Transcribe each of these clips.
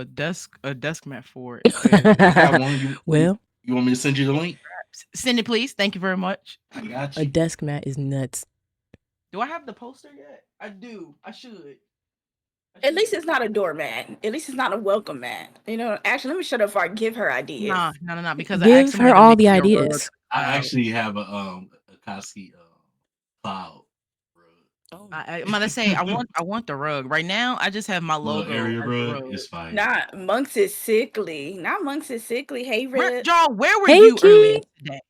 a desk mat for it. I got one. Well, You want me to send you the link? Send it, please. Thank you very much. I got a you. desk mat is nuts. Do I have the poster yet? I do. I should. At least it's not a doormat. At least it's not a welcome mat. You know, actually, let me shut up before I give her ideas. Nah. Because I Give asked somebody her to all make the me a rug. ideas. I actually have a Koski cloud rug. I'm gonna say I want the rug. Right now, I just have my Little logo area as the rug rug. is fine. Not Monks is sickly. Not Monks is sickly. Hey, Rip Rip. Jaw, where were Hey, you earlier Key. today?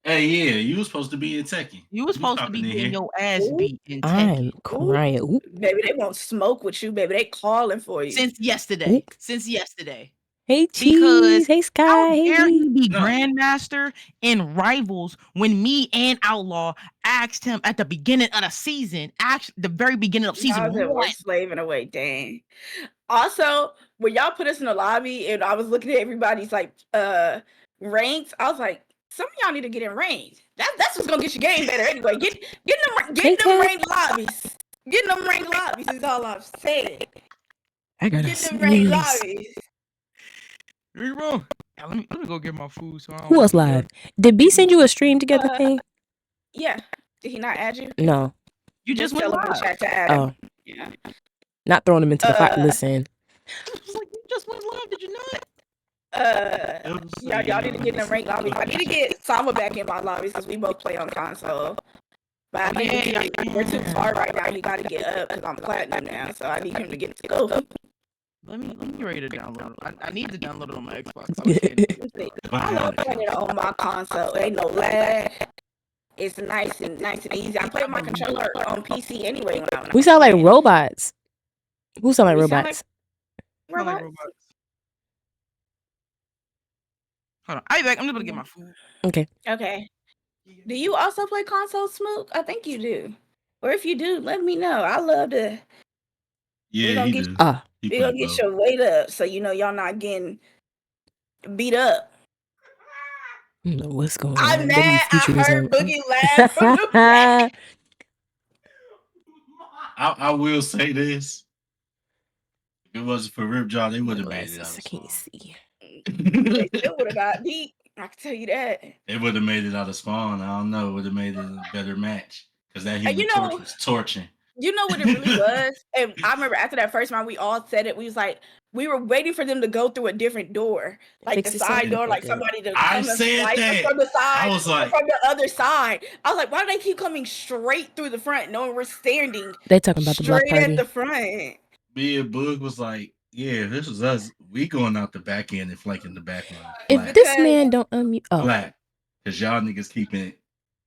Hey, yeah, you was supposed to be in Techie. You were supposed to popping be in getting here. your ass Ooh. beat in I'm Tekken crying. Ooh. Baby, they won't smoke with you, baby. They calling for you. since yesterday. Oop. Since yesterday. Hey, Because Cheese. Hey, how Sky. Hey, dare D. he be No. Grandmaster in Rivals when me and Outlaw asked him at the beginning of the season, actually the very beginning of season Y'all that we're 1. slaving away, dang. Also, when y'all put us in the lobby and I was looking at everybody's like ranks, I was like, some of y'all need to get in range. That's what's gonna get your game better anyway. Get Hey, them Cat. ranked lobbies. Get them ranked lobbies is all I'm saying. I gotta Get them ranked sneeze. lobbies. Here you go. Now, let me go get my food. So I don't Who else forget. live? Did B send you a stream together thing? Yeah. Did he not add you? No. You just went tell him in the live. chat to add him. Oh, Yeah. not throwing them into the fire. Listen. I was like, you just went live. Did you not? Y'all need to get in the ranked lobbies. I need to get Sama back in my lobbies because we both play on console. But I need we're too far right now. He got to get up because I'm platinum now, so I need him to get to go. Let me get ready to download it. I need to download it on my Xbox. I love playing it on my console. Ain't no lag. It's nice and easy. I play my controller on PC anyway. We sound like robots. Who sound like robots? Robots? Hold on. I'm just gonna get my food. Okay. Do you also play console, Smook? I think you do. Or if you do, let me know. I love to. Yeah, he do. We're gonna get your weight up so you know y'all not getting beat up. I don't know what's going on. I'm mad. I heard Boogie laugh from the back. I will say this. If it wasn't for Ripjaw, they would have made it out. I can't see. They still would have got beat. I can tell you that. They would have made it out of Spawn. I don't know. Would have made it a better match because that human torch was torching. You know what it really was? And I remember after that first round, we all said it. We was like, we were waiting for them to go through a different door, like the side door, like somebody to come and slice us from the side. I was like, from the other side. I was like, why do they keep coming straight through the front, knowing we're standing? They talking about the block straight party at the front. Me and Boog was like, yeah, this was us. We going out the back end and flanking the back line. If this man don't unmute, black, because y'all niggas keeping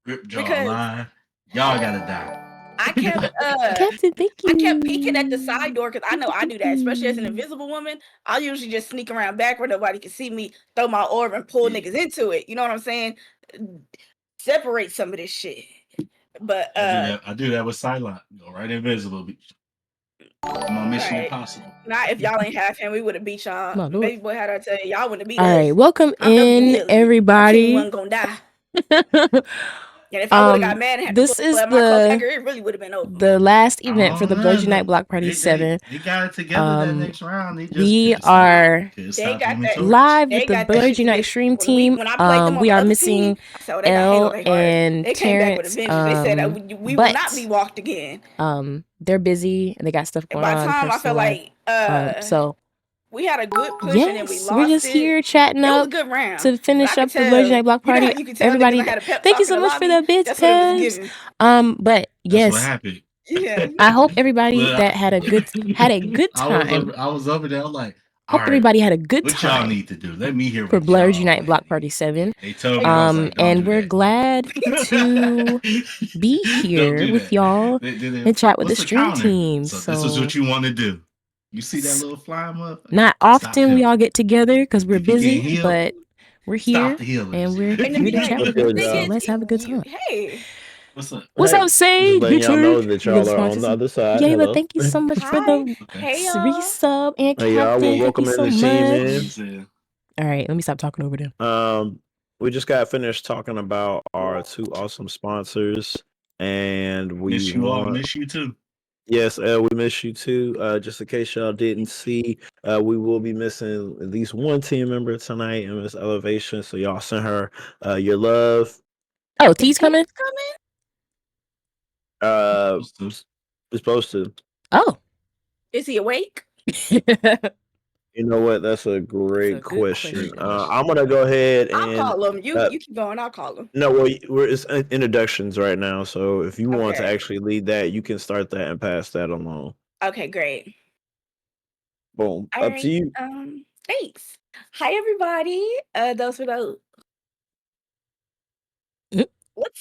Ripjaw alive, y'all gotta die. I kept Captain, thank you. I kept peeking at the side door because I know I do that, especially as an invisible woman. I'll usually just sneak around back where nobody can see me, throw my orb and pull niggas into it. You know what I'm saying? Separate some of this shit. But I do that with Silent. Go right invisible. I'm on Mission Impossible. Not if y'all ain't have him, we would have beat y'all. Baby boy, how do I tell you? Y'all wouldn't have beat us. All right, welcome in, everybody. Wasn't gonna die. And if I would have got mad and had this to is my co-packer, it really would have been over. The last event for the Virgin Night Block Party 7. They got it together that next round. We are live with the Virgin Night stream team. We are missing Elle and Terrence. They said we will not be walked again. They're busy and they got stuff going on. By the time I felt like so we had a good push and then we lost. We're just here chatting up to finish up the Virgin Night Block Party. Everybody, thank you so much for the bits, Pebs. But yes, I hope everybody that had a good time. I was over there. I'm like, hope everybody had a good what time. Y'all need to do? Let me hear for Virgin Night Block Party 7. They told me, and we're glad to be here with y'all and chat with the stream team. So this is what you want to do. You see that little flying up? Not often we all get together because we're busy, but we're here and we're here to chat with you. So let's have a good time. Hey. What's up, Sage? Y'all know that y'all are on the other side. Yeah, Hello. but thank you so much for the resub and Captain. Y'all, well, welcome in the team in. All right, let me stop talking over them. We just got finished talking about our two awesome sponsors, and we miss you too. Yes, we miss you too. Just in case y'all didn't see, we will be missing at least one team member tonight in Miss Elevation. So y'all send her your love. Oh, T's coming? We're supposed to. Oh. Is he awake? You know what? That's a great question. I'm gonna go ahead and I'll call him. You keep going. I'll call him. No, well, it's introductions right now. So if you want to actually lead that, you can start that and pass that along. Okay, great. Boom. All Up right, to you. Thanks. Hi, everybody. Those for those.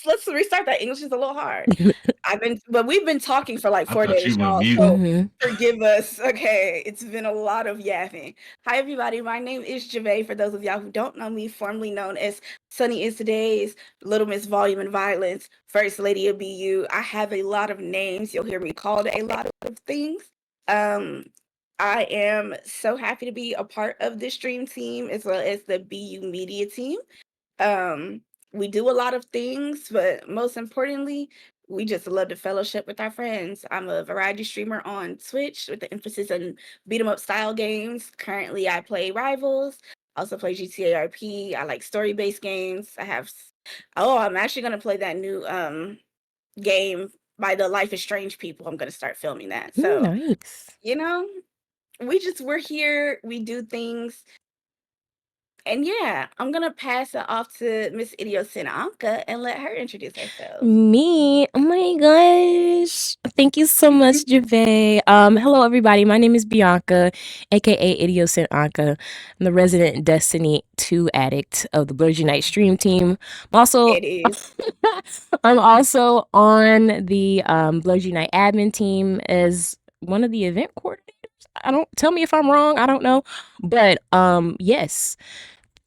Let's restart that. English is a little hard. We've been talking for like 4 days, y'all. So forgive us. Okay, it's been a lot of yapping. Hi, everybody. My name is Javay. For those of y'all who don't know me, formerly known as Sunny is Today's, Little Miss Volume and Violence, First Lady of BU. I have a lot of names. You'll hear me called a lot of things. I am so happy to be a part of this stream team as well as the BU media team. We do a lot of things, but most importantly, we just love to fellowship with our friends. I'm a variety streamer on Twitch with the emphasis on beat 'em up style games. Currently, I play Rivals. I also play GTA RP. I like story-based games. I'm actually gonna play that new game by the Life is Strange people. I'm gonna start filming that. So nice. We're here. We do things. And yeah, I'm gonna pass it off to Miss Idiosinanka and let her introduce herself. Me? Oh my gosh. Thank you so much, Javay. Hello everybody. My name is Bianca, aka Idiosinanka. I'm the resident Destiny 2 addict of the Blurred Unite stream team. I'm also on the Blurred Unite admin team as one of the event coordinators. Tell me if I'm wrong. I don't know. But yes.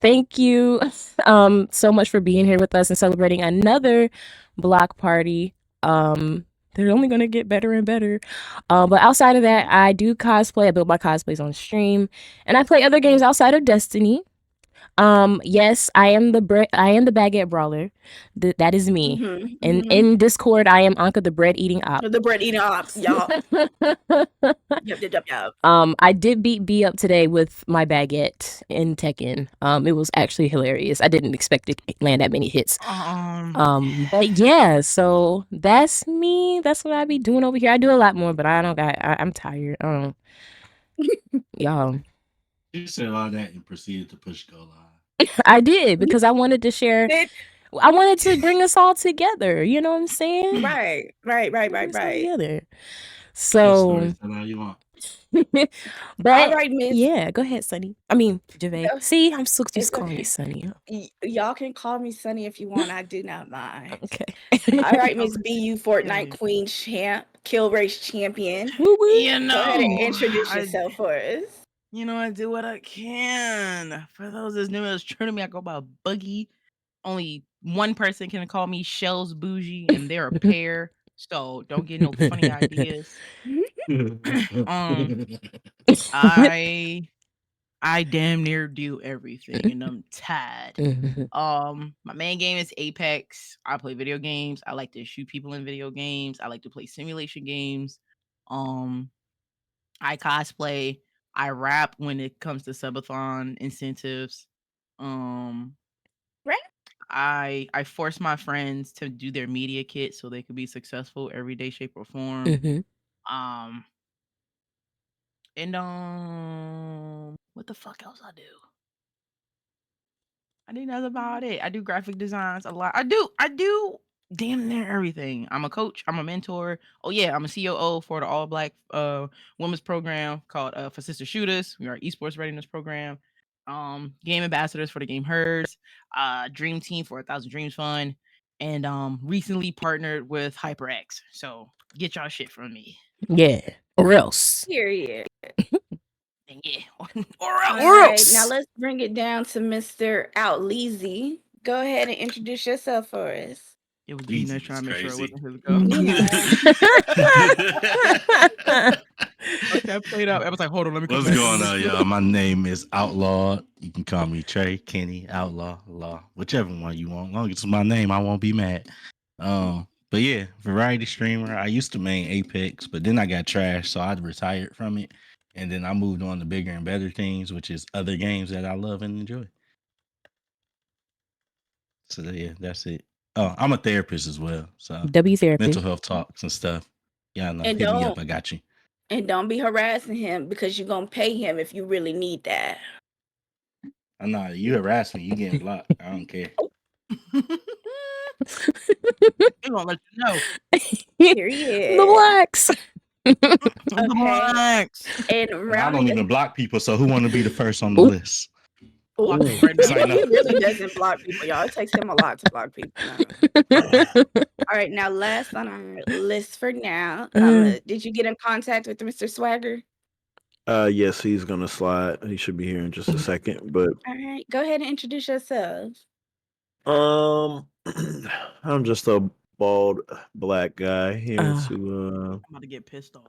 Thank you so much for being here with us and celebrating another block party. They're only going to get better and better. But outside of that, I do cosplay. I build my cosplays on stream. And I play other games outside of Destiny. Yes, I am the baguette brawler. That is me. And in Discord, I am Anka the bread eating op. The bread eating op, y'all. Yep. I did beat B up today with my baguette in Tekken. It was actually hilarious. I didn't expect to land that many hits. But yeah, so that's me. That's what I be doing over here. I do a lot more, but I'm tired. Y'all. You said all that and proceeded to push go live. I did because I wanted to share. I wanted to bring us all together. You know what I'm saying? Right. Together. So. You want. But all right, Miss. Yeah, go ahead, Sunny. I mean, Javay. See, I'm so used to calling me Sunny. Y'all can call me Sunny if you want. I do not mind. Okay. All right, Miss BU Fortnite Queen Champ, Kill Race Champion. Go ahead and introduce yourself for us. I do what I can. For those that's new as true to me, I go by Boogie. Only one person can call me Shells Bougie, and they're a pair. So don't get no funny ideas. I damn near do everything, and I'm tired. My main game is Apex. I play video games. I like to shoot people in video games. I like to play simulation games. I cosplay. I rap when it comes to subathon incentives. Right. I force my friends to do their media kit so they could be successful every day, shape, or form. And what the fuck else I do? I think that's about it. I do graphic designs a lot. I do damn near everything. I'm a coach. I'm a mentor. Oh yeah, I'm a COO for the All Black Women's program called For Sister Shooters. We are esports readiness program. Game ambassadors for the game Herds. Dream team for 1,000 Dreams Fund. And recently partnered with HyperX. So get y'all shit from me. Yeah, or else. Period. Yeah, or else. Now let's bring it down to Mr. Outleezy. Go ahead and introduce yourself for us. It was Gina trying to make sure it wasn't his go. Okay, I played up. I was like, hold on, let me. What's going on, y'all? My name is Outlaw. You can call me Trey, Kenny, Outlaw, Law, whichever one you want. As long as it's my name, I won't be mad. But But yeah, variety streamer. I used to main Apex, but then I got trashed, so I retired from it. And then I moved on to bigger and better things, which is other games that I love and enjoy. So yeah, that's it. Oh, I'm a therapist as well. So W therapy. Mental health talks and stuff. Yeah, no, hit me up. I got you. And don't be harassing him because you're gonna pay him if you really need that. I'm not. You harass me, you getting blocked. I don't care. We're gonna let you know. Period. The blacks. The blacks. And I don't even block people, so who want to be the first on the list? Right he really doesn't block people, y'all. It takes him a lot to block people. All right, now last on our list for now. Did you get in contact with Mr. Swagger? Yes, he's gonna slide. He should be here in just a second. But all right, go ahead and introduce yourself. I'm just a bald black guy here to. I'm about to get pissed off.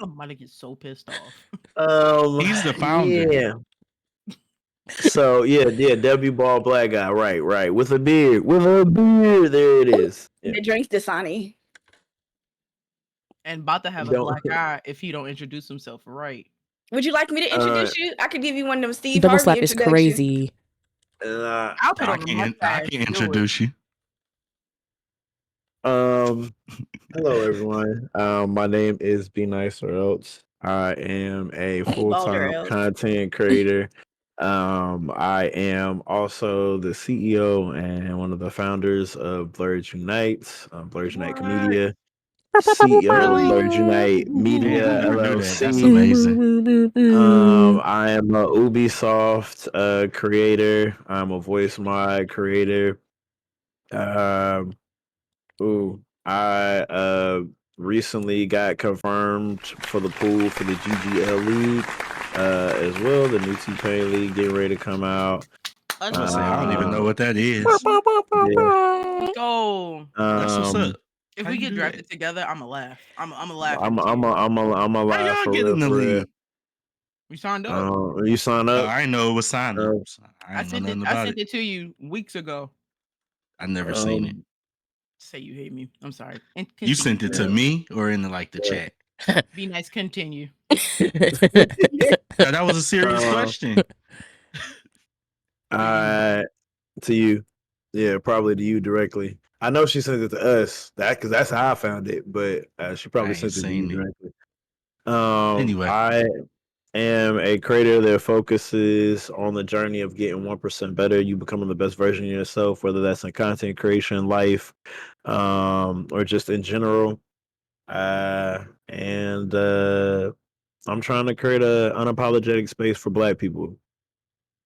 I'm about to get so pissed off. He's the founder. Yeah. So yeah, W bald black guy, right, with a beard, there it is. Yeah. It drinks Dasani. And about to have a black eye if he don't introduce himself right. Would you like me to introduce you? I could give you one of them Steve Double Harvey slap is crazy. I can introduce you. Hello everyone. My name is Be Nice or Else. I am a full-time content creator. I am also the CEO and one of the founders of Blurred Unites, Blurred Unite Media. CEO of Blurred Unite Media LLC. That's amazing. I am a Ubisoft creator. I'm a voice mod creator. I recently got confirmed for the pool for the GGL League as well. The new T-Pain League getting ready to come out. I don't even know what that is. Yeah. Go. That's what's up. If we get drafted together, I'ma laugh. I'ma laugh. I'm a laugh. How y'all get in the league? We signed up. You signed up? I know it was signed up. I sent it to you weeks ago. I never seen it. Say you hate me. I'm sorry. You sent it to me or in the chat? Be nice. Continue. That was a serious question. To you. Yeah, probably to you directly. I know she sent it to us. Because that's how I found it, but she probably sent it to you directly. Anyway, I am a creator that focuses on the journey of getting 1% better. You becoming the best version of yourself, whether that's in content creation, life, or just in general. And I'm trying to create an unapologetic space for Black people,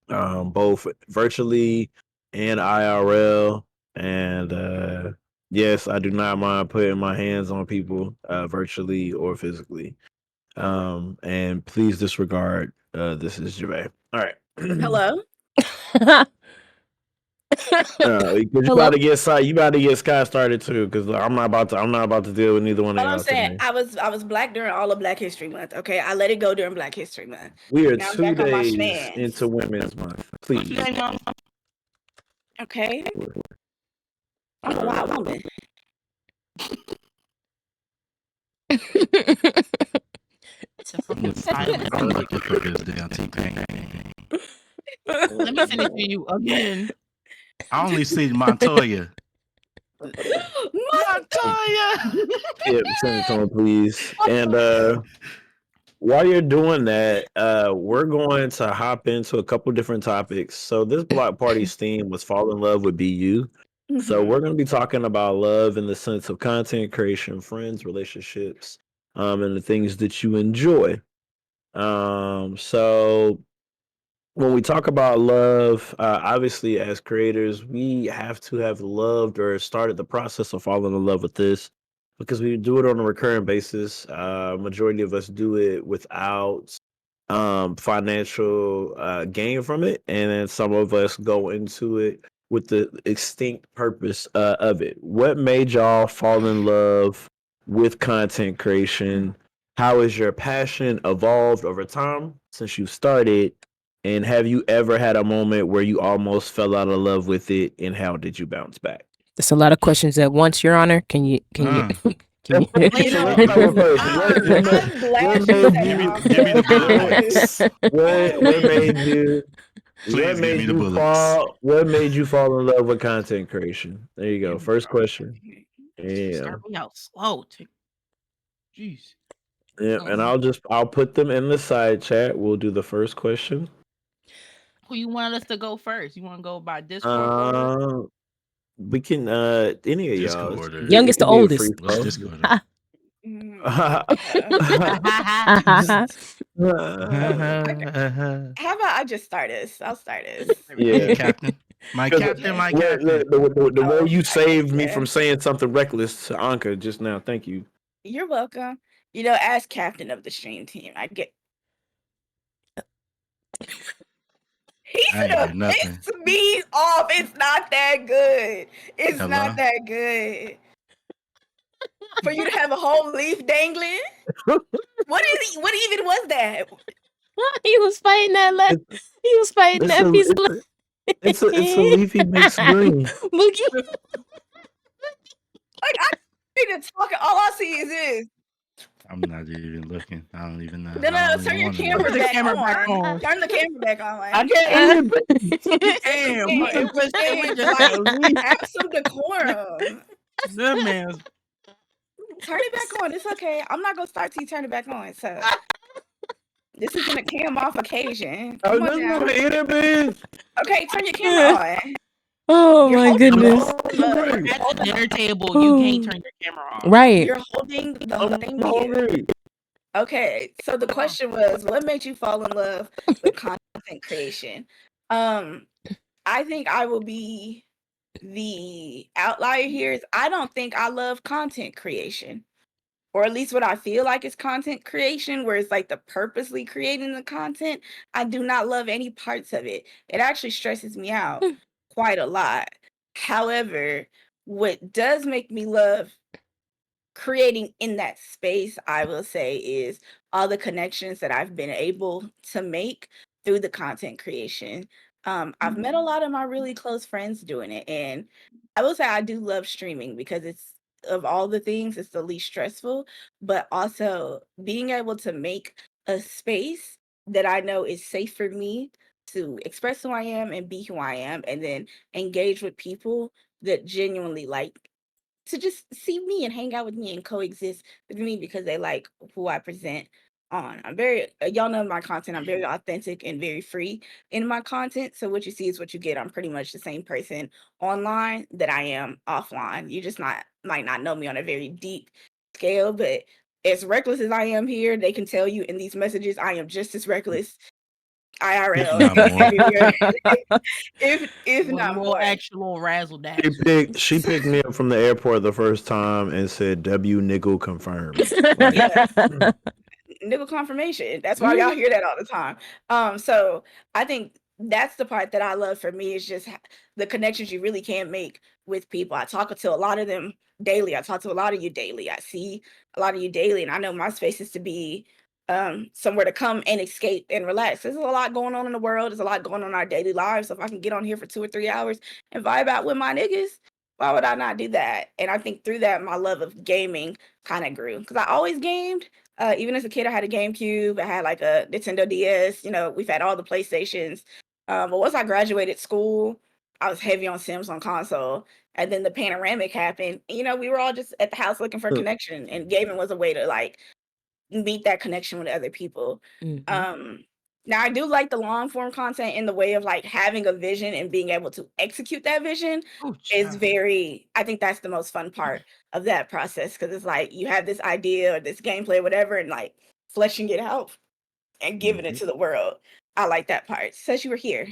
both virtually and IRL. And yes, I do not mind putting my hands on people virtually or physically. And please disregard this is Javay. All right. Hello. You about to get Sky started too, because I'm not about to deal with neither one of y'all. I'm saying I was Black during all of Black History Month. Okay, I let it go during Black History Month. We are 2 days into Women's Month. Please. Okay. I'm a wild woman. Let me send it to you again. I only see Montoya. Yep, send it to him, please. And while you're doing that, we're going to hop into a couple different topics. So this block party's theme was fall in love with BU. So we're going to be talking about love in the sense of content creation, friends, relationships, and the things that you enjoy. So when we talk about love, obviously as creators, we have to have loved or started the process of falling in love with this because we do it on a recurring basis. Majority of us do it without financial gain from it. And then some of us go into it with the extinct purpose of it. What made y'all fall in love with content creation? How has your passion evolved over time since you started? And have you ever had a moment where you almost fell out of love with it, and how did you bounce back? That's a lot of questions at once, Your Honor. Can you? Can you? So let's go first. What I'm glad you made said you? it. Give me the bullets. What made you? Please give me the bullets. What made you fall in love with content creation? There you go. First question. Yeah. Start me out slow. Jeez. Yeah, and I'll put them in the side chat. We'll do the first question. Who you want us to go first? You want to go by Discord? We can any of y'all. Discord. Youngest to oldest. What's Discord? How about I just start this? I'll start this. Yeah, Captain. My captain. The way you saved me from saying something reckless to Anka just now. Thank you. You're welcome. You know, as captain of the stream team, I get. He should have pissed me off. It's not that good. It's not that good. For you to have a whole leaf dangling? What even was that? He was fighting that. He was fighting that piece of. It's a leafy mixed green. Mookie. Like, I need to talk. All I see is this. I'm not even looking. I don't even know. No, turn your camera back on. Turn the camera back on. Like, I can't. Damn, it was just like have some decorum. Good man. Turn it back on. It's okay. I'm not gonna start till you turn it back on. So this isn't a cam off occasion. Come on now. Okay, turn your camera on. Oh my goodness. At the dinner table, you can't turn your camera on. Right. You're holding the thing. Okay, so the question was, what made you fall in love with content creation? I think I will be the outlier here. Is I don't think I love content creation, or at least what I feel like is content creation, where it's like the purposely creating the content. I do not love any parts of it. It actually stresses me out quite a lot. However, what does make me love creating in that space, I will say, is all the connections that I've been able to make through the content creation. I've met a lot of my really close friends doing it, and I will say I do love streaming because it's, of all the things, it's the least stressful, but also being able to make a space that I know is safe for me to express who I am and be who I am, and then engage with people that genuinely like to just see me and hang out with me and coexist with me because they like who I present on. I'm very, y'all know my content. I'm very authentic and very free in my content. So what you see is what you get. I'm pretty much the same person online that I am offline. You just might not know me on a very deep scale, but as reckless as I am here, they can tell you in these messages, I am just as reckless IRL. If not more. Actual razzle dazzle. She picked me up from the airport the first time and said, "W niggle confirmed." Niggle confirmation. That's why y'all hear that all the time. So I think that's the part that I love for me, is just the connections you really can make with people. I talk to a lot of them daily. I talk to a lot of you daily. I see a lot of you daily, and I know my space is to be somewhere to come and escape and relax. There's a lot going on in the world. There's a lot going on in our daily lives. So if I can get on here for 2 or 3 hours and vibe out with my niggas, why would I not do that? And I think through that, my love of gaming kind of grew, because I always gamed. Even as a kid, I had a GameCube. I had like a Nintendo DS. You know, we've had all the PlayStations. But once I graduated school, I was heavy on Sims on console. And then the panoramic happened. You know, we were all just at the house looking for a connection, and gaming was a way to like meet that connection with other people. Now I do like the long form content in the way of like having a vision and being able to execute that vision is very, I think that's the most fun part of that process, because it's like you have this idea or this gameplay or whatever, and like fleshing it out and giving it to the world. I like that part. Says you were here.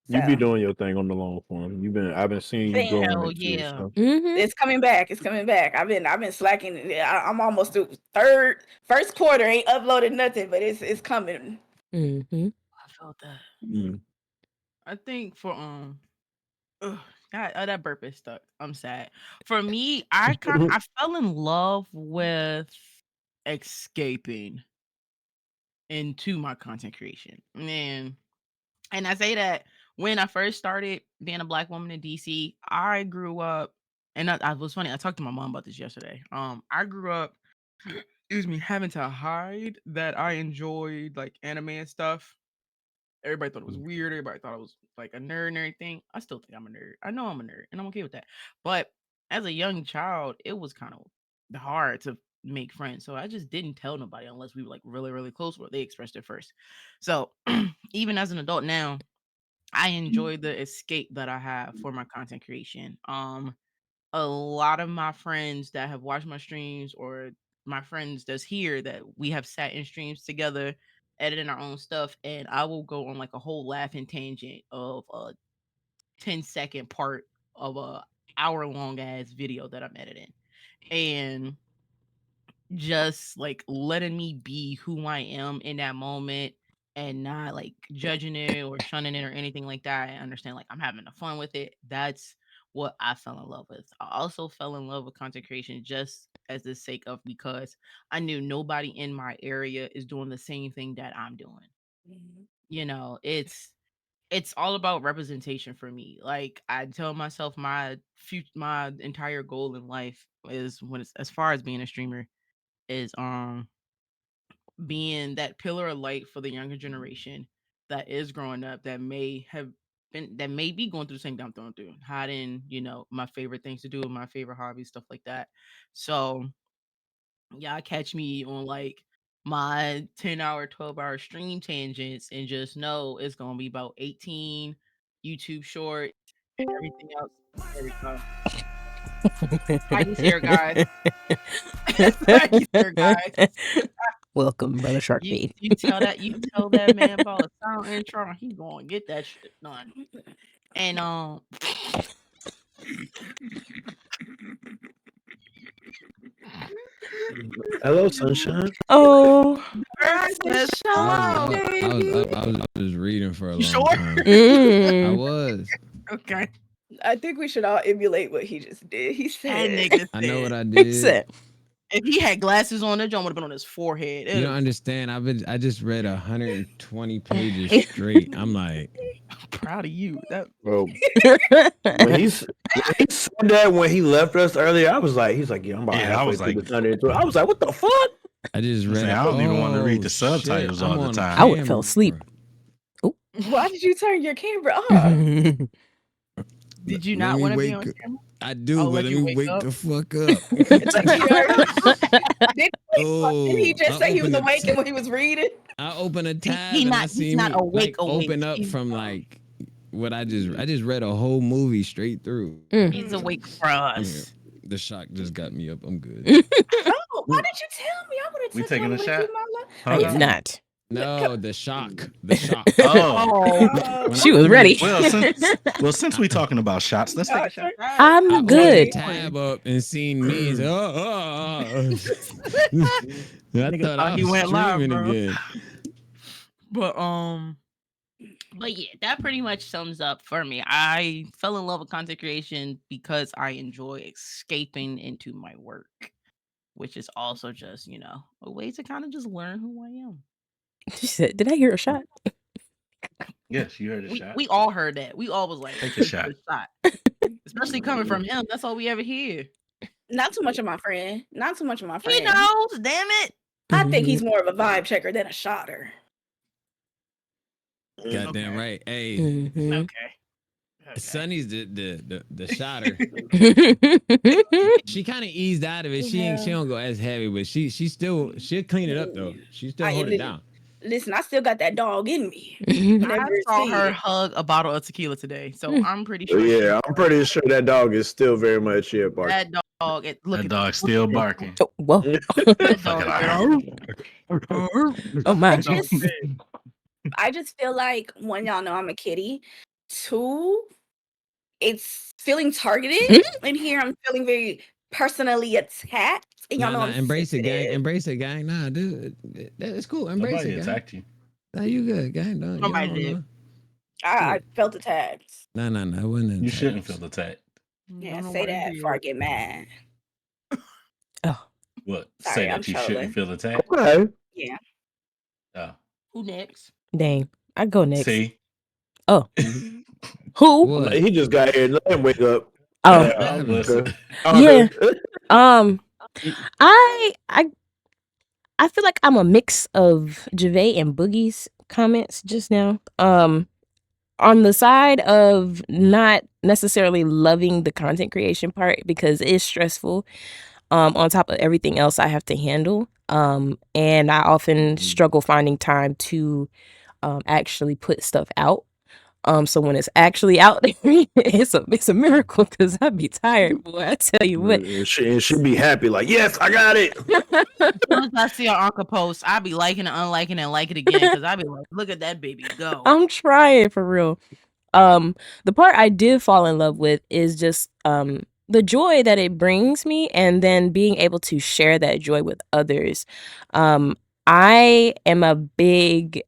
You be doing your thing on the long form. I've been seeing you going. Hell yeah. So. It's coming back. It's coming back. I've been slacking. I'm almost through first quarter. Ain't uploaded nothing, but it's coming. I felt that. I think for that burp is stuck. I'm sad. For me, I fell in love with escaping into my content creation. And And I say that when I first started being a Black woman in DC, I grew up, and I was funny. I talked to my mom about this yesterday. I grew up, excuse me, having to hide that I enjoyed like anime and stuff. Everybody thought it was weird. Everybody thought I was like a nerd and everything. I still think I'm a nerd. I know I'm a nerd, and I'm okay with that. But as a young child, it was kind of hard to make friends. So I just didn't tell nobody unless we were like really, really close or they expressed it first. So even as an adult now, I enjoy the escape that I have for my content creation. A lot of my friends that have watched my streams or my friends that's here that we have sat in streams together, editing our own stuff, and I will go on like a whole laughing tangent of a 10-second part of a hour-long ass video that I'm editing. And just like letting me be who I am in that moment and not like judging it or shunning it or anything like that. I understand like I'm having fun with it. That's what I fell in love with. I also fell in love with content creation just as the sake of because I knew nobody in my area is doing the same thing that I'm doing. Mhm. You know, it's all about representation for me. Like I tell myself my entire goal in life is when it's as far as being a streamer is being that pillar of light for the younger generation that is growing up that may be going through the same thing I'm going through, hiding, my favorite things to do, my favorite hobbies, stuff like that. So y'all catch me on like my 10-hour, 12-hour stream tangents and just know it's gonna be about 18 YouTube shorts and everything else every time. He's here, guys. He's here, guys. Welcome, brother Shark You, Feed. you tell that man about a sound intro, he gonna get that shit done. And Hello, sunshine. Oh, I was reading for a long sure? time. I was. Okay. I think we should all emulate what he just did. He That said, nigga I know what said I he did. said, if he had glasses on, that joint would have been on his forehead. You don't understand. I just read 120 pages straight. I'm like, I'm proud of you. That Bro, when he said that when he left us earlier, I was like, he's like, yeah, I'm about Yeah, I halfway was through like- this 120. I was like, what the fuck? I just read. saying, I don't even want to read the Oh, shit, subtitles I'm all the on time. I would have fell camera. asleep. why did you turn your camera off? did you Let not me want to be wake on up. camera? I do, I'll but let let you me wake wake up. the fuck up. It's like he heard. Did he Oh, just say he was opened a awake ta- when he was reading? I open a tab He and not- I he's see not me awake, like open up he's, from like what I just read a whole movie straight through. He's awake for I'm here. us. The shock just got me up. I'm good. Oh, why did you tell me? I would have We took taking one a with shot? you, my love. I Hold did on. not. No, the shock. The shock. Oh, She was ready. well, since we talking about shots, let's take a shot. I I'm opened good. the tab up and seen me and said, I Nigga thought thought I he was went live, streaming bro. again. But yeah, that pretty much sums up for me. I fell in love with content creation because I enjoy escaping into my work, which is also just, a way to kind of just learn who I am. She said, "Did I hear a shot?" Yes, you heard a shot. We all heard that. We all was like, Take a shot. Especially coming from him. That's all we ever hear. Not too much of my friend. Not too much of my He friend. knows, damn it. I think he's more of a vibe checker than a shotter. Goddamn Okay. right. Hey, Mhm. Okay. Sonny's the shotter. She kind of eased out of it. She don't go as heavy, but she'll clean it up though. She still hold it down. Listen, I still got that dog in me. I saw her hug a bottle of tequila today, so I'm pretty sure. Yeah, I'm pretty sure that dog is still very much here, barking. That dog. That dog's still barking. Oh, whoa. That dog. Oh my. I just feel like, one, y'all know I'm a kitty. Two, it's feeling targeted. And here I'm feeling very personally attacked. And y'all know I'm embrace it, gang. sensitive. Embrace it, gang. Nah, dude, it's cool. Embrace Nobody it, gang. attacked you. Nah, you good, gang. Don't, Nobody you did. know. I felt attacked. No, it wasn't. You shouldn't feel attacked. Yeah, say that before I get mad. Oh. What? Sorry, Say I'm that you trolling. shouldn't feel attacked? Okay. Yeah. Oh. Who next? Dang. I go next. See? Oh, who? What? He just got here. Let him wake up. Oh, I'm listening. yeah. I feel like I'm a mix of Javay and Boogie's comments just now. On the side of not necessarily loving the content creation part because it's stressful. On top of everything else I have to handle. And I often struggle finding time to actually put stuff out. So when it's actually out there, it's a miracle because I'd be tired, boy. I tell you what. She'd be happy, like, yes, I got it. Once I see an Anka post, I'll be liking and unliking and like it again because I'll be like, look at that baby go. I'm trying for real. The part I did fall in love with is just the joy that it brings me and then being able to share that joy with others. I am a big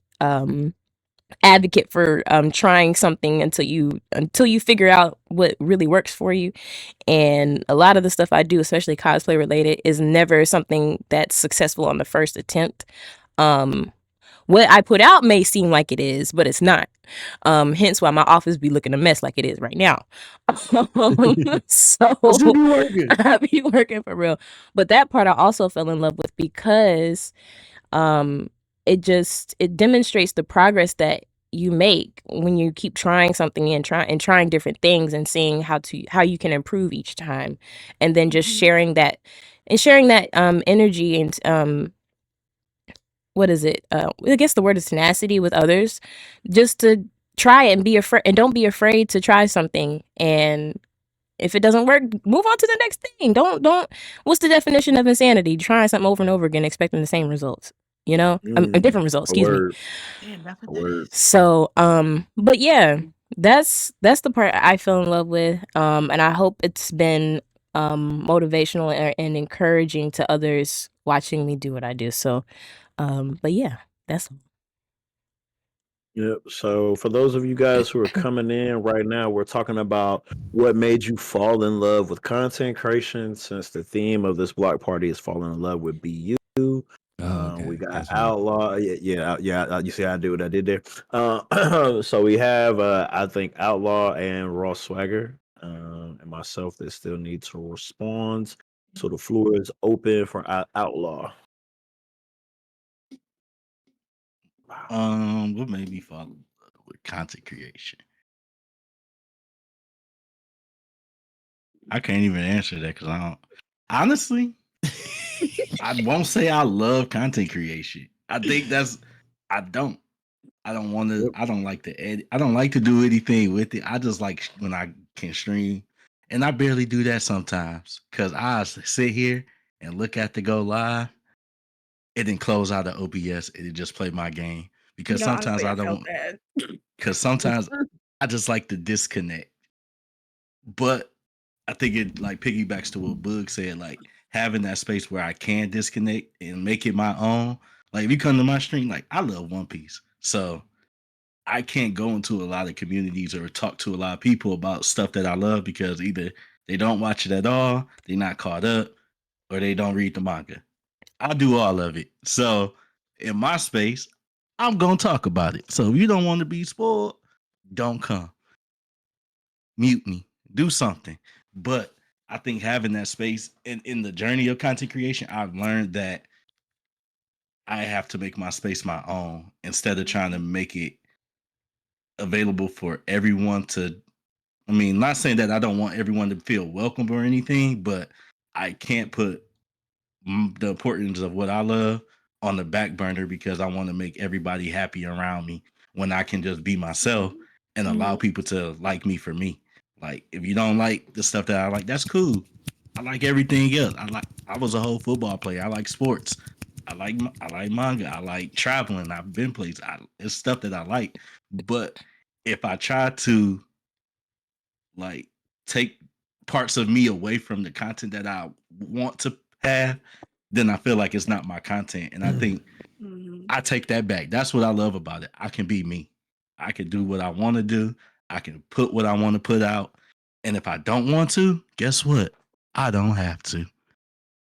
advocate for trying something until you figure out what really works for you. And a lot of the stuff I do, especially cosplay related, is never something that's successful on the first attempt. What I put out may seem like it is, but it's not. Hence why my office be looking a mess like it is right now. So I be working for real. But that part I also fell in love with because it demonstrates the progress that you make when you keep trying something and trying different things and seeing how you can improve each time, and then just sharing that energy and what is it? I guess the word is tenacity with others, just to try and be afraid and don't be afraid to try something. And if it doesn't work, move on to the next thing. Don't. What's the definition of insanity? Trying something over and over again, expecting the same results. Different results. Excuse me. So, but yeah, that's the part I fell in love with. And I hope it's been motivational and encouraging to others watching me do what I do. So, but yeah, that's. Yep. So for those of you guys who are coming in right now, we're talking about what made you fall in love with content creation, since the theme of this block party is falling in love with BU. Okay. We got Outlaw. Yeah. You see how I do what I did there. So we have, I think, Outlaw and Raw Swagger, and myself that still need to respond. So the floor is open for Outlaw. What made me fall in love with content creation? I can't even answer that because I don't. Honestly, I won't say I love content creation. I think I don't. I don't want to. I don't like to edit. I don't like to do anything with it. I just like when I can stream, and I barely do that sometimes because I sit here and look at the go live, and then close out the OBS and just play my game because sometimes I don't. Because sometimes I just like to disconnect. But I think it like piggybacks to what Boog said, like having that space where I can disconnect and make it my own. Like if you come to my stream, like I love One Piece. So I can't go into a lot of communities or talk to a lot of people about stuff that I love because either they don't watch it at all, they're not caught up, or they don't read the manga. I do all of it. So in my space, I'm gonna talk about it. So if you don't want to be spoiled, don't come. Mute me. Do something. But I think having that space in the journey of content creation, I've learned that I have to make my space my own instead of trying to make it available for everyone to. I mean, not saying that I don't want everyone to feel welcome or anything, but I can't put the importance of what I love on the back burner because I want to make everybody happy around me when I can just be myself and allow people to like me for me. Like if you don't like the stuff that I like, that's cool. I like everything else. I was a whole football player. I like sports. I like manga. I like traveling. I've been places. It's stuff that I like. But if I try to like take parts of me away from the content that I want to have, then I feel like it's not my content. And I think I take that back. That's what I love about it. I can be me. I can do what I want to do. I can put what I want to put out. And if I don't want to, guess what? I don't have to.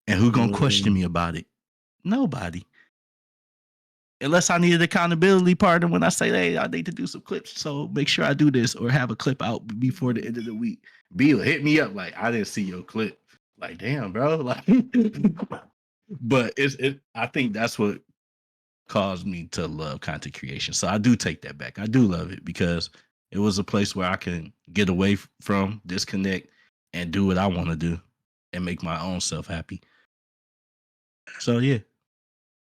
And who gonna question me about it? Nobody. unless I need an accountability partner when I say, hey, I need to do some clips, so make sure I do this or have a clip out before the end of the week. B will hit me up like, I didn't see your clip. Like, damn, bro. Like, but I think that's what caused me to love content creation. So I do take that back. I do love it because it was a place where I can get away from, disconnect, and do what I want to do and make my own self happy. So yeah.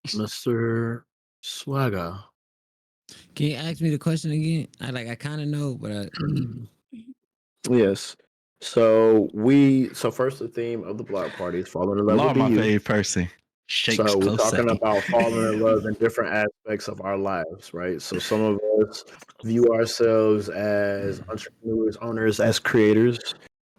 Mr. Swagger. Can you ask me the question again? I kind of know, but Yes. So first the theme of the block party is falling in love Law, with my you. favorite person. So we're talking about falling in love in different aspects of our lives, right? So some of us view ourselves as entrepreneurs, owners, as creators.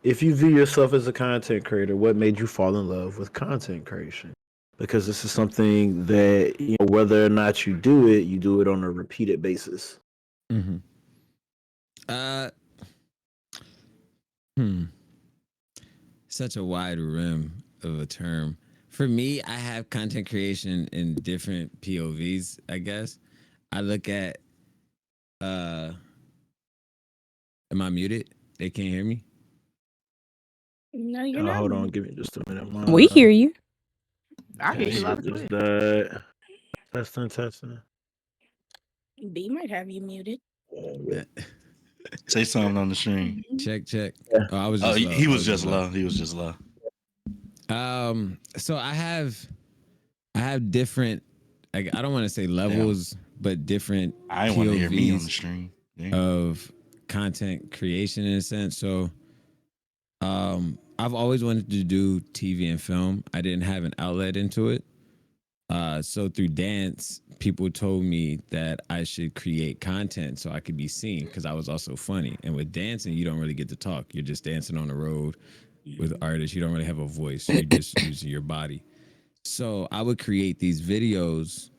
If you view yourself as a content creator, what made you fall in love with content creation? Because this is something that, you know, whether or not you do it on a repeated basis. Mm-hmm. Such a wide rim of a term. For me, I have content creation in different POVs, I guess. I look at am I muted? They can't hear me? No, you're not. Hold on, give me just a minute. We hear you. I hear you loud and clear. Testing. B might have you muted. Say something on the stream. Check. Yeah. Oh, I was just low. He was just low. He was just low. So I have different, like, I don't want to say levels, but different I want to hear me on the stream of content creation in a sense. So I've always wanted to do TV and film. I didn't have an outlet into it. So through dance, people told me that I should create content so I could be seen because I was also funny. And with dancing, you don't really get to talk. You're just dancing on the road with artists. You don't really have a voice. You're just using your body. So I would create these videos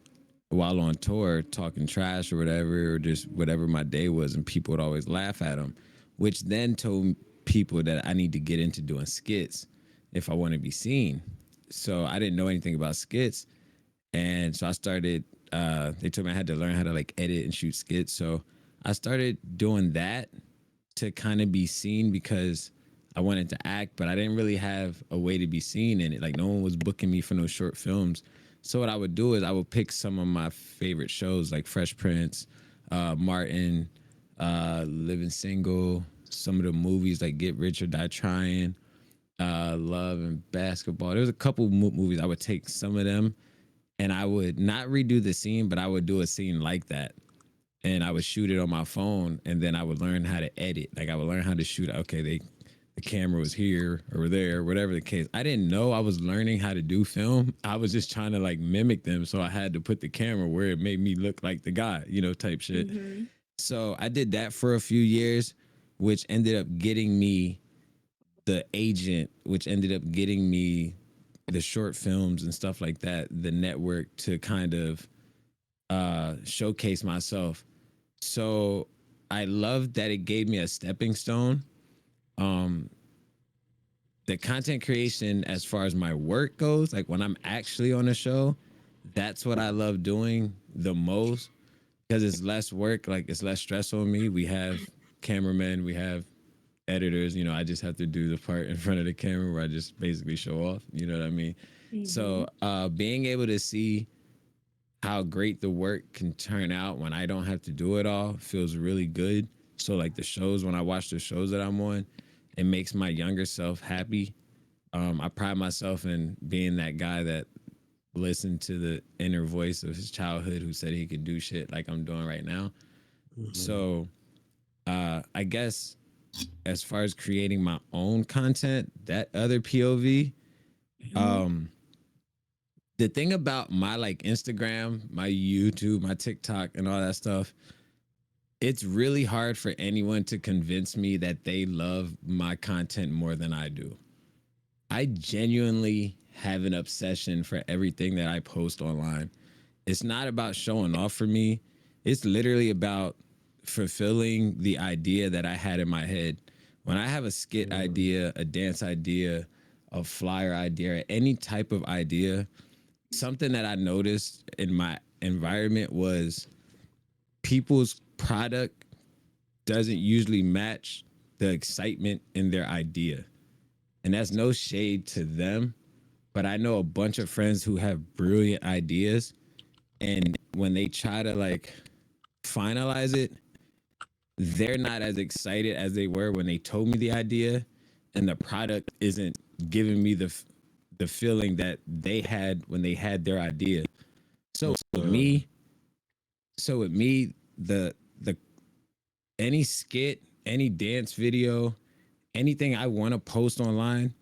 while on tour, talking trash or whatever, or just whatever my day was, and people would always laugh at them, which then told people that I need to get into doing skits if I want to be seen. So I didn't know anything about skits. And so I started, they told me I had to learn how to like edit and shoot skits. So I started doing that to kind of be seen because I wanted to act, but I didn't really have a way to be seen in it. Like no one was booking me for no short films. So what I would do is I would pick some of my favorite shows like Fresh Prince, Martin, Living Single, some of the movies like Get Rich or Die Trying, Love and Basketball. There was a couple movies. I would take some of them and I would not redo the scene, but I would do a scene like that. And I would shoot it on my phone and then I would learn how to edit. Like I would learn how to shoot. Okay, the camera was here or there, whatever the case. I didn't know I was learning how to do film. I was just trying to like mimic them. So I had to put the camera where it made me look like the guy, you know, type shit. Mm-hmm. So I did that for a few years, which ended up getting me the agent, which ended up getting me the short films and stuff like that, the network to kind of showcase myself. So I love that it gave me a stepping stone. The content creation as far as my work goes, like when I'm actually on a show, that's what I love doing the most because it's less work, like it's less stress on me. We have cameramen, we have editors, you know, I just have to do the part in front of the camera where I just basically show off, you know what I mean? Mm-hmm. So being able to see how great the work can turn out when I don't have to do it all feels really good. So like the shows, when I watch the shows that I'm on, it makes my younger self happy. I pride myself in being that guy that listened to the inner voice of his childhood who said he could do shit like I'm doing right now. Mm-hmm. So I guess as far as creating my own content, that other POV, the thing about my like Instagram, my YouTube, my TikTok and all that stuff, it's really hard for anyone to convince me that they love my content more than I do. I genuinely have an obsession for everything that I post online. It's not about showing off for me. It's literally about fulfilling the idea that I had in my head. When I have a skit idea, a dance idea, a flyer idea, any type of idea, something that I noticed in environment was people's product doesn't usually match the excitement in their idea. And that's no shade to them, but I know a bunch of friends who have brilliant ideas, and when they try to like finalize it, they're not as excited as they were when they told me the idea, and the product isn't giving me the feeling that they had when they had their idea. So with me, the any skit, any dance video, anything I want to post online,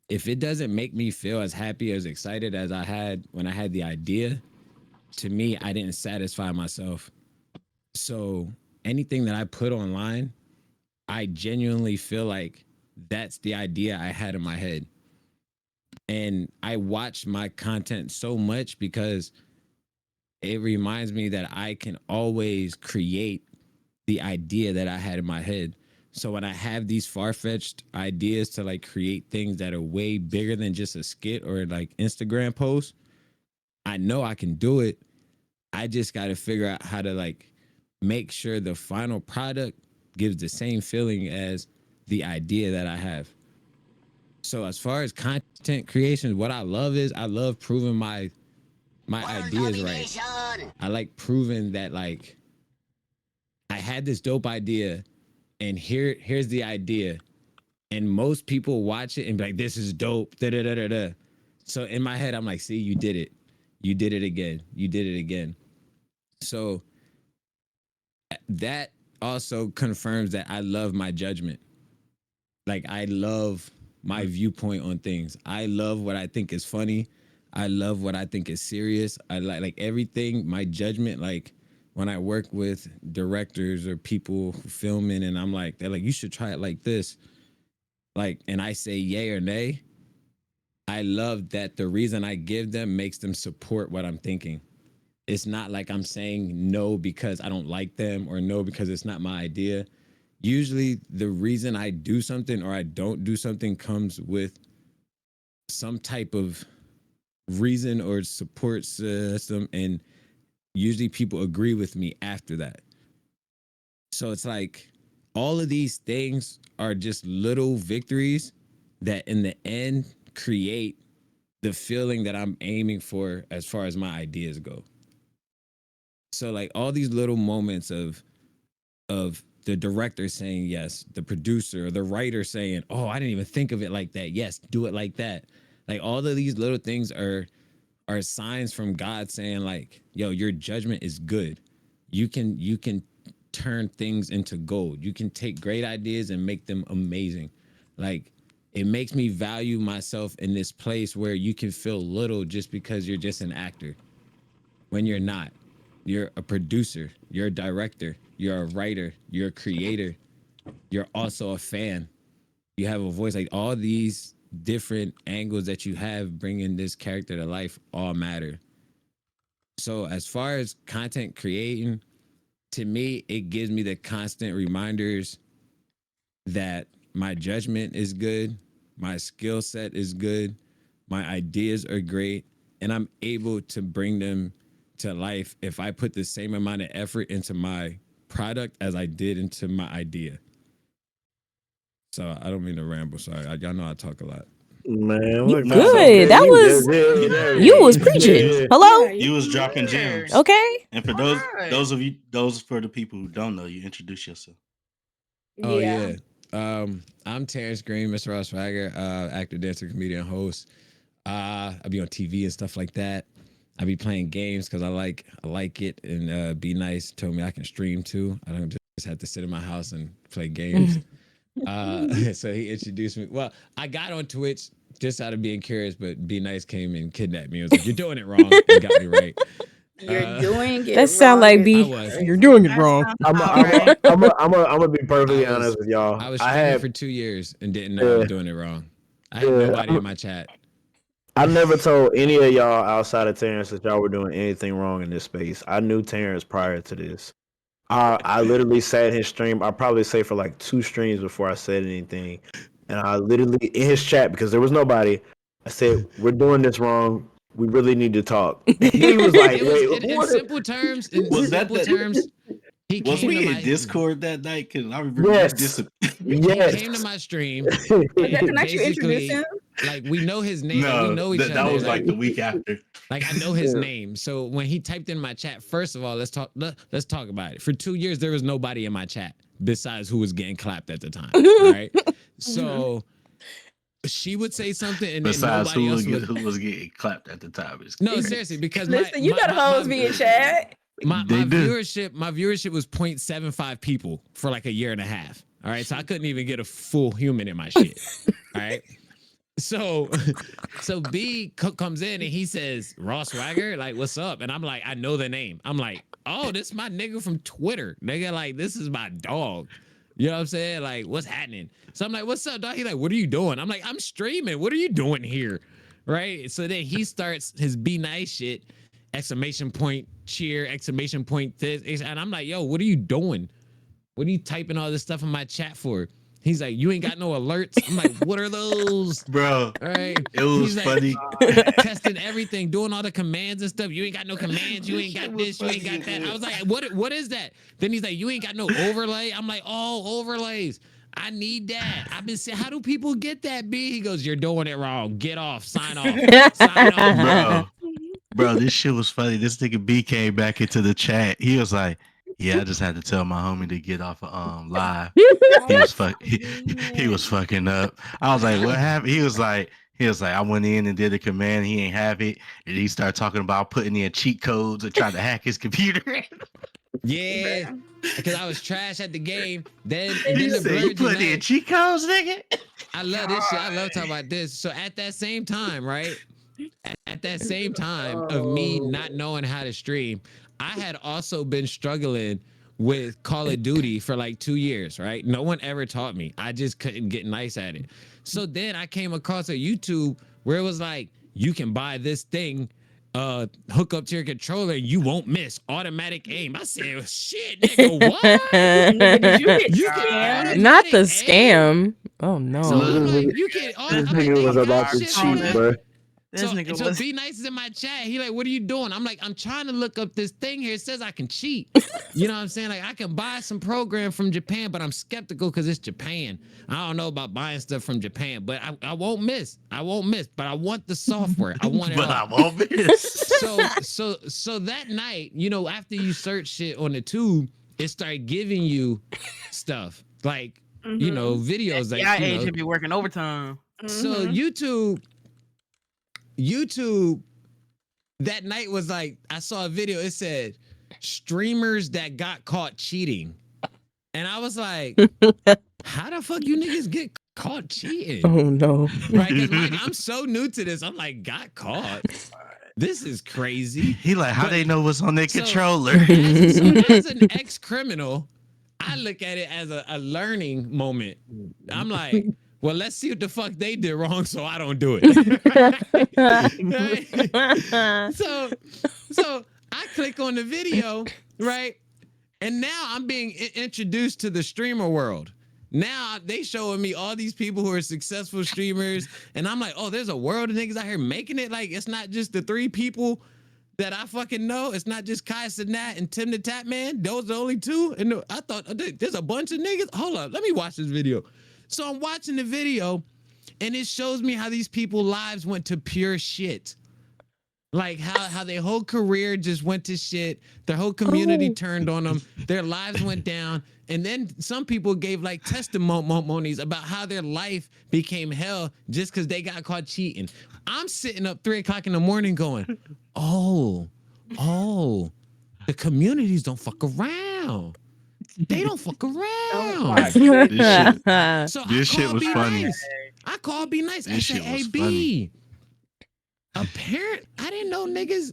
if it doesn't make me feel as happy, as excited as I had when I had the idea, to me, I didn't satisfy myself. So anything that I put online, I genuinely feel like that's the idea I had in my head. And I watch my content so much because it reminds me that I can always create the idea that I had in my head. So when I have these far-fetched ideas to like create things that are way bigger than just a skit or like Instagram post, I know I can do it. I just got to figure out how to like make sure the final product gives the same feeling as the idea that I have. So as far as content creation, what I love is I love proving my ideas right. I like proving that like I had this dope idea and here's the idea. And most people watch it and be like, this is dope. Da, da, da, da, da. So in my head, I'm like, see, you did it. You did it again. You did it again. So that also confirms that I love my judgment. Like I love my viewpoint on things. I love what I think is funny. I love what I think is serious. I like everything, my judgment, like when I work with directors or people filming and I'm like, they're like, you should try it like this. Like, and I say yay or nay. I love that the reason I give them makes them support what I'm thinking. It's not like I'm saying no because I don't like them or no because it's not my idea. Usually the reason I do something or I don't do something comes with some type of reason or support system, and usually people agree with me after that. So it's like all of these things are just little victories that in the end create the feeling that I'm aiming for as far as my ideas go. So like all these little moments of the director saying yes, the producer or the writer saying, oh, I didn't even think of it like that. Yes, do it like that. Like all of these little things are signs from God saying like, yo, your judgment is good. You can turn things into gold. You can take great ideas and make them amazing. Like it makes me value myself in this place where you can feel little just because you're just an actor. When you're not. You're a producer, you're a director, you're a writer, you're a creator, you're also a fan. You have a voice. Like all these different angles that you have bringing this character to life all matter. So as far as content creating, to me, it gives me the constant reminders that my judgment is good, my skill set is good, my ideas are great, and I'm able to bring them to life if I put the same amount of effort into my product as I did into my idea. So I don't mean to ramble. Sorry, y'all know I talk a lot. Man, you good. That was you was preaching. Hello, you was dropping gems. Okay. And for those for the people who don't know, you introduce yourself. Oh yeah. I'm Terrence Green, Mr. Ross Swagger, actor, dancer, comedian, host. I be on TV and stuff like that. I be playing games because I like it, and Be Nice told me I can stream too. I don't just have to sit in my house and play games. So he introduced me. Well, I got on Twitch just out of being curious, but Be Nice came and kidnapped me. It was like, you're doing it wrong. And got me right. You're doing it. That sound like B. You're doing it wrong. I'm gonna be perfectly honest with y'all. I was streaming for 2 years and didn't know I was doing it wrong. I had nobody in my chat. I never told any of y'all outside of Terrence that y'all were doing anything wrong in this space. I knew Terrence prior to this. I literally sat in his stream. I probably say for like 2 streams before I said anything. And I literally in his chat, because there was nobody, I said, we're doing this wrong. we really need to talk. He was like, in simple terms, he was came we to in my Discord that night? Because I remember yes. He came to my stream. Can I introduce him? Like we know his name. No, we know each other. That was like the week after. Like I know his name. So when he typed in my chat, first of all, let's talk about it. For 2 years, there was nobody in my chat besides who was getting clapped at the time. Right. So she would say something, and besides then nobody else who was getting clapped at the time. No, seriously, because listen, you got hoes being chat. My viewership was 0.75 people for like a year and a half. All right, so I couldn't even get a full human in my shit. All right. So B comes in and he says, Raw Swagger, like, what's up? And I'm like, I know the name. I'm like, oh, this is my nigga from Twitter. Nigga, like, this is my dog. You know what I'm saying? Like, what's happening? So I'm like, what's up, dog? He's like, what are you doing? I'm like, I'm streaming. What are you doing here? Right? So then he starts his be nice shit, exclamation point, cheer, exclamation point, this. And I'm like, yo, what are you doing? What are you typing all this stuff in my chat for? He's like, you ain't got no alerts. I'm like, what are those? Bro, all right. It was funny. Testing everything, doing all the commands and stuff. You ain't got no commands. You ain't got this. You ain't got that. I was like, what is that? Then he's like, you ain't got no overlay. I'm like, oh, overlays. I need that. I've been saying, how do people get that, B? He goes, you're doing it wrong. Get off. Sign off. Sign off. Bro, this shit was funny. This nigga B came back into the chat. He was like, yeah, I just had to tell my homie to get off of live. He was fucking up. I was like, what happened? He was like, I went in and did a command. He ain't have it. And he started talking about putting in cheat codes and trying to hack his computer. Yeah, because I was trash at the game. Then you put in cheat codes, nigga. I love this shit. I love talking about this. So at that same time, right? At that same time of me not knowing how to stream, I had also been struggling with Call of Duty for like 2 years, right? No one ever taught me. I just couldn't get nice at it. So then I came across a YouTube where it was like, you can buy this thing, hook up to your controller, and you won't miss automatic aim. I said, shit, nigga, what? Not the scam. Oh no. So I'm like, you can. This nigga was about to cheat, bro. So Be Nice is in my chat. He like, what are you doing? I'm like, I'm trying to look up this thing here. It says I can cheat. You know what I'm saying? Like, I can buy some program from Japan, but I'm skeptical because it's Japan. I don't know about buying stuff from Japan, but I won't miss. I won't miss. But I want the software. I want it. But I won't miss. So that night, you know, after you search shit on the tube, it started giving you stuff like you know, videos like I should be working overtime. So YouTube that night was like, I saw a video, it said streamers that got caught cheating. And I was like, how the fuck you niggas get caught cheating? Oh no. Right? Because like, I'm so new to this. I'm like, got caught. This is crazy. He like, how they know what's on their controller? As an ex-criminal, I look at it as a learning moment. I'm like, well, let's see what the fuck they did wrong so I don't do it. So I click on the video, right? And now I'm being introduced to the streamer world. Now they showing me all these people who are successful streamers. And I'm like, oh, there's a world of niggas out here making it. Like, it's not just the 3 people that I fucking know. It's not just Kai Cenat and Tim the Tap Man. Those are the only 2. And I thought there's a bunch of niggas. Hold up, let me watch this video. So I'm watching the video and it shows me how these people's lives went to pure shit. Like how their whole career just went to shit. Their whole community turned on them. Their lives went down. And then some people gave like testimonies about how their life became hell just because they got caught cheating. I'm sitting up 3 o'clock in the morning going, oh, the communities don't fuck around. They don't fuck around. This shit was funny. Nice. I called Be Nice. I said, hey, B. Apparent, I didn't know niggas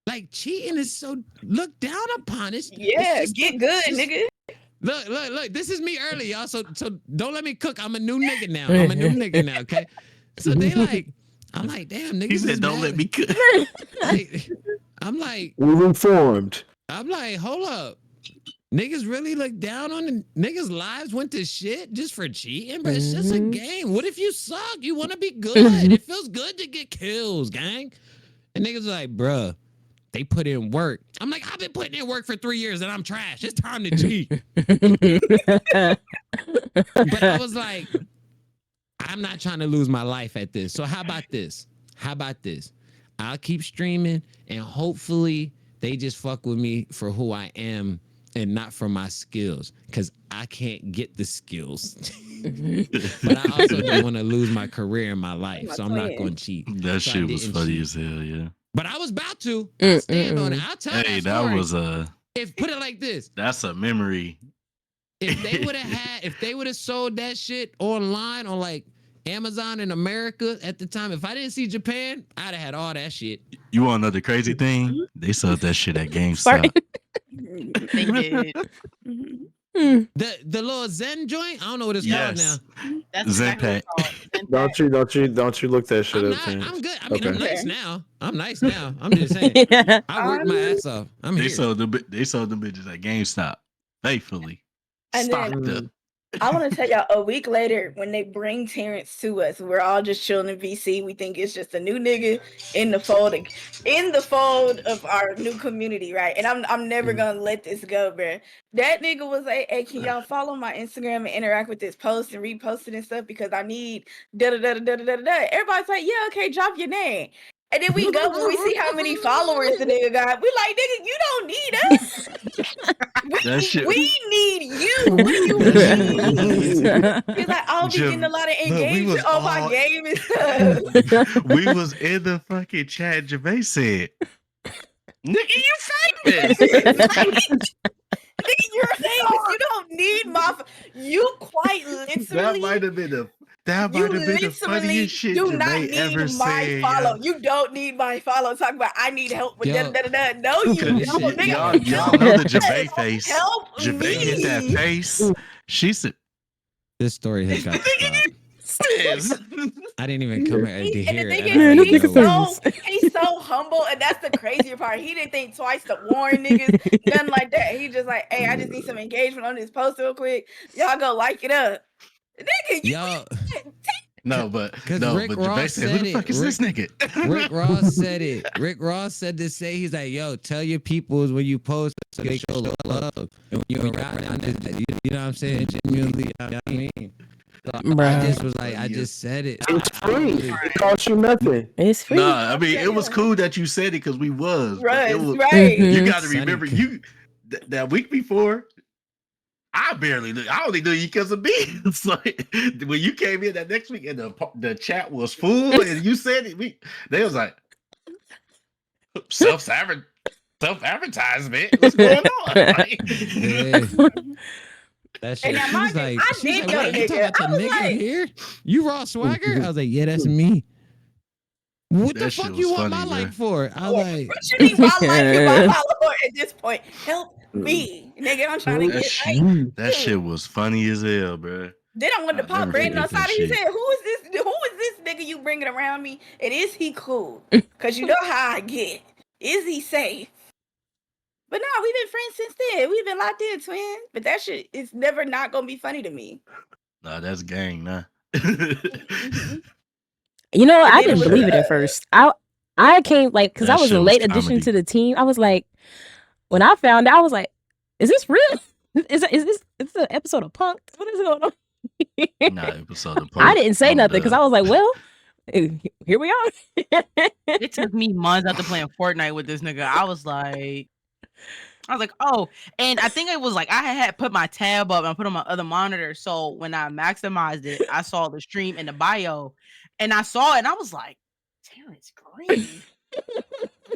like cheating is so looked down upon. It's get good, nigga. Look. This is me early, y'all. So don't let me cook. I'm a new nigga now. Okay. So I'm like, damn, niggas. He said, don't let me cook. I'm like, we're informed. I'm like, hold up. Niggas really look down on the niggas' lives went to shit just for cheating, but it's just a game. What if you suck? You want to be good. It feels good to get kills, gang. And niggas like, bruh, they put in work. I'm like, I've been putting in work for 3 years and I'm trash. It's time to cheat. But I was like, I'm not trying to lose my life at this. So how about this? I'll keep streaming and hopefully they just fuck with me for who I am and not for my skills, because I can't get the skills. But I also don't want to lose my career and my life, so I'm not going to cheat. That so shit was funny as hell, yeah. But I was about to. I stand on it. I'll tell hey, that story. That was a... If put it like this. That's a memory. If they would have sold that shit online on like Amazon in America at the time, if I didn't see Japan, I'd have had all that shit. You want to know the crazy thing? They sold that shit at GameStop. They did. The little Zen joint, I don't know what it's called now. That's Zen Don't you look that shit up? I'm good. I mean, okay. I'm nice now. I'm just saying. I worked my ass off. They here. Sold the bitches at GameStop. Faithfully. And then, I want to tell y'all, a week later, when they bring Terrence to us, we're all just chilling in VC. We think it's just a new nigga in the fold of our new community, right? And I'm never gonna let this go, bro. That nigga was like, "Hey, can y'all follow my Instagram and interact with this post and repost it and stuff because I need da da da da da da da." Everybody's like, "Yeah, okay, drop your name." And then we go when we see how many followers the nigga got. We like, nigga, you don't need us. we need you. He's like, I'll be getting a lot of engagement on my game and stuff. We was in the fucking chat. Gervais said, "Nigga, you famous." Nigga, you're famous. You don't need my. You quite literally. That might have been the funniest shit Gervais ever said. Follow. You don't need my follow. Talk about I need help with da. No, you don't. Y'all know the Gervais face. Help Gervais hit that face. She said, "This story has got to stop." I didn't even come here to hear it. He's so humble, and that's the crazier part. He didn't think twice to warn niggas, nothing like that. He just like, hey, I just need some engagement on this post real quick. Y'all go like it up. Nigga, but Gervais said, "Who the fuck is this nigga?" Rick Ross said it. Rick Ross said to say, he's like, "Yo, tell your peoples when you post, so they show love, and when you're around, you know what I'm saying? Genuinely, you know what I mean." So I just was like, I just said it. It's free. It costs you nothing. It's free. Nah, I mean, it was cool that you said it because we was. Right. You got to remember, that week before. I only knew you because of me. It's like when you came in that next week and the chat was full and you said it, they was like self-advertisement. What's going on? That shit. She was like, you talking about the nigga here? You Raw Swagger? I was like, yeah, that's me. What the fuck you want my like for? I was like, what you need my like my follower at this point? Help me, nigga. I'm trying to get that shit was funny as hell, bro. Then I wanted to pop Brandon outside and he said, Who is this nigga you bringing around me? And is he cool? Because you know how I get. Is he safe? But no, we've been friends since then. We've been locked in, twin. But that shit is never not gonna be funny to me. Nah, that's gang, nah. You know, I didn't believe it at first. I came because I was a late addition to the team. I was like, when I found out, I was like, "Is this real? Is this an episode of Punk'd? What is going on?" Nah, episode of Punk'd. I didn't say nothing because I was like, "Well, here we are." It took me months after playing Fortnite with this nigga. I was like, oh, and I think it was like I had put my tab up and put on my other monitor. So when I maximized it, I saw the stream in the bio. And I saw it and I was like, Terrence Green.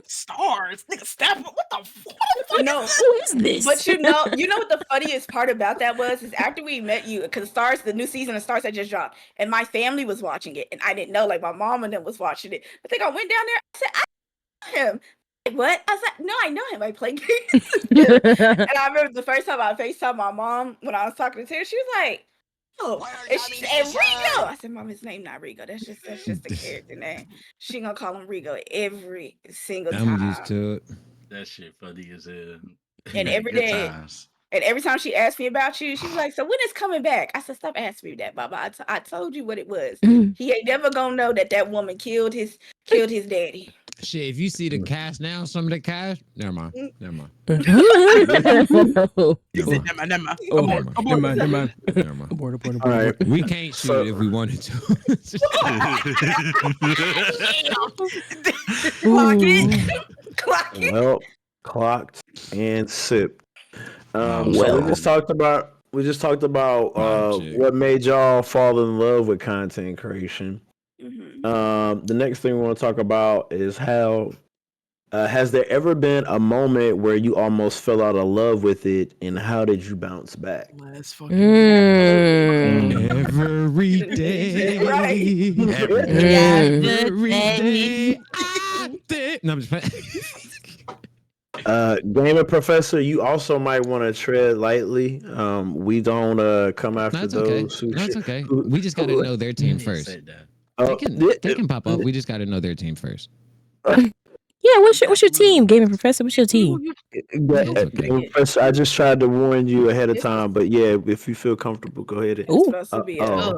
Stars. Nigga, step. What the fuck? No, who is this? But you know what the funniest part about that was is after we met you, because the new season of Stars had just dropped, and my family was watching it, and I didn't know, like my mom and them was watching it. I think I went down there, I said, I know him. What? I was like, no, I know him. I play games. And I remember the first time I FaceTimed my mom when I was talking to her, she was like, oh, and she said Rigo. I said, Mom, his name not Rigo. That's just the character name. She gonna call him Rigo every single time. I'm used to it. That shit funny as hell. And every day, and every time she asked me about you, she was like, so when is coming back? I said, stop asking me that, Baba. I told you what it was. He ain't never gonna know that woman killed his killed his daddy. Shit, if you see the cast now, some of the cast, never mind. He said, never mind. Abort. All right. We can't shoot it if we wanted to. Clock it. Well, clocked and sipped. So Well. we just talked about what made y'all fall in love with content creation. The next thing we want to talk about is how has there ever been a moment where you almost fell out of love with it, and how did you bounce back? Let's fucking every day. Right. Every day. No, I'm just playing. Gaming Professor, you also might want to tread lightly. We don't come after those. Okay. That's okay. We just got to know their team first. They can pop up. We just got to know their team first. Yeah, what's your team, Gaming Professor? What's your team? Professor, I just tried to warn you ahead of time, but yeah, if you feel comfortable, go ahead.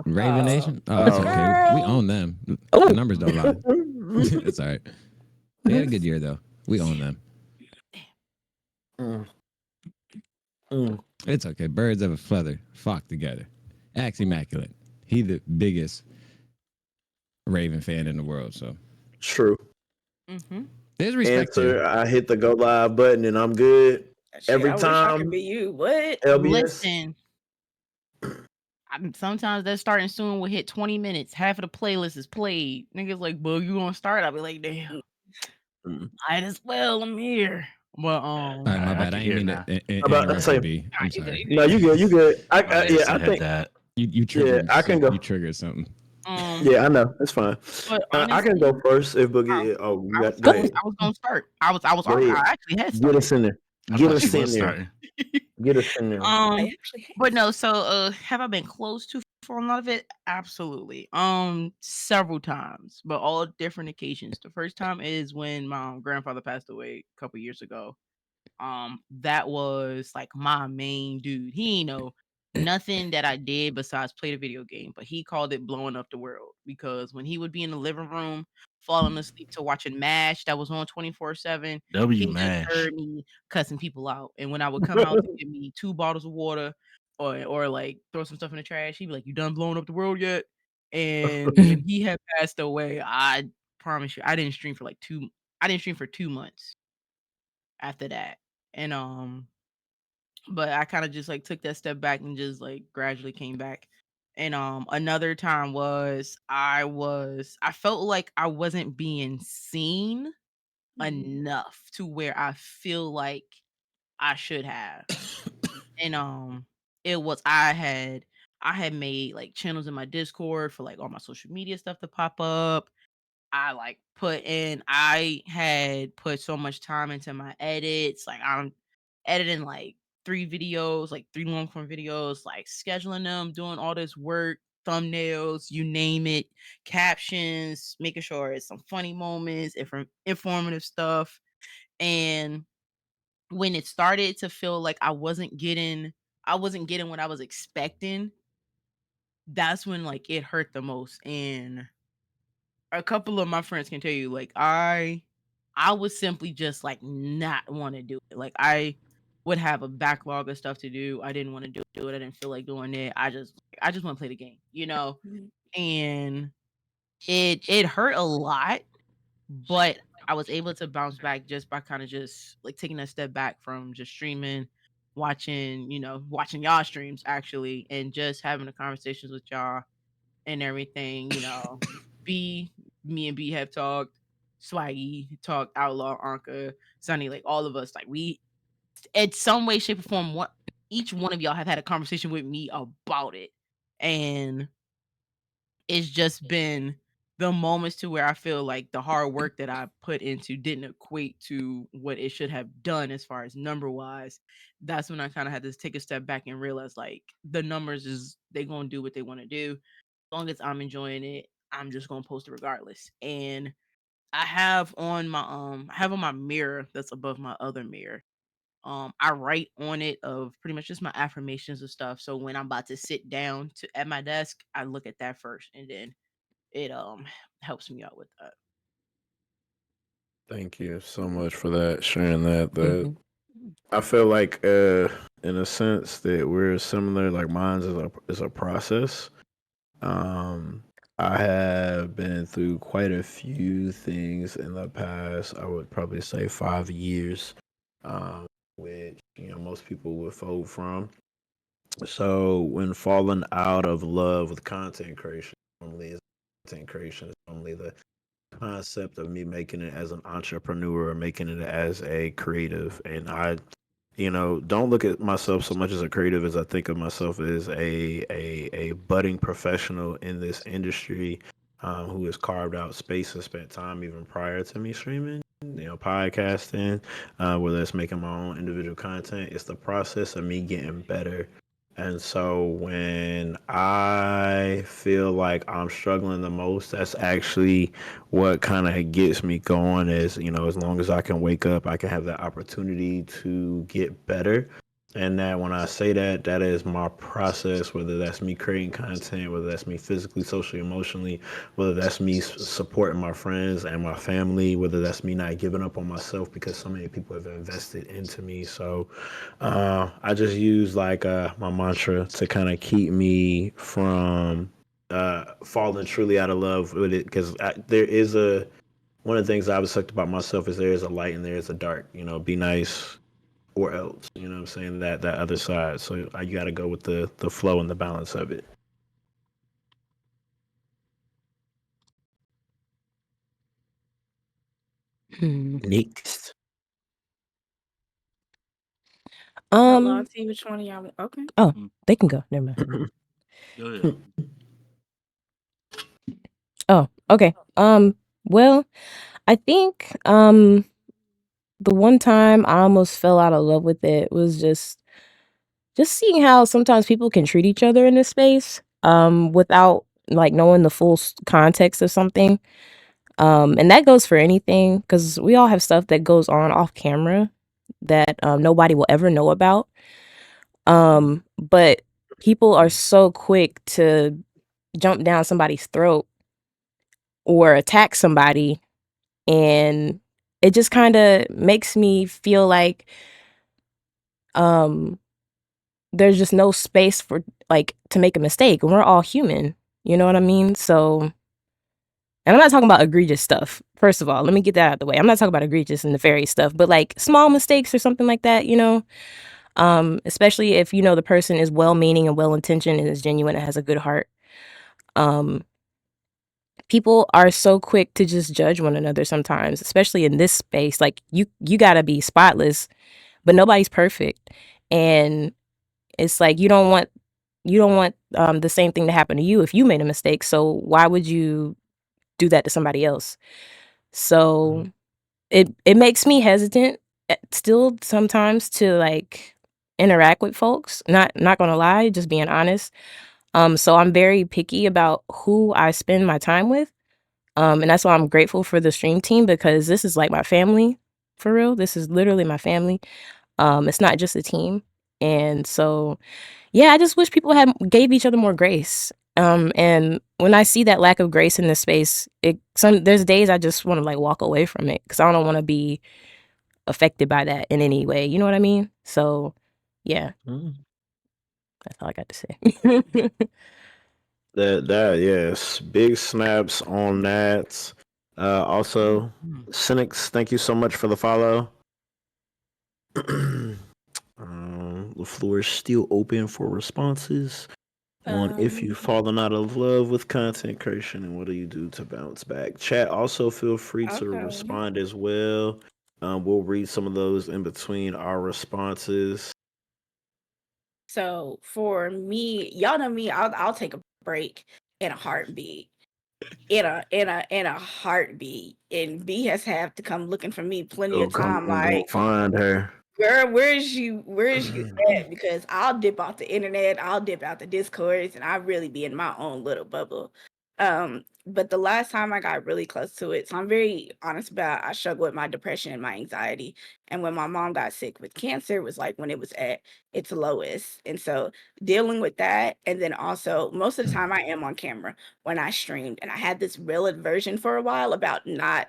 Raven Nation? Oh, that's okay. We own them. The numbers don't lie. It's all right. They had a good year, though. We own them. It's okay. Birds of a feather flock together. Axe immaculate. He the biggest Raven fan in the world, so. True. There's respect. Answer, I hit the go live button and I'm good. Every I time. wish I could be you. What? LBS. Listen. Sometimes that starting soon will hit 20 minutes. Half of the playlist is played. Niggas like, bro, you gonna start? I'll be like, damn. Might as well. I'm here. But all right, my bad. I ain't mean to be. I'm sorry. No, you good. You good. I think that you triggered. Yeah, I can go. You triggered something. Yeah, I know. It's fine. Honestly, I can go first if Boogie. I was gonna start. I actually had started. Get us in there. Get us in there. But no. So, have I been close to falling out of it? Absolutely. Several times, but all different occasions. The first time is when my grandfather passed away a couple years ago. That was like my main dude. He ain't know nothing that I did besides play the video game, but he called it blowing up the world because when he would be in the living room falling asleep to watching MASH that was on 24/7, he just heard me cussing people out. And when I would come out to give me 2 bottles of water or like throw some stuff in the trash, he'd be like, "You done blowing up the world yet?" And when he had passed away, I promise you, I didn't stream for 2 months after that. And but I kind of just like took that step back and just like gradually came back. And another time was I felt like I wasn't being seen enough to where I feel like I should have. And it was I had made like channels in my Discord for like all my social media stuff to pop up. I had put so much time into my edits. Like I'm editing like 3 videos, like 3 long form videos, like scheduling them, doing all this work, thumbnails, you name it, captions, making sure it's some funny moments, informative stuff. And when it started to feel like I wasn't getting what I was expecting, that's when like it hurt the most. And a couple of my friends can tell you, like I would simply just like not want to do it. Like I would have a backlog of stuff to do. I didn't want to do it. I didn't feel like doing it. I just want to play the game, you know? And it hurt a lot, but I was able to bounce back just by kind of just like taking a step back from just streaming, watching y'all streams actually, and just having the conversations with y'all and everything, me and B have talked, Swaggy talked, Outlaw, Anka, Sunny, like all of us, like we, in some way, shape, or form, each one of y'all have had a conversation with me about it, and it's just been the moments to where I feel like the hard work that I put into didn't equate to what it should have done as far as number wise. That's when I kind of had to take a step back and realize like the numbers they gonna do what they want to do. As long as I'm enjoying it, I'm just gonna post it regardless. And I have on my mirror that's above my other mirror. I write on it of pretty much just my affirmations and stuff. So when I'm about to sit down at my desk, I look at that first, and then it helps me out with that. Thank you so much for that, sharing that. Mhm. I feel like, in a sense, that we're similar. Like mine is a process. Um, I have been through quite a few things in the past. I would probably say 5 years, which most people would fold from. So when falling out of love with content creation, is normally the concept of me making it as an entrepreneur or making it as a creative. And I, don't look at myself so much as a creative as I think of myself as a budding professional in this industry, who has carved out space and spent time even prior to me streaming, podcasting, whether it's making my own individual content. It's the process of me getting better. And so when I feel like I'm struggling the most, that's actually what kind of gets me going is, as long as I can wake up, I can have that opportunity to get better. And that when I say that, that is my process, whether that's me creating content, whether that's me physically, socially, emotionally, whether that's me supporting my friends and my family, whether that's me not giving up on myself because so many people have invested into me. So I just use like my mantra to kind of keep me from falling truly out of love with it, because there is one of the things I've sucked about myself is there is a light and there is a dark. Be nice or else. You know what I'm saying? That other side. So you got to go with the flow and the balance of it. Next. Which one of y'all? Okay. Oh, they can go. Never mind. Go ahead. Oh, okay. Well, I think the one time I almost fell out of love with it was just seeing how sometimes people can treat each other in this space without like knowing the full context of something. And that goes for anything, because we all have stuff that goes on off camera that nobody will ever know about. But people are so quick to jump down somebody's throat or attack somebody, and it just kind of makes me feel like there's just no space for like to make a mistake, and we're all human, you know what I mean? So, and I'm not talking about egregious stuff. First of all, let me get that out of the way. I'm not talking about egregious and nefarious stuff, but like small mistakes or something like that, especially if the person is well-meaning and well-intentioned and is genuine and has a good heart. People are so quick to just judge one another sometimes, especially in this space. Like you got to be spotless, but nobody's perfect. And it's like you don't want the same thing to happen to you if you made a mistake. So why would you do that to somebody else? So it makes me hesitant still sometimes to like interact with folks. Not gonna lie, just being honest. So I'm very picky about who I spend my time with. And that's why I'm grateful for the stream team, because this is like my family, for real. This is literally my family. It's not just a team. And so, yeah, I just wish people gave each other more grace. And when I see that lack of grace in this space, there's days I just want to like walk away from it, because I don't want to be affected by that in any way. You know what I mean? So, yeah, that's all I got to say. Yes, big snaps on that. Also, Cynics, thank you so much for the follow. The floor is still open for responses on if you've fallen out of love with content creation and what do you do to bounce back. Chat, also feel free to respond as well. We'll read some of those in between our responses. So for me, y'all know me, I'll take a break in a heartbeat. In a heartbeat. And B has had to come looking for me plenty of time. Like, find her. Where is you at? Because I'll dip off the internet, I'll dip out the Discords, and I really be in my own little bubble. But the last time I got really close to it, so I'm very honest about, I struggle with my depression and my anxiety. And when my mom got sick with cancer, it was like when it was at its lowest. And so dealing with that, and then also most of the time I am on camera when I streamed, and I had this real aversion for a while about not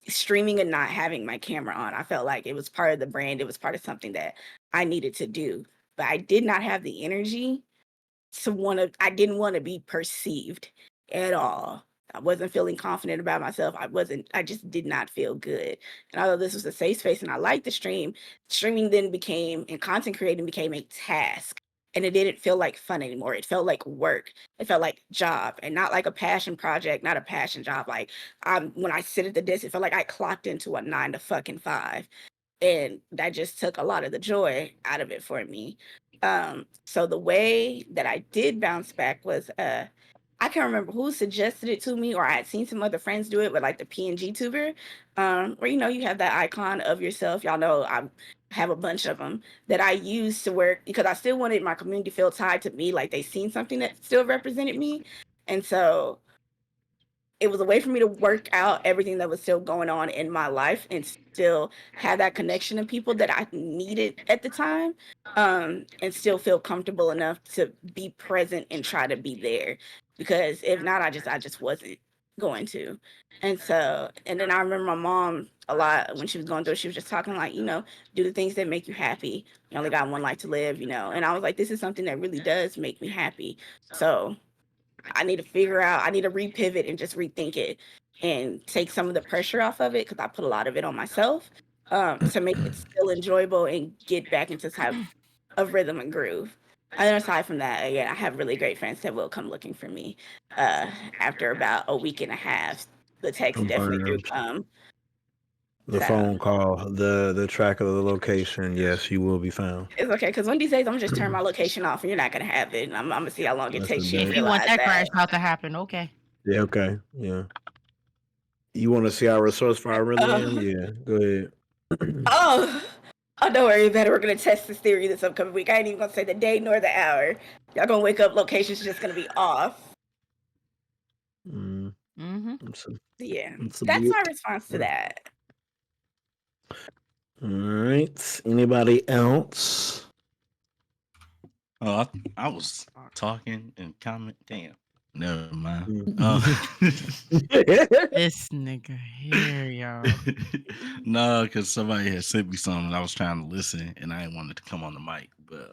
streaming and not having my camera on. I felt like it was part of the brand. It was part of something that I needed to do, but I did not have the energy I didn't want to be perceived at all. I wasn't feeling confident about myself. I just did not feel good. And although this was a safe space and I liked the streaming then and content creating became a task. And it didn't feel like fun anymore. It felt like work. It felt like job and not like a passion project, not a passion job. Like when I sit at the desk, it felt like I clocked into a 9 to fucking 5. And that just took a lot of the joy out of it for me. So the way that I did bounce back was I can't remember who suggested it to me, or I had seen some other friends do it with like the PNG tuber, where you have that icon of yourself. Y'all know I have a bunch of them that I used to work because I still wanted my community feel tied to me, like they seen something that still represented me. And so it was a way for me to work out everything that was still going on in my life and still have that connection to people that I needed at the time, and still feel comfortable enough to be present and try to be there. Because if not, I just wasn't going to. And then I remember my mom a lot when she was going through it, she was just talking like, do the things that make you happy. You only got one life to live, And I was like, this is something that really does make me happy. So I need to repivot and just rethink it and take some of the pressure off of it because I put a lot of it on myself, to make it still enjoyable and get back into type of rhythm and groove. And then aside from that, again, I have really great friends that will come looking for me after about a week and a half. The text definitely do the phone call, the track of the location. Yes, you will be found. It's okay, because one of these days I'm gonna just turn my location off, and you're not gonna have it. And I'm gonna see how long it takes you. If you want that crash out to happen, okay. Yeah. Okay. Yeah. You want to see how resourceful I really am? Yeah. Go ahead. Oh, don't worry about it. We're gonna test this theory this upcoming week. I ain't even gonna say the day nor the hour. Y'all gonna wake up, location's just gonna be off. Yeah, that's my response to that. All right. Anybody else? Oh, I was talking and comment. Damn. Never mind. This nigga here, y'all. No, because somebody had sent me something and I was trying to listen and I didn't want it to come on the mic. But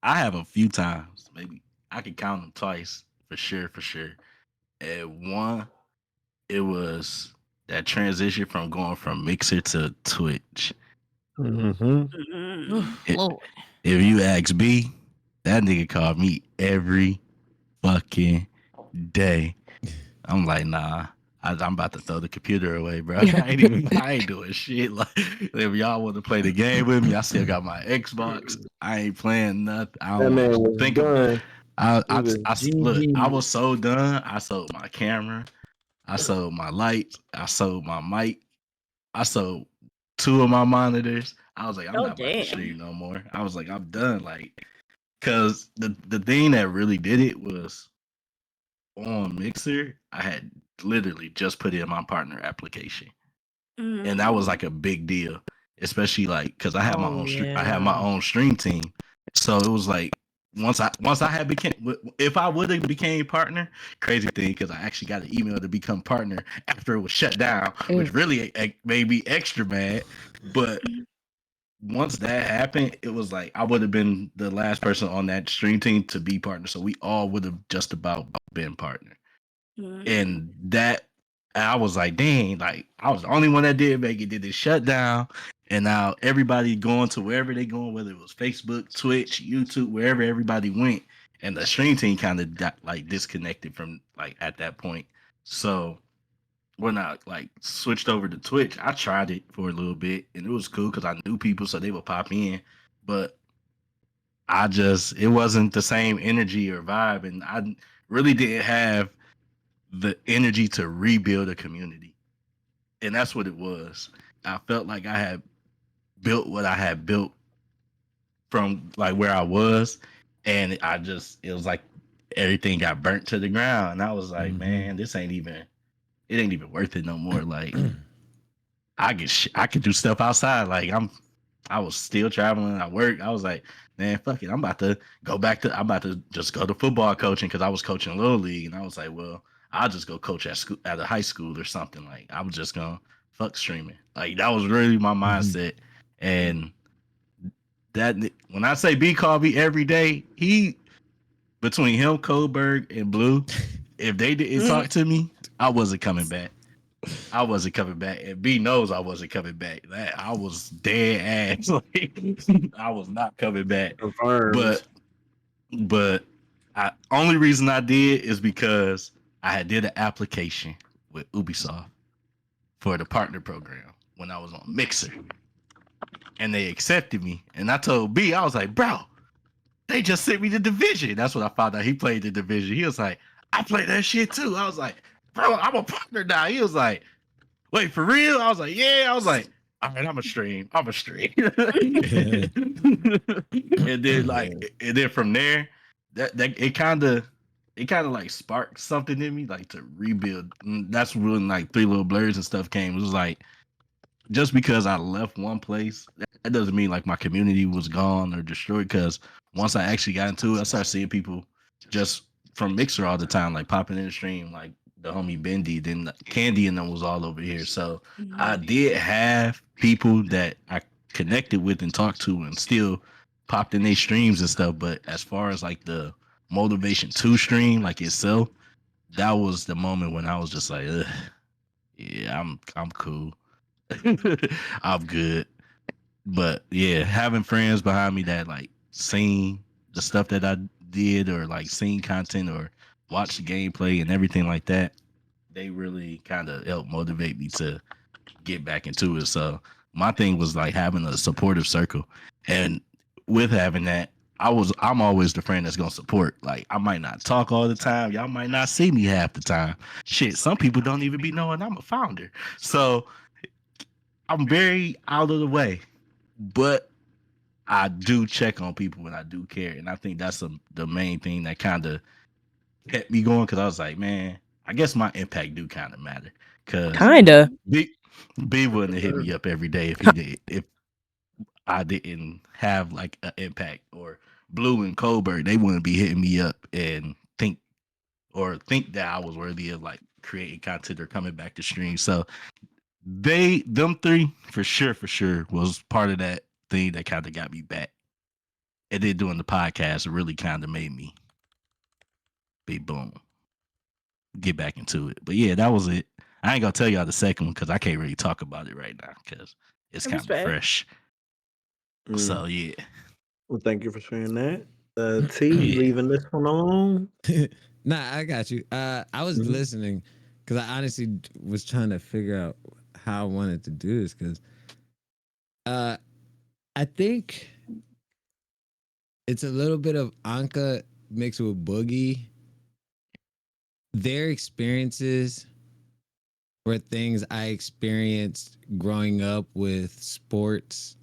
I have a few times, maybe I could count them twice for sure. And one, it was that transition from going from Mixer to Twitch. If you ask B, that nigga called me every fucking day. I'm like, nah, I'm about to throw the computer away, bro. I ain't doing shit. Like, if y'all want to play the game with me, I still got my Xbox. I ain't playing nothing. I don't want to think about it. Look, I was so done. I sold my camera. I sold my lights. I sold my mic. I sold 2 of my monitors. I was like, I'm not about to stream no more. I was like, I'm done. Like, cause the thing that really did it was on Mixer, I had literally just put in my partner application. And that was like a big deal, especially like because I have my own I have my own stream team. So it was like once I had became, if I would have became partner, crazy thing, because I actually got an email to become partner after it was shut down, which really made me extra mad. But once that happened, it was like I would have been the last person on that stream team to be partner. So we all would have just about been partner. And that I was like, dang, like I was the only one that did make it. Did it shut down? And now everybody going to wherever they going, whether it was Facebook, Twitch, YouTube, wherever everybody went, and the stream team kind of got like disconnected from like at that point. So when I like switched over to Twitch, I tried it for a little bit and it was cool because I knew people, so they would pop in. But it wasn't the same energy or vibe, and I really didn't have the energy to rebuild a community. And that's what it was. I felt like I had built what I had built from like where I was, and it was like everything got burnt to the ground. And I was like, man, it ain't even worth it no more. Like I could do stuff outside. Like I was still traveling. I worked. I was like, man, fuck it. I'm about to just go to football coaching because I was coaching little league, and I was like, well, I'll just go coach at a high school or something. Like I'm just gonna fuck streaming. Like that was really my mindset. And that when I say B called me every day, between him, Kohlberg, and Blue, if they didn't talk to me, I wasn't coming back. And B knows I wasn't coming back. I was dead ass. Like, I was not coming back. Confirmed. But only reason I did is because I had did an application with Ubisoft for the partner program when I was on Mixer, and they accepted me. And I told B, I was like, bro, they just sent me the Division. That's what I found out. He played the Division. He was like, I played that shit too. I was like, bro, I'm a partner now. He was like, wait, for real? I was like, yeah. I was like, all right, I'm a stream. And then from there, that it kind of like sparked something in me, like to rebuild. And that's when like Three Little Blurs and stuff came. It was like, just because I left one place, that doesn't mean like my community was gone or destroyed. Because once I actually got into it, I started seeing people just from Mixer all the time, like popping in the stream, like the homie Bendy, then Candy and them was all over here. So I did have people that I connected with and talked to and still popped in their streams and stuff. But as far as like the motivation to stream like itself, that was the moment when I was just like, ugh, yeah, I'm cool. I'm good. But yeah, having friends behind me that like seen the stuff that I did or like seen content or watched the gameplay and everything like that, they really kind of helped motivate me to get back into it. So my thing was like having a supportive circle, and with having that, I'm always the friend that's gonna support. Like I might not talk all the time, y'all might not see me half the time. Shit, some people don't even be knowing I'm a founder. So I'm very out of the way, but I do check on people and I do care. And I think that's the main thing that kind of kept me going, because I was like, man, I guess my impact do kind of matter. Because Kinda. B wouldn't have hit me up every day if I didn't have like an impact. Or Blue and Kohlberg, they wouldn't be hitting me up and think that I was worthy of like creating content or coming back to stream. So them three for sure was part of that thing that kind of got me back. And then doing the podcast really kind of made me get back into it. But yeah, that was it. I ain't gonna tell y'all the second one because I can't really talk about it right now because it's kind of fresh. So yeah. Well, thank you for sharing that. T, leaving this one alone. Nah, I got you. I was listening because I honestly was trying to figure out how I wanted to do this, because I think it's a little bit of Anka mixed with Boogie. Their experiences were things I experienced growing up with sports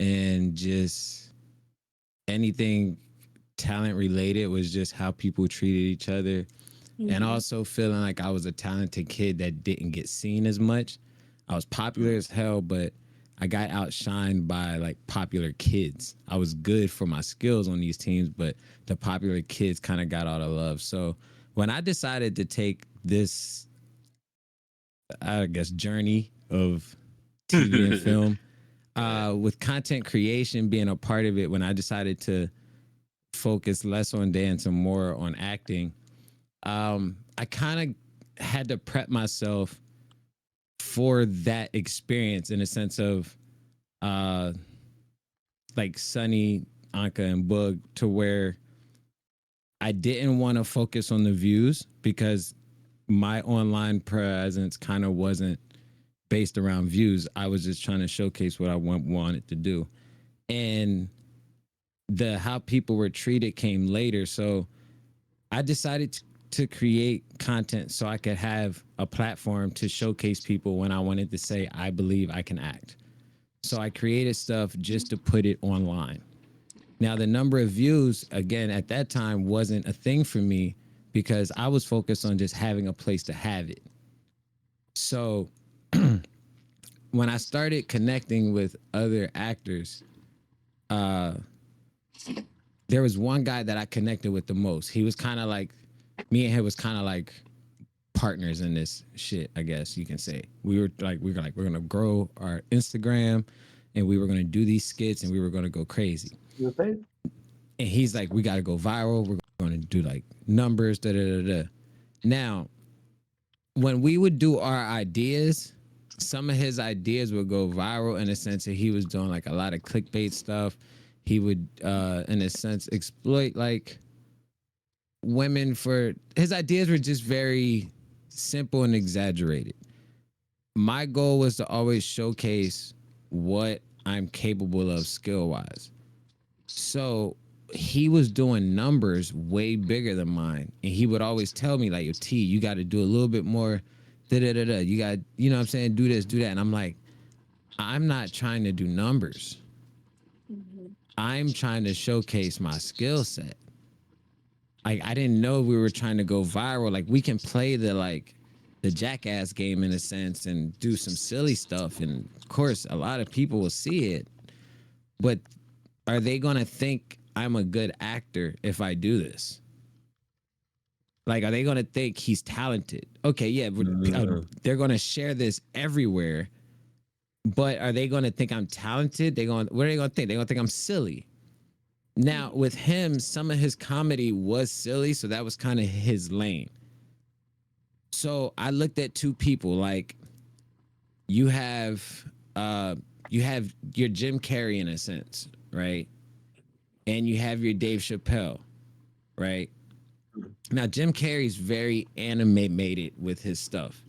and just anything talent related, was just how people treated each other. And also feeling like I was a talented kid that didn't get seen as much. I was popular as hell, but I got outshined by like popular kids. I was good for my skills on these teams, but the popular kids kind of got all the love. So when I decided to take this, I guess, journey of TV and film, with content creation being a part of it, when I decided to focus less on dance and more on acting, I kind of had to prep myself for that experience in a sense of like Sunny, Anka, and Boog, to where I didn't want to focus on the views because my online presence kind of wasn't based around views. I was just trying to showcase what I wanted to do. And the how people were treated came later. So I decided to create content so I could have a platform to showcase people when I wanted to say, I believe I can act. So I created stuff just to put it online. Now, the number of views, again, at that time wasn't a thing for me because I was focused on just having a place to have it. So when I started connecting with other actors, there was one guy that I connected with the most. He was kind of like, me and him was kind of like partners in this shit, I guess you can say. We're gonna grow our Instagram, and we were gonna do these skits, and we were gonna go crazy. And he's like, we gotta go viral. We're gonna do like numbers, da da da da. Now, when we would do our ideas, some of his ideas would go viral in a sense that he was doing like a lot of clickbait stuff. He would, in a sense, exploit like women for his ideas were just very simple and exaggerated. My goal was to always showcase what I'm capable of skill wise. So he was doing numbers way bigger than mine. And he would always tell me like, yo, T, you got to do a little bit more. Da-da-da-da. You got, you know what I'm saying? Do this, do that. And I'm like, I'm not trying to do numbers. I'm trying to showcase my skill set. I didn't know we were trying to go viral. Like we can play the jackass game in a sense and do some silly stuff. And of course, a lot of people will see it. But are they going to think I'm a good actor if I do this? Like, are they going to think he's talented? Okay, yeah, they're going to share this everywhere. But are they going to think I'm talented? What are they going to think? They're going to think I'm silly. Now, with him, some of his comedy was silly, so that was kind of his lane. So I looked at two people. Like, you have your Jim Carrey in a sense, right? And you have your Dave Chappelle, right? Now, Jim Carrey's very animated with his stuff.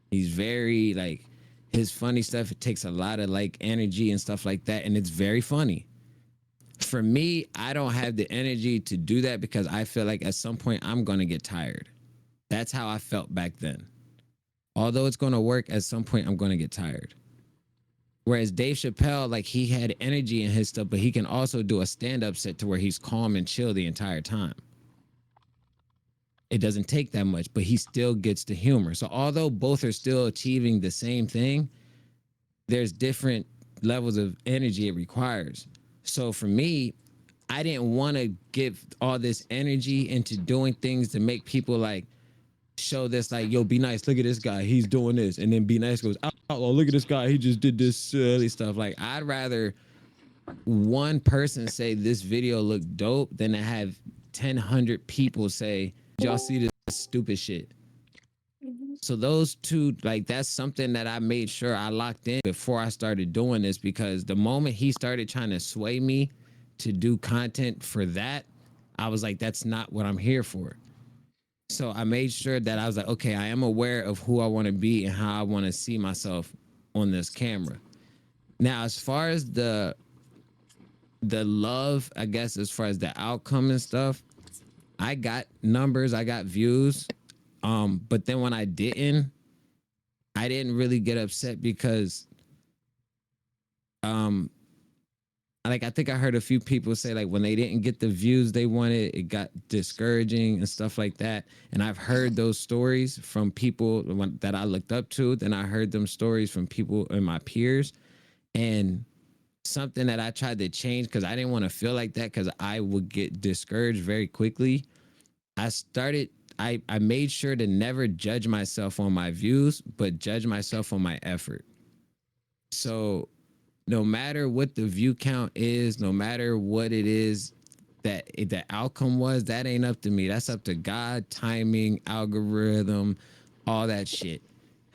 He's very, like, his funny stuff, it takes a lot of, like, energy and stuff like that, and it's very funny. For me, I don't have the energy to do that because I feel like at some point I'm going to get tired. That's how I felt back then. Although it's going to work, at some point I'm going to get tired. Whereas Dave Chappelle, like, he had energy in his stuff, but he can also do a stand-up set to where he's calm and chill the entire time. It doesn't take that much, but he still gets the humor. So although both are still achieving the same thing, there's different levels of energy it requires. So for me, I didn't want to give all this energy into doing things to make people like show this, like, yo, Be Nice, look at this guy, he's doing this. And then Be Nice goes, oh, look at this guy, he just did this silly stuff. Like, I'd rather one person say this video looked dope than to have 1,000 people say, y'all see this stupid shit. So those two, like, that's something that I made sure I locked in before I started doing this, because the moment he started trying to sway me to do content for that, I was like, that's not what I'm here for. So I made sure that I was like, okay, I am aware of who I want to be and how I want to see myself on this camera. Now, as far as the love, I guess, as far as the outcome and stuff, I got numbers, I got views. But then when I didn't really get upset because, like, I think I heard a few people say, like, when they didn't get the views they wanted, it got discouraging and stuff like that. And I've heard those stories from people that I looked up to. Then I heard them stories from people and my peers. And something that I tried to change, because I didn't want to feel like that, because I would get discouraged very quickly. I made sure to never judge myself on my views, but judge myself on my effort. So no matter what the view count is, no matter what it is that the outcome was, that ain't up to me. That's up to God, timing, algorithm, all that shit.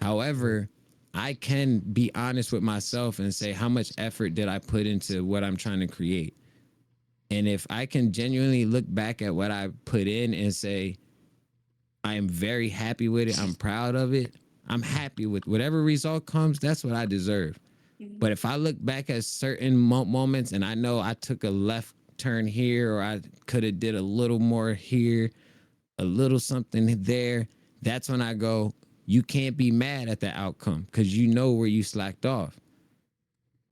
However, I can be honest with myself and say, how much effort did I put into what I'm trying to create? And if I can genuinely look back at what I put in and say, I am very happy with it, I'm proud of it, I'm happy with whatever result comes, that's what I deserve. But if I look back at certain moments and I know I took a left turn here, or I could have did a little more here, a little something there, that's when I go, you can't be mad at the outcome, because you know where you slacked off.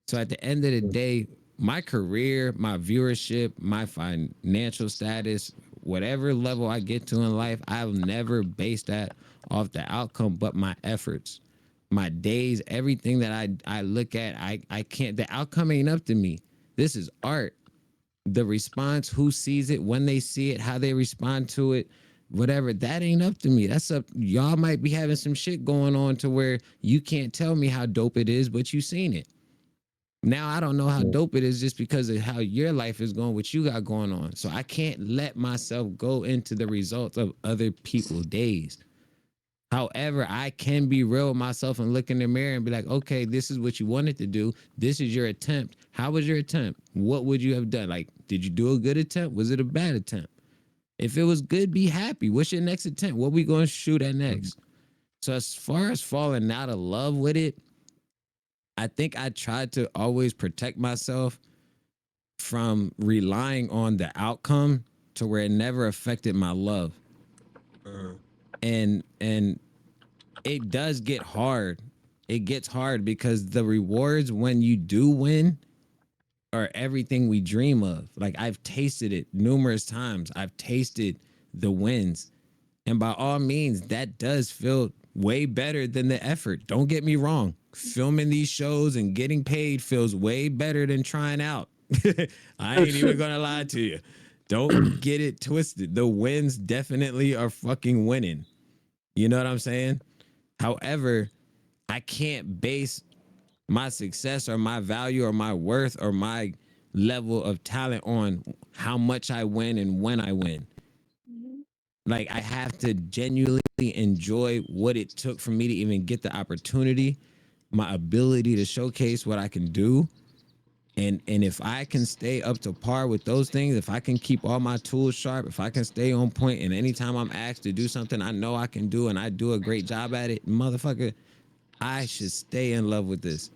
So at the end of the day, my career, my viewership, my financial status, whatever level I get to in life, I'll never base that off the outcome, but my efforts. my days, everything that I look at, I can't, the outcome ain't up to me. This is art. The response, who sees it, when they see it, how they respond to it, whatever, that ain't up to me. That's up. Y'all might be having some shit going on to where you can't tell me how dope it is, but you seen it. Now I don't know how dope it is just because of how your life is going, what you got going on. So I can't let myself go into the results of other people's days. However, I can be real with myself and look in the mirror and be like, okay, this is what you wanted to do. This is your attempt. How was your attempt? What would you have done? Like, did you do a good attempt? Was it a bad attempt? If it was good, be happy. What's your next attempt? What we going to shoot at next? So as far as falling out of love with it, I think I tried to always protect myself from relying on the outcome to where it never affected my love. And it does get hard. It gets hard because the rewards when you do win are everything we dream of. Like, I've tasted it numerous times. I've tasted the wins. And by all means, that does feel way better than the effort. Don't get me wrong. Filming these shows and getting paid feels way better than trying out. I ain't even gonna lie to you. Don't get it twisted. The wins definitely are fucking winning. You know what I'm saying? However, I can't base my success or my value or my worth or my level of talent on how much I win and when I win. Like, I have to genuinely enjoy what it took for me to even get the opportunity, my ability to showcase what I can do. And if I can stay up to par with those things, if I can keep all my tools sharp, if I can stay on point, and anytime I'm asked to do something I know I can do and I do a great job at it, motherfucker, I should stay in love with this.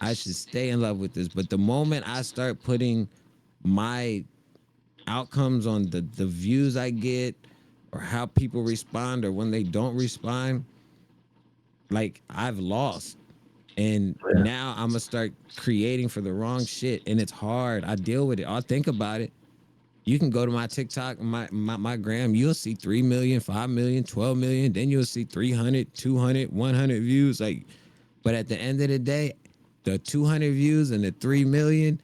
I should stay in love with this. But the moment I start putting my outcomes on the views I get or how people respond or when they don't respond, like, I've lost. And now I'm gonna start creating for the wrong shit, and it's hard. I deal with it. I'll think about it. You can go to my TikTok, my gram, you'll see 3 million, 5 million, 12 million, then you'll see 300, 200, 100 views. Like, but at the end of the day, the 200 views and the 3 million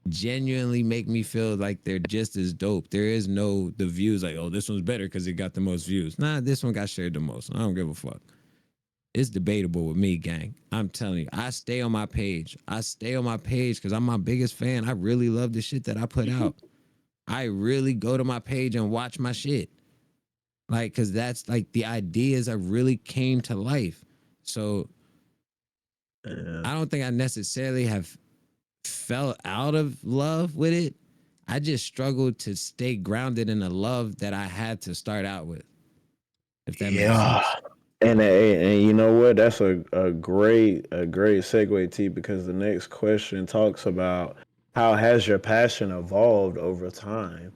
genuinely make me feel like they're just as dope. There is no the views like, oh, this one's better because it got the most views. Nah, this one got shared the most. I don't give a fuck. It's debatable with me, gang. I'm telling you, I stay on my page. I stay on my page because I'm my biggest fan. I really love the shit that I put out. I really go to my page and watch my shit. Like, because that's like the ideas that really came to life. So I don't think I necessarily have fell out of love with it. I just struggled to stay grounded in the love that I had to start out with. If that makes sense. And you know what? That's a great segue, T, because the next question talks about how has your passion evolved over time,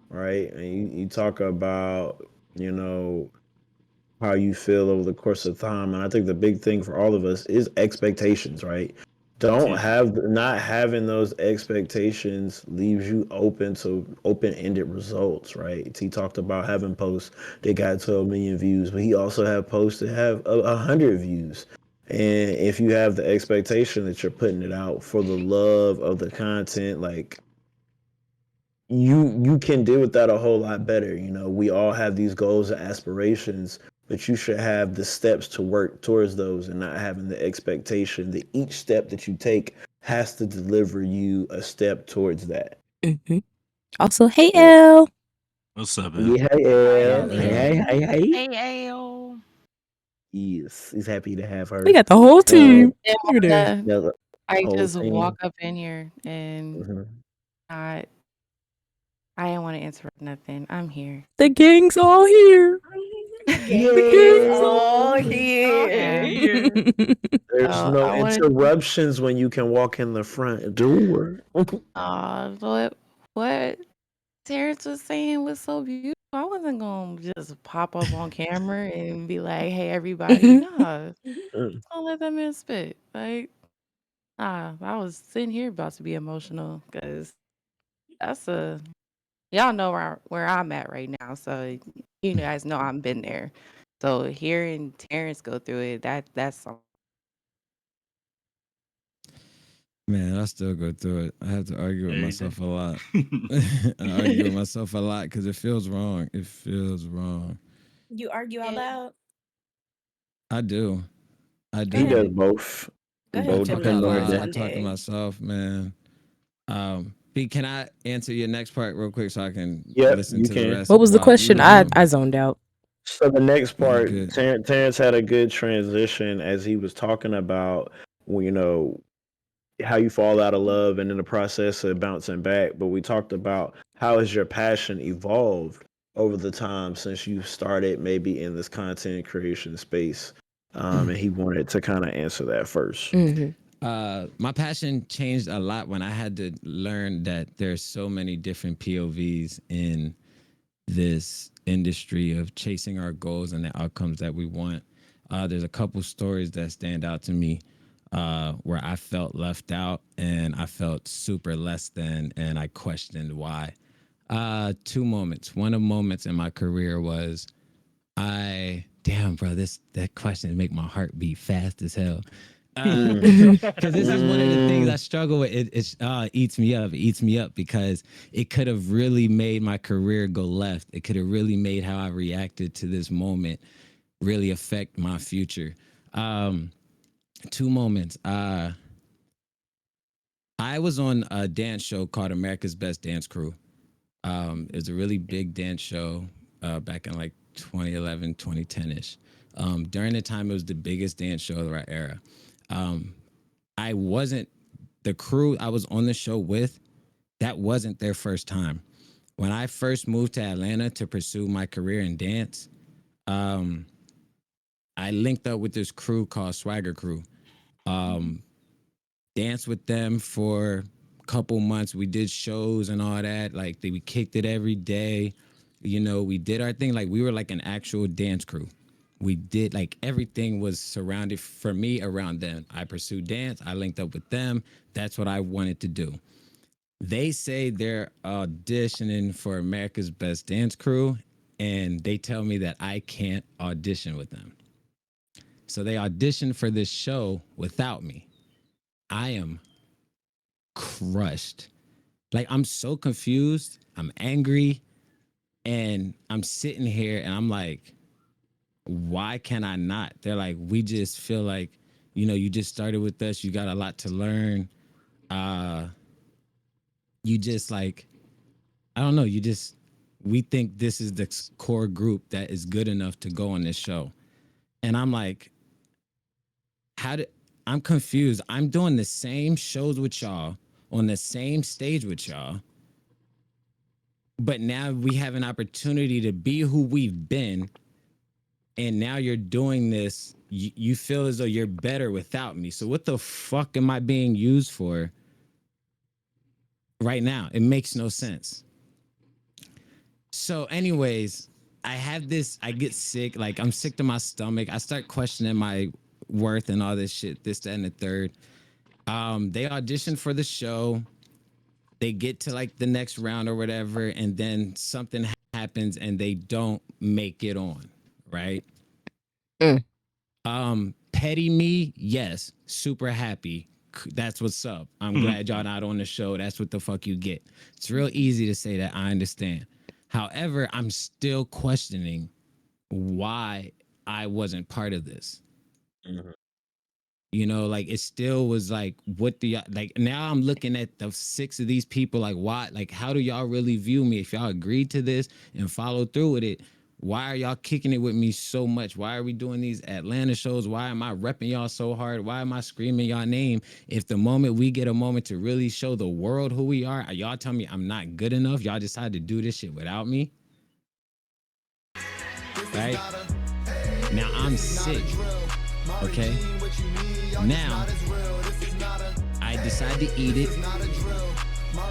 right? And you talk about, you know, how you feel over the course of time. And I think the big thing for all of us is expectations, right? Not having those expectations leaves you open to open-ended results, right? He talked about having posts that got 12 million views, but he also had posts that have 100 views. And if you have the expectation that you're putting it out for the love of the content, like, you can deal with that a whole lot better. You know, we all have these goals and aspirations, but you should have the steps to work towards those and not having the expectation that each step that you take has to deliver you a step towards that. Mm-hmm. Also, hey, L. What's up, L? Yeah, hey, L. Hey. Hey, L. Yes, he's happy to have her. We got the whole team. Look at that. I just walk up in here and I didn't want to interrupt nothing. I'm here. The gang's all here. The gang's all here. There's no interruptions when you can walk in the front door. What Terrence was saying was so beautiful. I wasn't gonna just pop up on camera and be like, "Hey, everybody!" Nah, don't let that man spit. Like, I was sitting here about to be emotional because that's y'all know where I'm at right now. So you guys know I've been there. So hearing Terrence go through it, that's something. Man, I still go through it. I have to argue with myself a lot. I argue with myself a lot because it feels wrong. It feels wrong. You argue out loud? I do. I He does do. both. Go ahead, Both tell me depend you on lost the I one day. talk to day. myself, man. B, can I answer your next part real quick so I can Yep, listen you to the can. rest? What was the Wow, question? I zoned out. So the next you're part, good. Terrence had a good transition as he was talking about, well, you know, how you fall out of love and in the process of bouncing back. But we talked about how has your passion evolved over the time since you started maybe in this content creation space. And he wanted to kind of answer that first. My passion changed a lot when I had to learn that there's so many different POVs in this industry of chasing our goals and the outcomes that we want. There's a couple stories that stand out to me where I felt left out and I felt super less than, and I questioned why. Two moments. One of the moments in my career was damn, bro, that question make my heart beat fast as hell. Because this is one of the things I struggle with. It eats me up. It eats me up because it could have really made my career go left. It could have really made how I reacted to this moment really affect my future. Two moments. I was on a dance show called America's Best Dance Crew. It was a really big dance show back in like 2011, 2010-ish. During the time, it was the biggest dance show of our era. I wasn't, the crew I was on the show with, that wasn't their first time. When I first moved to Atlanta to pursue my career in dance, I linked up with this crew called Swagger Crew. Danced with them for a couple months. We did shows and all that. Like we kicked it every day. You know, we did our thing. Like we were like an actual dance crew. We did like everything was surrounded for me around them. I pursued dance. I linked up with them. That's what I wanted to do. They say they're auditioning for America's Best Dance Crew, and they tell me that I can't audition with them. So they auditioned for this show without me. I am crushed. Like I'm so confused. I'm angry, and I'm sitting here and I'm like, why can I not? They're like, we just feel like, you know, you just started with us. You got a lot to learn. You just like, I don't know. We think this is the core group that is good enough to go on this show. And I'm like, I'm confused. I'm doing the same shows with y'all on the same stage with y'all. But now we have an opportunity to be who we've been. And now you're doing this. You feel as though you're better without me. So what the fuck am I being used for right now? It makes no sense. So anyways, I get sick. Like I'm sick to my stomach. I start questioning my worth and all this shit, this, that, and the third. They auditioned for the show. They get to like the next round or whatever. And then something happens and they don't make it on. Right. Petty me, yes, super happy. That's what's up. I'm glad y'all not on the show. That's what the fuck you get. It's real easy to say that. I understand. However, I'm still questioning why I wasn't part of this. You know, like it still was like, what do y'all like? Now I'm looking at the 6 of these people, like, why? Like, how do y'all really view me? If y'all agreed to this and follow through with it, why are y'all kicking it with me so much? Why are we doing these Atlanta shows? Why am I repping y'all so hard? Why am I screaming y'all name? If the moment we get a moment to really show the world who we are, y'all tell me I'm not good enough? Y'all decide to do this shit without me? Right? Now I'm sick. Okay? Now, I decide to eat it.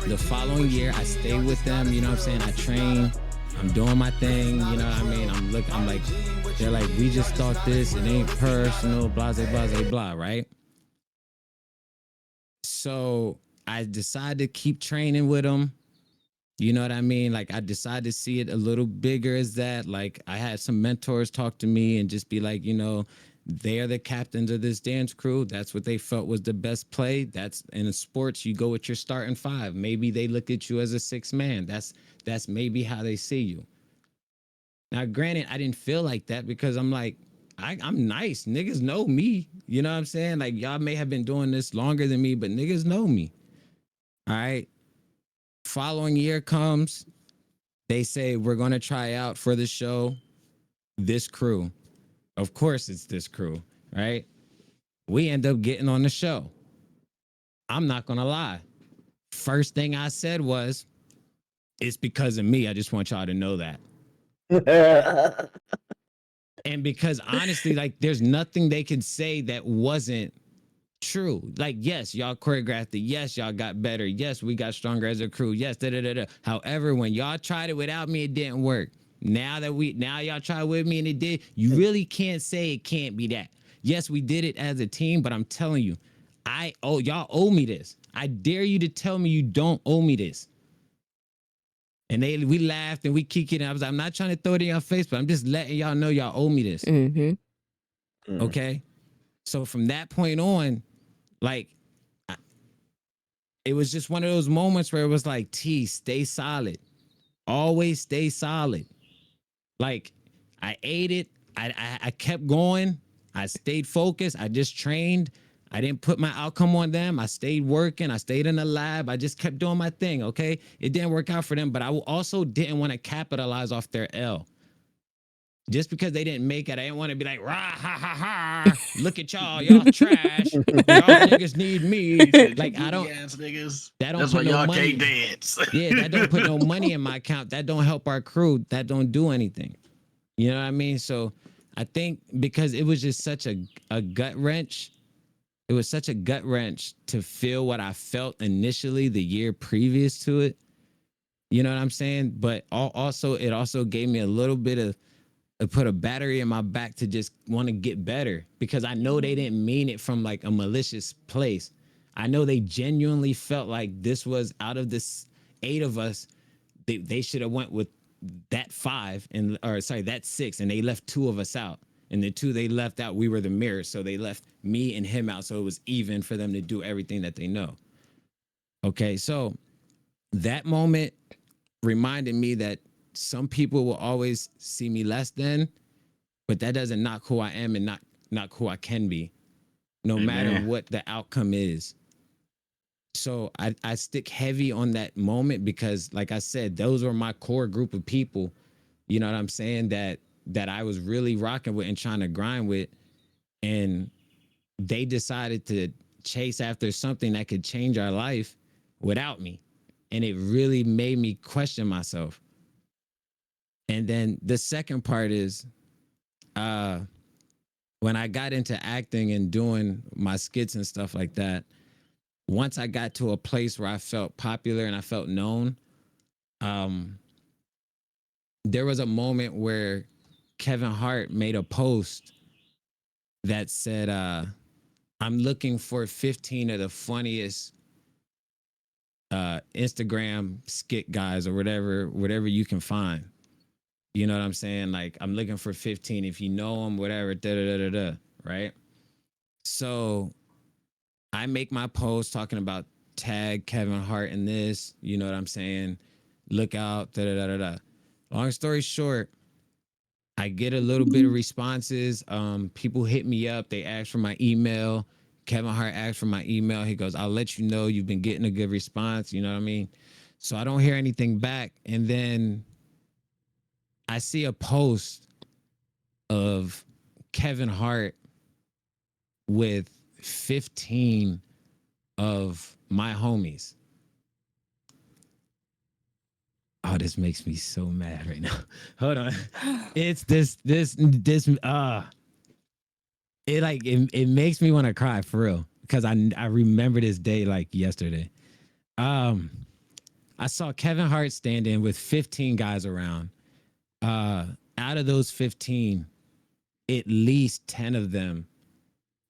The following year, I stay with them. You know what I'm saying? I train. I'm doing my thing, you know what I mean? I'm like, they're like, we just thought this, it ain't personal, blah, blah, blah, blah, right? So I decided to keep training with them. You know what I mean? Like I decided to see it a little bigger as that. Like I had some mentors talk to me and just be like, you know, they are the captains of this dance crew. That's what they felt was the best play. That's in sports, you go with your starting five. Maybe they look at you as a sixth man. That's maybe how they see you. Now, granted, I didn't feel like that because I'm like, I'm nice. Niggas know me. You know what I'm saying? Like y'all may have been doing this longer than me, but niggas know me. All right. Following year comes, they say we're going to try out for the show. This crew. Of course it's this crew, right? We end up getting on the show. I'm not going to lie. First thing I said was, it's because of me. I just want y'all to know that. And because honestly, like there's nothing they could say that wasn't true. Like, yes, y'all choreographed it. Yes, y'all got better. Yes, we got stronger as a crew. Yes, da-da-da-da. However, when y'all tried it without me, it didn't work. Now y'all try with me and it did. You really can't say it can't be that. Yes, we did it as a team, but I'm telling you, y'all owe me this. I dare you to tell me you don't owe me this. And we laughed and we kicked it. And I was like, I'm not trying to throw it in your face, but I'm just letting y'all know y'all owe me this. Mm-hmm. Okay. So from that point on, like, it was just one of those moments where it was like, T, stay solid. Always stay solid. Like, I ate it. I kept going. I stayed focused. I just trained. I didn't put my outcome on them. I stayed working. I stayed in the lab. I just kept doing my thing, okay? It didn't work out for them, but I also didn't want to capitalize off their L. Just because they didn't make it, I didn't want to be like, rah, ha, ha, ha. Look at y'all trash. Y'all niggas need me. Like, I don't. Niggas. That don't That's put why no y'all money. can't dance. Yeah, that don't put no money in my account. That don't help our crew. That don't do anything. You know what I mean? So I think because it was just such a gut wrench. It was such a gut wrench to feel what I felt initially the year previous to it. You know what I'm saying? But also, it also gave me a little bit of, it put a battery in my back to just want to get better because I know they didn't mean it from like a malicious place. I know they genuinely felt like this was out of this 8 of us, they should have went with that 5 that 6, and they left 2 of us out. And the 2 they left out, we were the mirror. So they left me and him out. So it was even for them to do everything that they know. Okay, so that moment reminded me that some people will always see me less than, but that doesn't knock who I am and not who I can be, no matter what the outcome is. So I stick heavy on that moment because, like I said, those were my core group of people, you know what I'm saying, that I was really rocking with and trying to grind with. And they decided to chase after something that could change our life without me. And it really made me question myself. And then the second part is when I got into acting and doing my skits and stuff like that, once I got to a place where I felt popular and I felt known, there was a moment where Kevin Hart made a post that said, I'm looking for 15 of the funniest Instagram skit guys or whatever you can find. You know what I'm saying? Like, I'm looking for 15. If you know them, whatever, right? So I make my post talking about tag Kevin Hart in this, you know what I'm saying? Look out, Long story short, I get a little bit of responses. People hit me up. They ask for my email. Kevin Hart asked for my email. He goes, I'll let you know you've been getting a good response. You know what I mean? So I don't hear anything back. And then I see a post of Kevin Hart with 15 of my homies. Oh, this makes me so mad right now. Hold on. It's this it makes me want to cry for real because I remember this day like yesterday. I saw Kevin Hart standing with 15 guys around. Out of those 15, at least 10 of them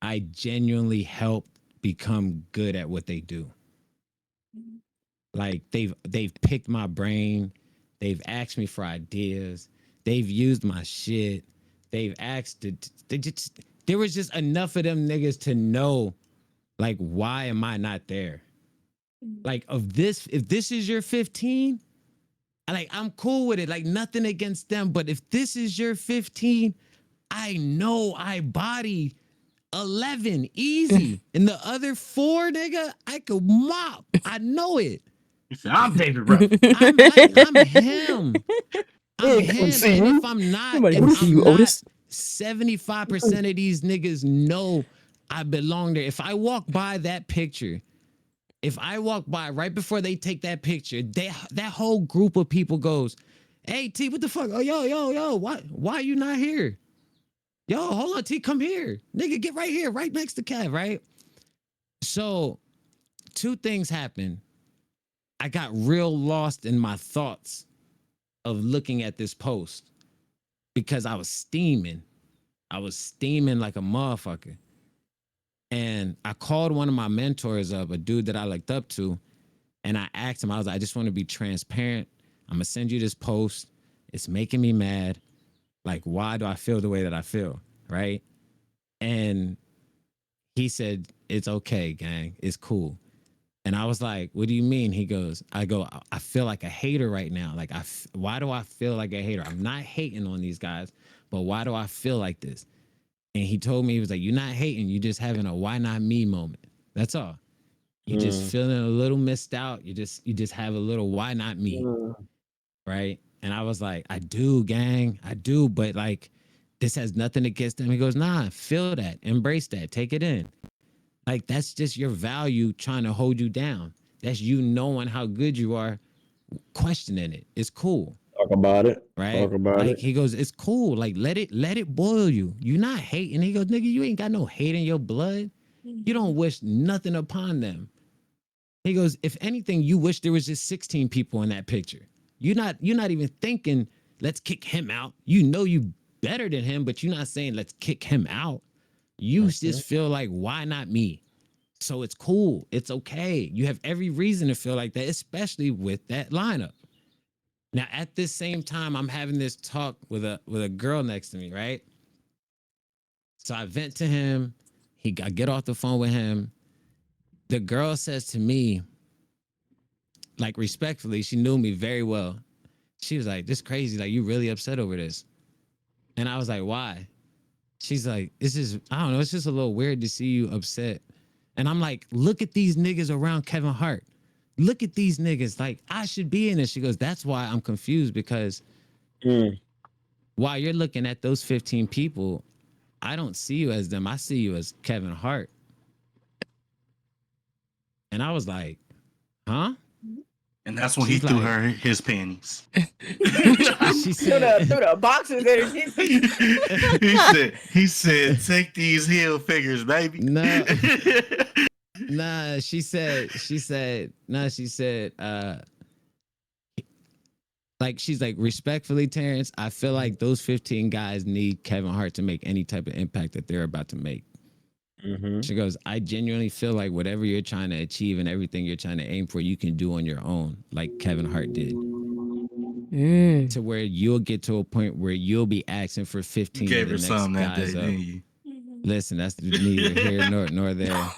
I genuinely helped become good at what they do. Like they've picked my brain. They've asked me for ideas. They've used my shit. They've asked it. There was just enough of them niggas to know, like, why am I not there? Like, if this is your 15, I'm cool with it. Like, nothing against them. But if this is your 15, I know I body 11 easy. And the other 4, nigga, I could mop. I know it. I'm David Ruffin. I'm him. I'm him. And if I'm not, 75% of these niggas know I belong there. If I walk by that picture, if I walk by right before they take that picture, that whole group of people goes, "Hey T, what the fuck? Oh yo, why are you not here? Yo, hold on, T, come here, nigga, get right here, right next to Kev, right?" So 2 things happened. I got real lost in my thoughts of looking at this post because I was steaming. I was steaming like a motherfucker. And I called one of my mentors up, a dude that I looked up to, and I asked him, I was like, I just want to be transparent. I'm going to send you this post. It's making me mad. Like, why do I feel the way that I feel? Right? And he said, it's okay, gang. It's cool. And I was like, what do you mean? He goes, I feel like a hater right now. Like, why do I feel like a hater? I'm not hating on these guys, but why do I feel like this? And he told me, he was like, you're not hating. You're just having a why not me moment. That's all. You're just feeling a little missed out. You just have a little why not me. Right? And I was like, I do, gang. I do. But like, this has nothing against them. He goes, nah, feel that. Embrace that. Take it in. Like, that's just your value trying to hold you down. That's you knowing how good you are, questioning it. It's cool. Talk about it. Right? Talk about like, it. He goes, it's cool. Like, let it boil you. You're not hating. He goes, nigga, you ain't got no hate in your blood. You don't wish nothing upon them. He goes, if anything, you wish there was just 16 people in that picture. You're not even thinking, let's kick him out. You know you better than him, but you're not saying let's kick him out. You just feel like, why not me? So it's cool. It's okay. You have every reason to feel like that, especially with that lineup. Now, at this same time, I'm having this talk with a girl next to me, right? So I vent to him. I get off the phone with him. The girl says to me, like, respectfully, she knew me very well. She was like, this is crazy. Like, you really upset over this? And I was like, why? She's like, I don't know, it's just a little weird to see you upset. And I'm like, look at these niggas around Kevin Hart. Look at these niggas. Like, I should be in this. She goes, that's why I'm confused, because while you're looking at those 15 people, I don't see you as them. I see you as Kevin Hart. And I was like, huh? And that's when he threw her his panties. She said, threw the boxes in her. he said, take these heel figures, baby. No. She said, like, she's like, respectfully, Terrence, I feel like those 15 guys need Kevin Hart to make any type of impact that they're about to make. She goes, I genuinely feel like whatever you're trying to achieve and everything you're trying to aim for, you can do on your own, like Kevin Hart did. To where you'll get to a point where you'll be asking for 15 gave of the her next some that guys day, up. didn't you? Listen, that's neither here nor there.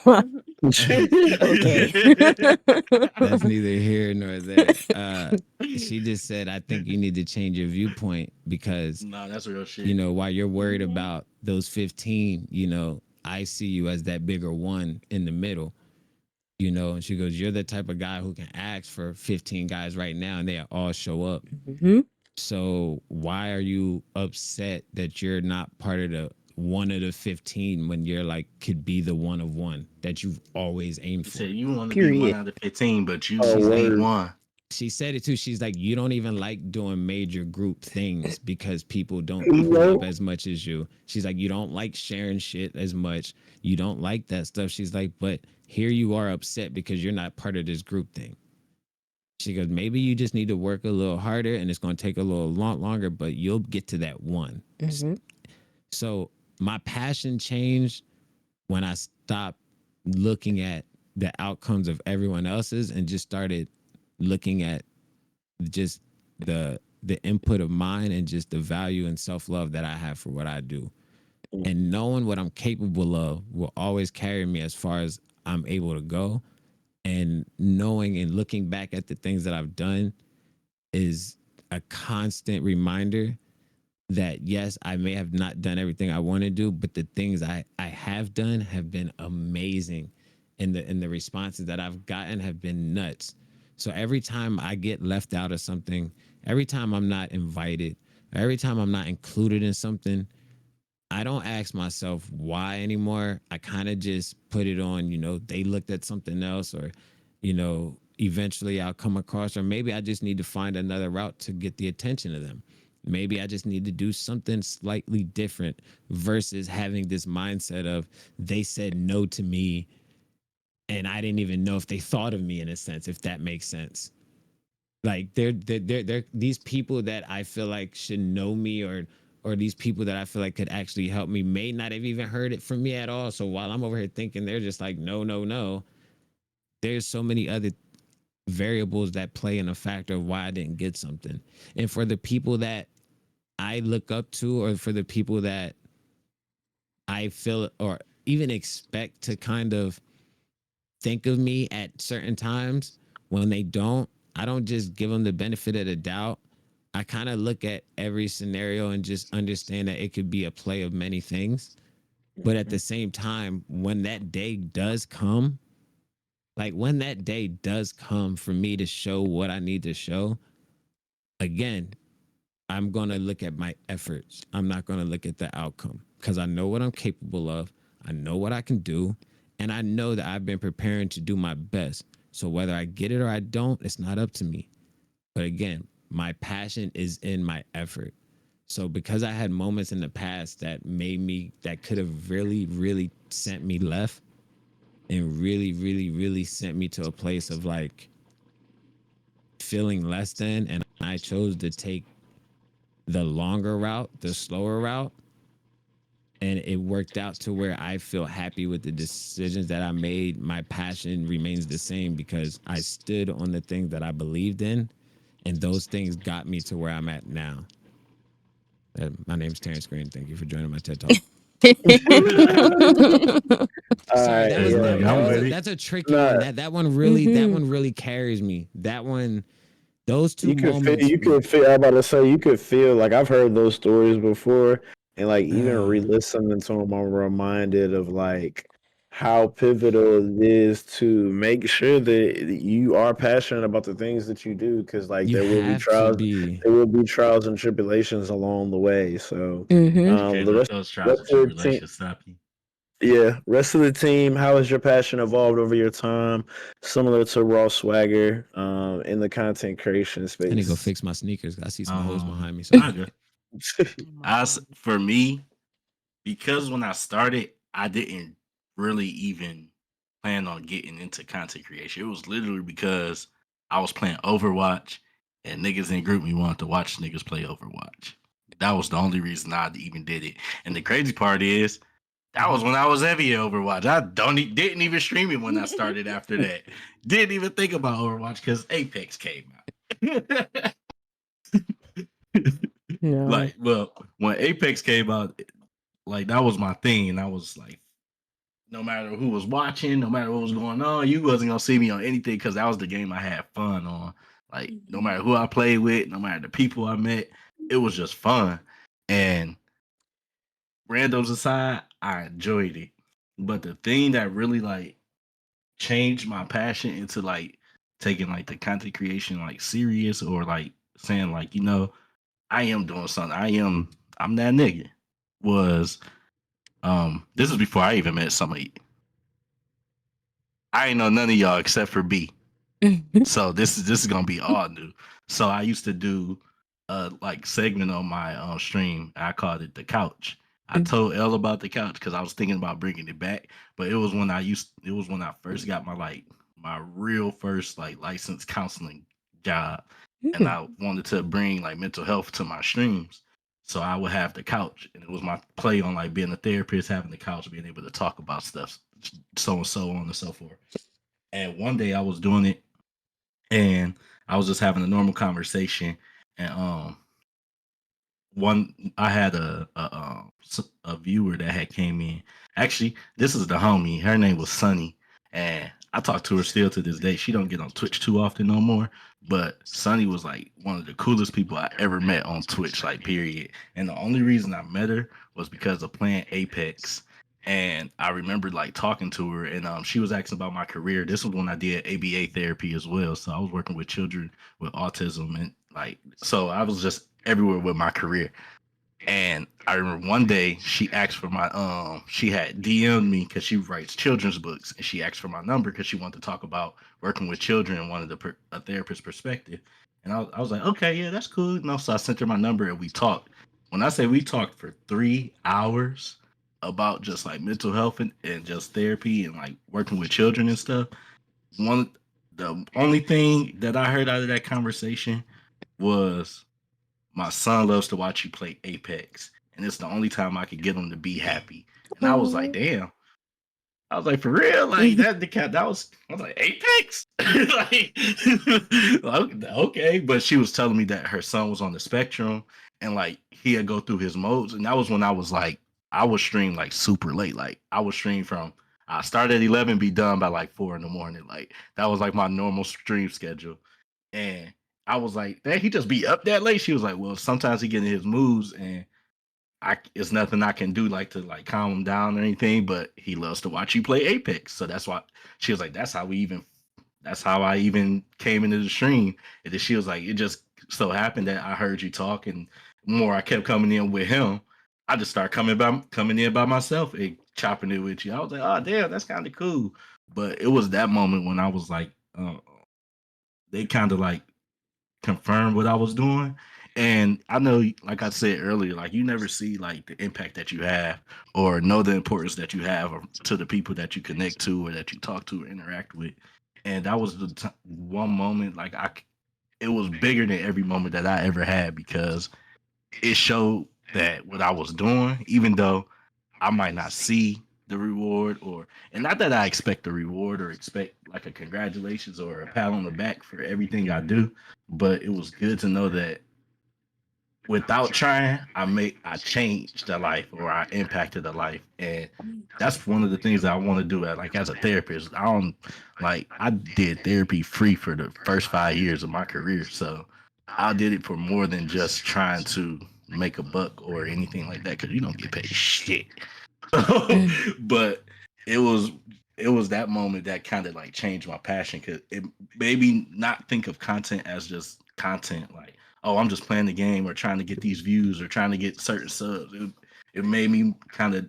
That's neither here nor there. She just said, I think you need to change your viewpoint, because that's real shit. You know, while you're worried about those 15, you know, I see you as that bigger one in the middle. You know, and she goes, you're the type of guy who can ask for 15 guys right now and they all show up. So why are you upset that you're not part of the one of the 15 when you're like, could be the one of one that you've always aimed for? You want to be one out of 15, but you ain't one. She said it too. She's like, you don't even like doing major group things because people don't pull up as much as you. She's like, you don't like sharing shit as much. You don't like that stuff. She's like, but here you are upset because you're not part of this group thing. She goes, maybe you just need to work a little harder and it's going to take a little longer, but you'll get to that one. So my passion changed when I stopped looking at the outcomes of everyone else's and just started looking at just the input of mine and just the value and self-love that I have for what I do. And knowing what I'm capable of will always carry me as far as I'm able to go. And knowing and looking back at the things that I've done is a constant reminder that yes, I may have not done everything I want to do, but the things I have done have been amazing. And the responses that I've gotten have been nuts. So every time I get left out of something, every time I'm not invited, every time I'm not included in something, I don't ask myself why anymore. I kind of just put it on, they looked at something else, or, eventually I'll come across, or maybe I just need to find another route to get the attention of them. Maybe I just need to do something slightly different versus having this mindset of they said no to me and I didn't even know if they thought of me, in a sense, if that makes sense. Like they're these people that I feel like should know me, or these people that I feel like could actually help me may not have even heard it from me at all. So while I'm over here thinking they're just like, no, there's so many other variables that play in a factor of why I didn't get something. And for the people that I look up to, or for the people that I feel or even expect to kind of think of me at certain times, when they don't, I don't just give them the benefit of the doubt. I kind of look at every scenario and just understand that it could be a play of many things. But at the same time, when that day does come, when that day does come for me to show what I need to show, again, I'm going to look at my efforts. I'm not going to look at the outcome, because I know what I'm capable of. I know what I can do. And I know that I've been preparing to do my best. So whether I get it or I don't, it's not up to me. But again, my passion is in my effort. So because I had moments in the past that could have really, really sent me left, and really, really, really sent me to a place of feeling less than, and I chose to take the longer route, the slower route, and it worked out to where I feel happy with the decisions that I made. My passion remains the same because I stood on the things that I believed in, and those things got me to where I'm at now. My name's Terrence Green. Thank you for joining my TED Talk. Sorry, that's a tricky one. That one really carries me. That one, those two moments. You could feel. I'm about to say, you could feel like I've heard those stories before, and even re-listening to them, I'm reminded of how pivotal it is to make sure that you are passionate about the things that you do, because there will be trials and tribulations along the way. So the rest those trials and tribulations stop you. Yeah, rest of the team, how has your passion evolved over your time? Similar to Raw Swagger, in the content creation space. I need to go fix my sneakers. I see some holes behind me. So for me, because when I started, I didn't really even plan on getting into content creation. It was literally because I was playing Overwatch and niggas in group me wanted to watch niggas play Overwatch. That was the only reason I even did it. And the crazy part is, that was when I was heavy at Overwatch. I didn't even stream it when I started after that. Didn't even think about Overwatch because Apex came out. No. Well, when Apex came out, that was my thing. And I was no matter who was watching, no matter what was going on, you wasn't going to see me on anything because that was the game I had fun on. No matter who I played with, no matter the people I met, it was just fun. And randoms aside, I enjoyed it. But the thing that really changed my passion into taking the content creation serious, or saying I am doing something. I'm that nigga, was this is before I even met somebody. I ain't know none of y'all except for B. So this is gonna be all new. So I used to do a segment on my stream. I called it The Couch. I told Elle about The Couch because I was thinking about bringing it back, but it was when I first got my my real first licensed counseling job, and I wanted to bring mental health to my streams. So I would have The Couch, and it was my play on being a therapist, having the couch, being able to talk about stuff, so and so on and so forth. And one day I was doing it, and I was just having a normal conversation, and I had a viewer that had came in. Actually, this is the homie. Her name was Sunny, and I talk to her still to this day. She don't get on Twitch too often no more, but Sunny was like one of the coolest people I ever met on Twitch, like period. And the only reason I met her was because of playing Apex. And I remember like talking to her, and she was asking about my career. This was when I did ABA therapy as well. So I was working with children with autism, and like, so I was just everywhere with my career. And I remember one day she asked for my she had DM'd me because she writes children's books, and she asked for my number because she wanted to talk about working with children and wanted a therapist's perspective. And I was like, okay, yeah, that's cool. So I sent her my number and we talked. When I say we talked for 3 hours about just like mental health and just therapy and like working with children and stuff, the only thing that I heard out of that conversation was, my son loves to watch you play Apex, and it's the only time I could get him to be happy. And I was like, damn. I was like, for real? Like that I was like, Apex? Like, okay. But she was telling me that her son was on the spectrum and like he had go through his modes. And that was when I was like, I would stream like super late. Like I would stream from I started at 11, be done by like 4 a.m. Like that was like my normal stream schedule. And I was like, "Dang, he just be up that late?" She was like, "Well, sometimes he get in his moods, and it's nothing I can do like to like calm him down or anything. But he loves to watch you play Apex, so that's why." She was like, "That's how I even came into the stream." And then she was like, "It just so happened that I heard you talk, and more I kept coming in with him. I just started coming in by myself and chopping it with you." I was like, "Oh, damn, that's kind of cool." But it was that moment when I was like, they kind of like confirm what I was doing. And I know, like I said earlier, like you never see like the impact that you have or know the importance that you have to the people that you connect to or that you talk to or interact with. And that was the one moment like it was bigger than every moment that I ever had because it showed that what I was doing, even though I might not see the reward and not that I expect a reward or expect like a congratulations or a pat on the back for everything I do, but it was good to know that without trying, I changed a life or I impacted a life. And that's one of the things that I want to do as a therapist. I did therapy free for the first 5 years of my career. So I did it for more than just trying to make a buck or anything like that because you don't get paid shit. But it was that moment that kind of like changed my passion because it made me not think of content as just content like, oh, I'm just playing the game or trying to get these views or trying to get certain subs. It made me kind of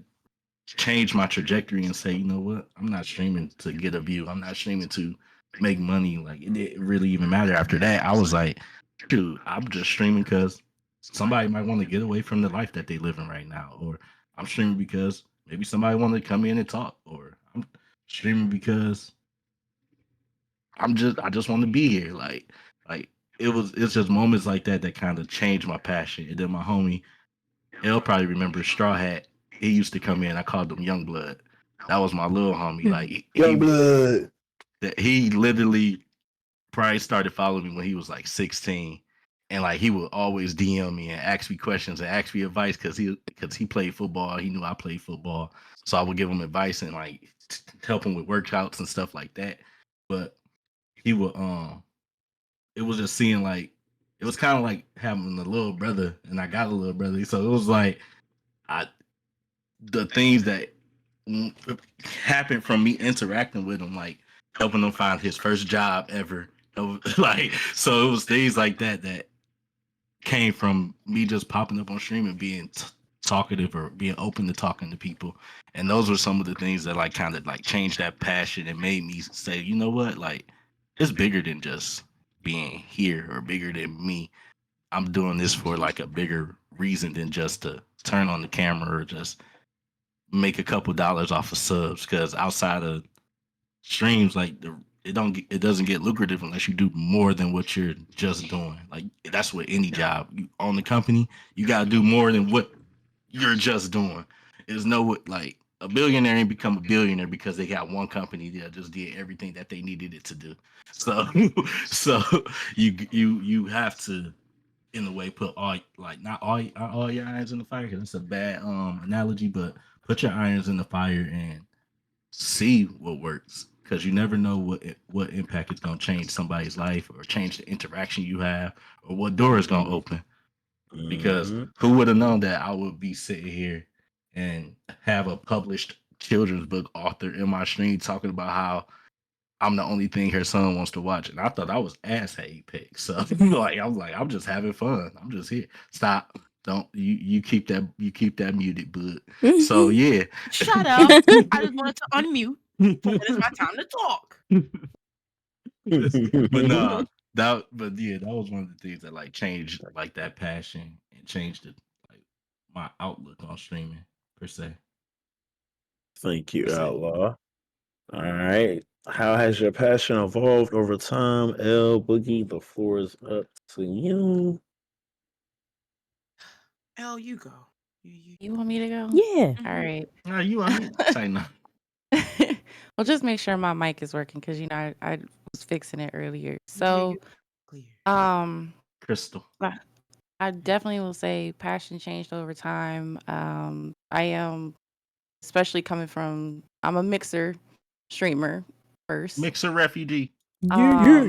change my trajectory and say, you know what, I'm not streaming to get a view. I'm not streaming to make money. Like it didn't really even matter after that. I was like, dude, I'm just streaming because somebody might want to get away from the life that they live in right now, or I'm streaming because maybe somebody wanted to come in and talk, or I'm streaming because I just want to be here. Like it's just moments like that that kind of changed my passion. And then my homie, he'll probably remember Straw Hat. He used to come in. I called him Young Blood. That was my little homie. Like Young Blood. He literally probably started following me when he was like 16. And like he would always DM me and ask me questions and ask me advice because he played football. He knew I played football, so I would give him advice and like help him with workouts and stuff like that. But he would it was just seeing like it was kind of like having a little brother, and I got a little brother, so it was like the things that happened from me interacting with him, like helping him find his first job ever. Like, so it was things like that that came from me just popping up on stream and being talkative or being open to talking to people. And those were some of the things that like kind of like changed that passion and made me say, you know what, like it's bigger than just being here or bigger than me. I'm doing this for like a bigger reason than just to turn on the camera or just make a couple dollars off of subs. Because outside of streams, like it doesn't get lucrative unless you do more than what you're just doing. Like that's what any job you own the company, you got to do more than what you're just doing. There's no like A billionaire ain't become a billionaire because they got one company that just did everything that they needed it to do. So, so you have to, in a way, put all like not all your irons in the fire because it's a bad analogy, but put your irons in the fire and see what works because you never know what impact it's gonna change somebody's life or change the interaction you have or what door is gonna open. Because who would have known that I would be sitting here and have a published children's book author in my stream talking about how I'm the only thing her son wants to watch, and I thought I was ass hate pick. So like I was like, I'm just having fun. I'm just here. Stop. Don't you keep that muted, bud. So yeah. Shut up. I just wanted to unmute. When it's my time to talk. But nah, that was one of the things that like changed like that passion and changed it like my outlook on streaming per se. Thank you, Outlaw. All right. How has your passion evolved over time? L Boogie, the floor is up to you. L, you go. You want me to go? Yeah. All right. No, you want me? Say no. Well, just make sure my mic is working because I was fixing it earlier. So, Crystal. I definitely will say passion changed over time. I am, especially coming from, I'm a mixer streamer first. Mixer refugee. Yeah.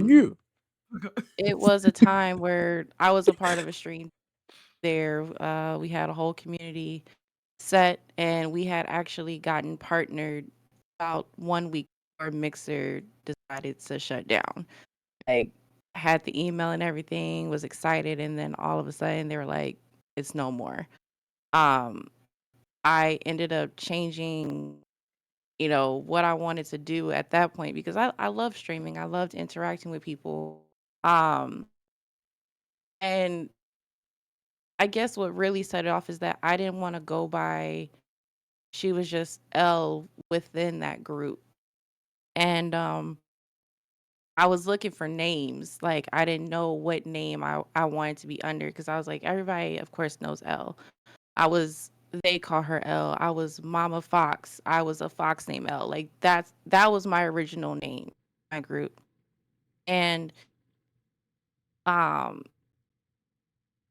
It was a time where I was a part of a stream there. We had a whole community set, and we had actually gotten partnered about 1 week before Mixer decided to shut down. Like, had the email and everything, was excited, and then all of a sudden they were like, it's no more. I ended up changing, what I wanted to do at that point because I love streaming. I loved interacting with people. And I guess what really set it off is that I didn't want to go by, she was just L within that group. And I was looking for names. Like, I didn't know what name I wanted to be under because I was like, everybody, of course, knows L. They call her L. I was Mama Fox. I was a fox named L. Like, that was my original name, my group. And I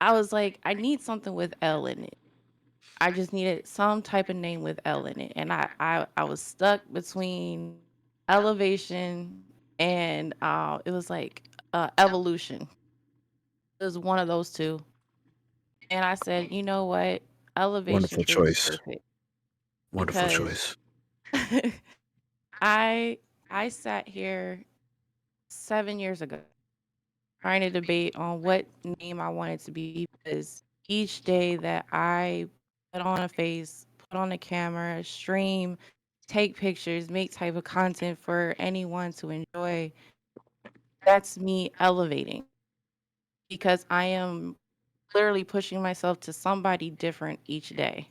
was like, I need something with L in it. I just needed some type of name with L in it. And I was stuck between Elevation and it was like Evolution. It was one of those two. And I said, you know what? Elevation Wonderful is choice. perfect. Wonderful choice. I sat here 7 years ago trying to debate on what name I wanted to be because each day that I put on a face, put on a camera, stream, take pictures, make type of content for anyone to enjoy, that's me elevating because I am literally pushing myself to somebody different each day.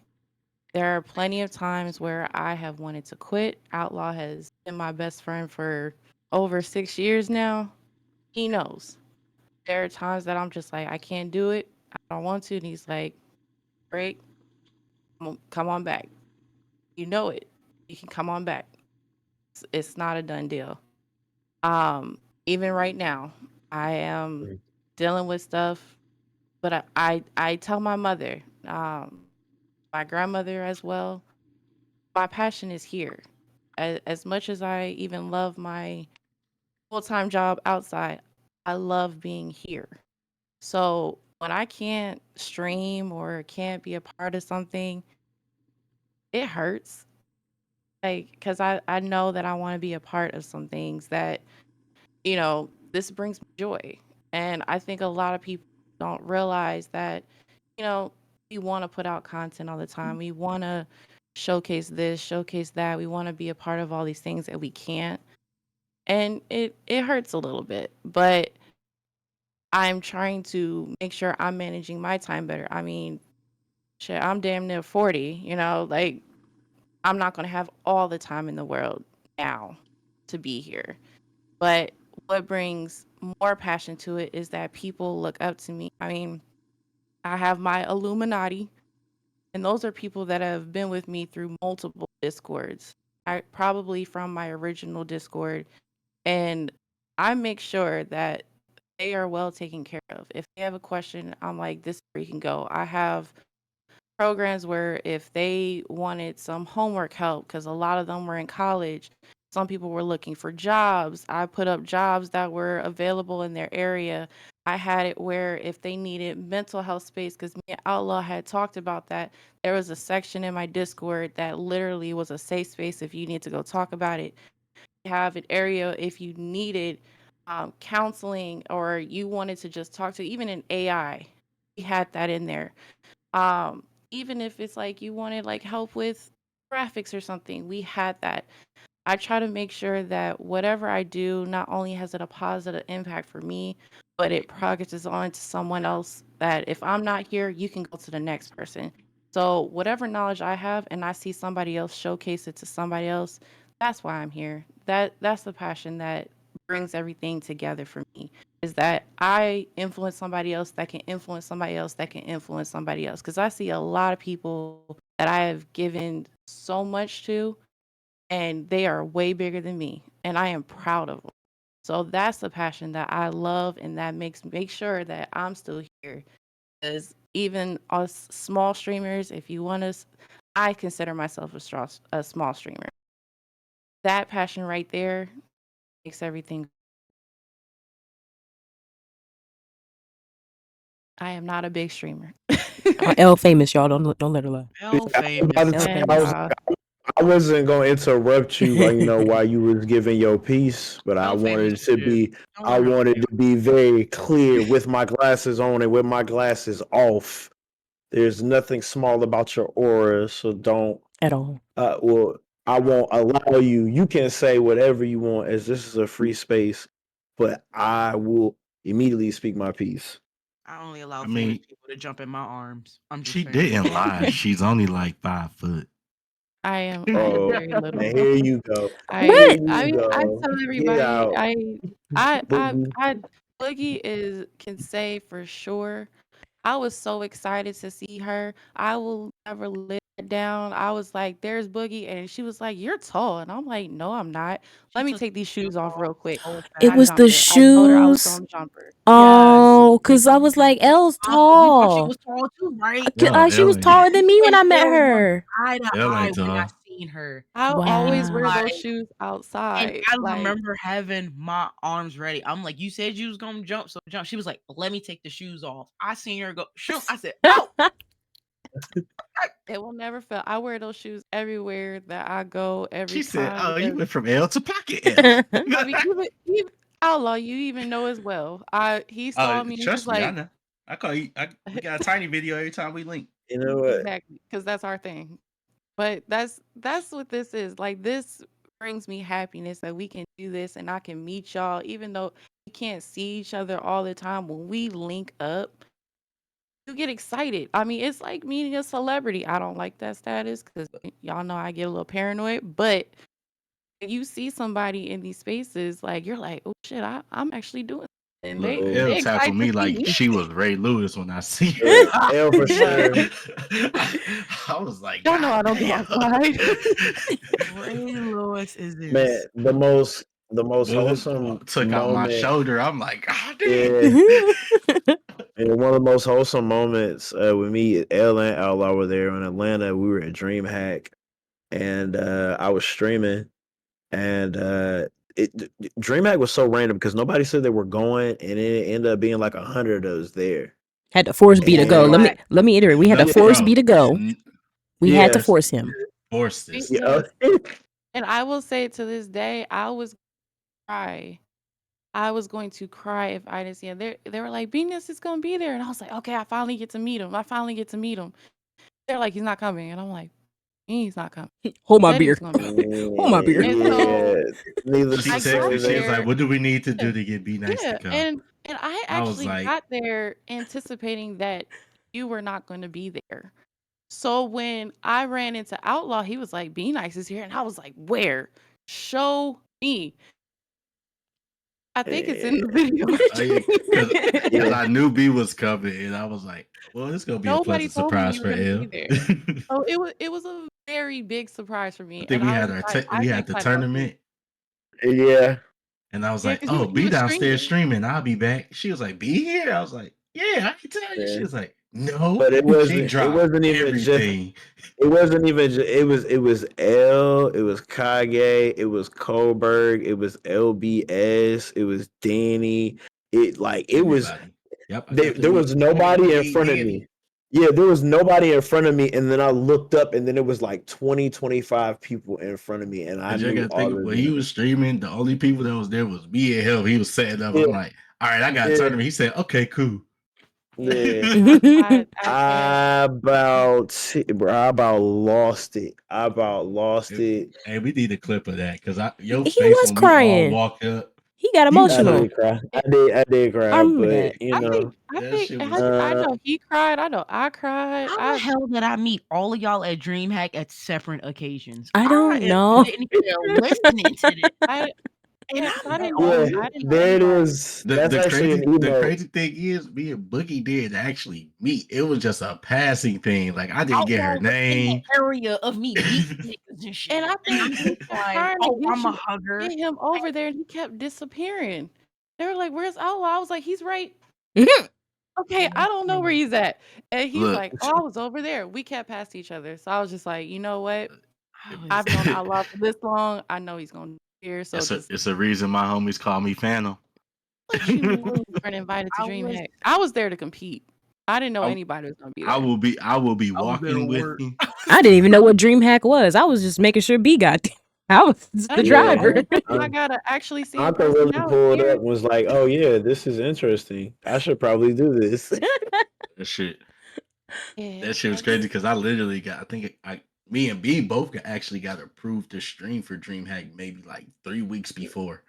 There are plenty of times where I have wanted to quit. Outlaw has been my best friend for over 6 years now. He knows. There are times that I'm just like, I can't do it. I don't want to. And he's like, break, come on back. You know it. You can come on back. It's not a done deal. Even right now, I am dealing with stuff, but I tell my mother, my grandmother as well, my passion is here. As much as I even love my full-time job outside, I love being here. So when I can't stream or can't be a part of something, it hurts. Like, because I know that I want to be a part of some things that, this brings me joy. And I think a lot of people don't realize that, we want to put out content all the time. We want to showcase this, showcase that. We want to be a part of all these things that we can't. And it hurts a little bit, but I'm trying to make sure I'm managing my time better. I mean, shit, I'm damn near 40, like I'm not going to have all the time in the world now to be here. But what brings more passion to it is that people look up to me. I mean, I have my Illuminati, and those are people that have been with me through multiple Discords. I probably from my original Discord, and I make sure that they are well taken care of. If they have a question, I'm like, this is where you can go. I have programs where if they wanted some homework help, because a lot of them were in college, some people were looking for jobs. I put up jobs that were available in their area. I had it where if they needed mental health space, because me and Outlaw had talked about that, there was a section in my Discord that literally was a safe space if you need to go talk about it. You have an area if you needed counseling or you wanted to just talk to even an AI. We had that in there. Even if it's like you wanted like help with graphics or something, we had that. I try to make sure that whatever I do not only has it a positive impact for me, but it progresses on to someone else that if I'm not here, you can go to the next person. So whatever knowledge I have and I see somebody else showcase it to somebody else, that's why I'm here. That's the passion that brings everything together for me is that I influence somebody else that can influence somebody else that can influence somebody else. Because I see a lot of people that I have given so much to, and they are way bigger than me, and I am proud of them. So that's the passion that I love, and that make sure that I'm still here. Because even us small streamers, if you want us, I consider myself a small streamer. That passion right there makes everything. I am not a big streamer. L famous, y'all. Don't let her lie. L famous. I wasn't gonna interrupt you, while you was giving your piece, but I wanted to be very clear with my glasses on and with my glasses off. There's nothing small about your aura, so don't at all. Well, I won't allow you. You can say whatever you want, as this is a free space, but I will immediately speak my piece. I only allow famous people to jump in my arms. She didn't lie. She's only like 5 foot. I am very little. Here you go. I tell everybody, Boogie can say for sure. I was so excited to see her. I will never let it down. I was like, "There's Boogie," and she was like, "You're tall," and I'm like, "No, I'm not. Let me take these shoes off real quick." It was the shoes. Oh, because I was like, L's tall. She was tall too, right? She was taller than me when I met her. Eye to eye when I seen her. I always wear those shoes outside. And I remember having my arms ready. I'm like, "You said you was gonna jump, so jump." She was like, "Let me take the shoes off." I seen her go shoot. I said, "Oh." It will never fail. I wear those shoes everywhere that I go. Every She said, time. "Oh, you went from L to pocket L." I mean, even Outlaw, you even know as well. He saw me. Trust me, like, I know. I call you. We got a tiny video every time we link. You know what? Exactly, because that's our thing. But that's what this is. Like, this brings me happiness that we can do this and I can meet y'all, even though we can't see each other all the time. When we link up, you get excited. I mean, it's like meeting a celebrity. I don't like that status because y'all know I get a little paranoid, but when you see somebody in these spaces, like, you're like, "Oh shit, I'm actually doing it." And L tapped me like she was Ray Lewis when I see her. L for sure. I was like, y'all know I don't go outside. Ray Lewis is this. Man, the most wholesome took out my shoulder. I'm like, "Ah, damn." And one of the most wholesome moments with me, L and Outlaw were there in Atlanta. We were at DreamHack, and I was streaming, and DreamHack was so random because nobody said they were going, and it ended up being like 100 of us there. Had to force B to go. Let me iterate. We had to force B to go. We had to force him. Force this. And I will say to this day, I was going to cry if I didn't see him. They were like, "Venus is gonna be there," and I was like, "Okay, I finally get to meet him. They're like, "He's not coming," and I'm like, "He's not coming." Hold my beer. Hold my beer. And so, she was like, "What do we need to do to get Be Nice to come?" And I actually got there anticipating that you were not going to be there. So when I ran into Outlaw, he was like, "Be Nice is here," and I was like, "Where? Show me." I think it's in the video. Because I knew B was coming, and I was like, "Well, it's gonna be a pleasant surprise for L." So it was a very big surprise for me. I think And we I had was our excited. I we was had the excited about it. tournament, Yeah. and I was Yeah, like, because "Oh, he be was downstairs streaming. streaming. I'll be back." She was like, "Be here." I was like, "Yeah, I can tell you." She Yeah. was like, "No." But it She wasn't dropped even just everything. it wasn't even just it was L, it was Kage, it was Kohlberg, it was LBS, it was Danny. It was Everybody. Yep. there was nobody in front of me. Yeah, there was nobody in front of me, and then I looked up, and then it was like 20, 25 people in front of me, and I You knew gotta all think of when he them. was streaming, the only people that was there was me and him. He was setting up. Yeah. I'm like, "All right, I got a Yeah. tournament." He said, "Okay, cool." Yeah. I I about lost it. I about lost it. Hey, we need a clip of that because your He face was when we all crying. walked up. He got I emotional. did cry. I did cry, I remember but that. you I know, think That shit was. I know he cried. I know I cried. How the hell did I meet all of y'all at DreamHack at separate occasions? I don't know. Sitting here listening to this. I didn't yeah, know there it anybody. is. That's The actually crazy, an the emote. crazy thing is, me and Boogie did actually meet. It was just a passing thing. Like I didn't get her Y'all was in name. the area of me meeting niggas and shit. And I think I'm he just kept like, trying to oh, get I'm a you hugger. get him over there, and he kept disappearing. They were like, "Where's Allah?" I was like, "He's right." Okay, I don't know where he's at. And he's Look. like, "Oh, I was over there." We kept past each other. So I was just like, you know what? I've known Allah for this long. I know he's gonna be here. So it's a reason my homies call me Phantom. what you mean you weren't invited to DreamHack? I was there to compete. I didn't know anybody was gonna be there. I will be walking with you. I didn't even know what DreamHack was. I was just making sure B got there. I was the driver. I gotta actually see. Uncle really pulled up and was like, "Oh yeah, this is interesting. I should probably do this." That shit. Yeah, that shit was crazy because I literally got. Me and B both actually got approved to stream for DreamHack maybe like 3 weeks before.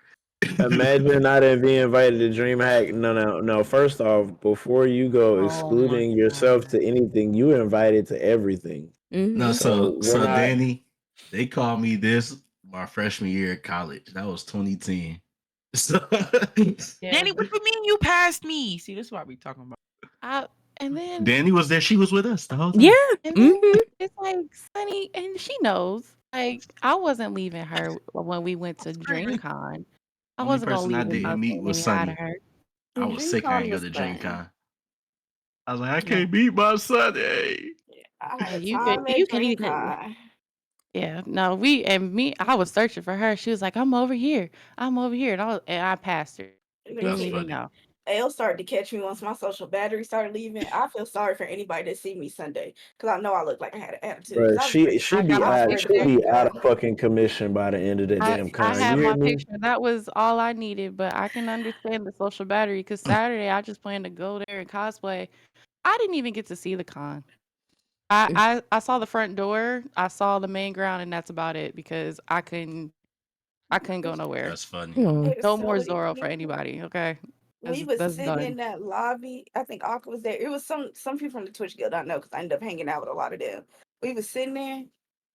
Imagine I didn't be invited to DreamHack. No. First off, before you go excluding yourself to anything, you were invited to everything. No, so Danny, they called me this my freshman year at college. That was 2010. So Danny, what you mean you passed me? See, this is what we talking about. And then Danny was there. She was with us the whole time. Yeah. And then it's like Sunny, and she knows. Like I wasn't leaving her when we went to DreamCon. I wasn't gonna leave. I didn't meet was Sunny. I was sick. I didn't go to DreamCon. I was like, I can't beat my Sunny. You can even. Yeah, no, I was searching for her. She was like, I'm over here, and I passed her. Didn't even know. They'll start to catch me once my social battery started leaving. I feel sorry for anybody that see me Sunday because I know I look like I had an attitude. Right, she be out of fucking commission by the end of the damn con. I had my picture. That was all I needed, but I can understand the social battery because Saturday I just planned to go there and cosplay. I didn't even get to see the con. I saw the front door, I saw the main ground, and that's about it because I couldn't go nowhere. That's funny. No more Zoro for anybody. Okay. We was sitting in that lobby. I think Aqua was there. It was some people from the Twitch Guild I know because I ended up hanging out with a lot of them. We was sitting there,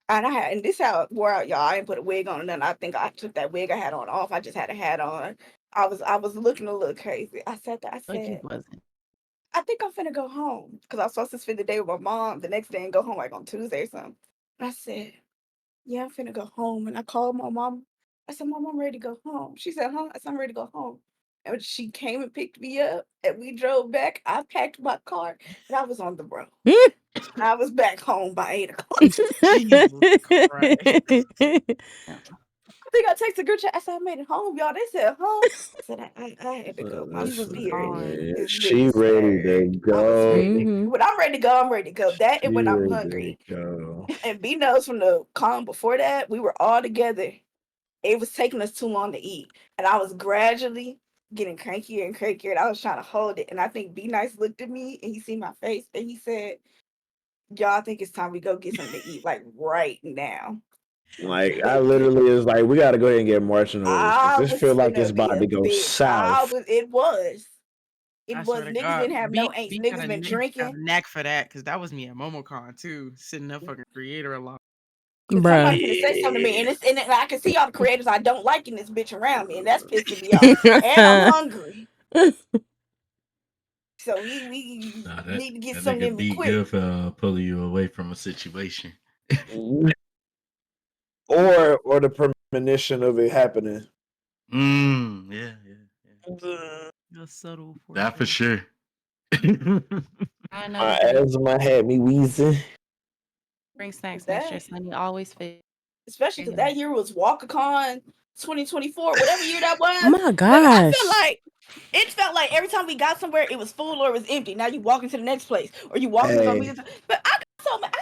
and this how it wore out, y'all. I didn't put a wig on, and then I think I took that wig I had on off. I just had a hat on. I was looking a little crazy. I said, I think I'm finna go home because I was supposed to spend the day with my mom the next day and go home like on Tuesday or something. And I said, yeah, I'm finna go home. And I called my mom. I said, Mom, I'm ready to go home. She said, huh? I said, I'm ready to go home. And she came and picked me up and we drove back. I packed my car and I was on the road. I was back home by 8 o'clock. Jesus Christ. I think I texted group chat. I said I made it home, y'all. They said, huh? I said I had to go. My spirit. She ready to go. When I'm ready to go, I'm ready to go. That and when I'm hungry. And B knows from the con before that, we were all together. It was taking us too long to eat. And I was gradually getting crankier and crankier. And I was trying to hold it. And I think B Nice looked at me and he seen my face and he said, y'all, I think it's time we go get something to eat like right now. Like I literally is like, we gotta go ahead and get marching orders. This feel like it's about to go south. It was. Niggas didn't have no angst. Niggas been drinking. I have a knack for that because that was me at MomoCon too, sitting there fucking creator a lot. Somebody's gonna say something to me, and I can see all the creators I don't like in this bitch around me, and that's pissing me off. And I'm hungry. So we need to get something in me quick. Good for pulling you away from a situation. or the premonition of it happening. Yeah. That's subtle. That for sure. I know My asthma had me wheezing. Bring snacks next year, Sunny. Always fit. Especially because that year was WalkaCon 2024, whatever year that was. Oh my gosh. It felt like every time we got somewhere, it was full or it was empty. Now you walk into the next place, or you walk into something. But I got so mad.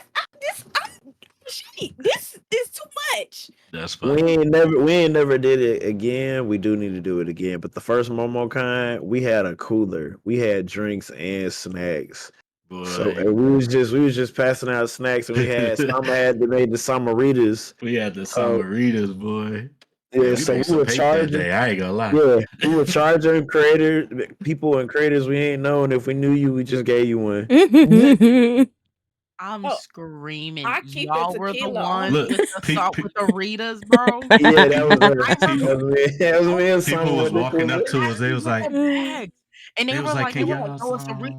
This is too much. That's fine. We ain't never did it again. We do need to do it again. But the first MomoCon, we had a cooler. We had drinks and snacks. Boy. So we was just passing out snacks, and we had made the Summeritas. We had the Summeritas, boy. Yeah, so we were charging. I ain't gonna lie. Yeah, we were charging people and creators we ain't known. If we knew you, we just gave you one. I'm screaming. I keep Y'all it were the tequila. ones Look, with the salt with the Ritas, bro. Yeah, that was me. And people was walking up to us. They was like, and they were like, "Can they y'all were like, "Oh,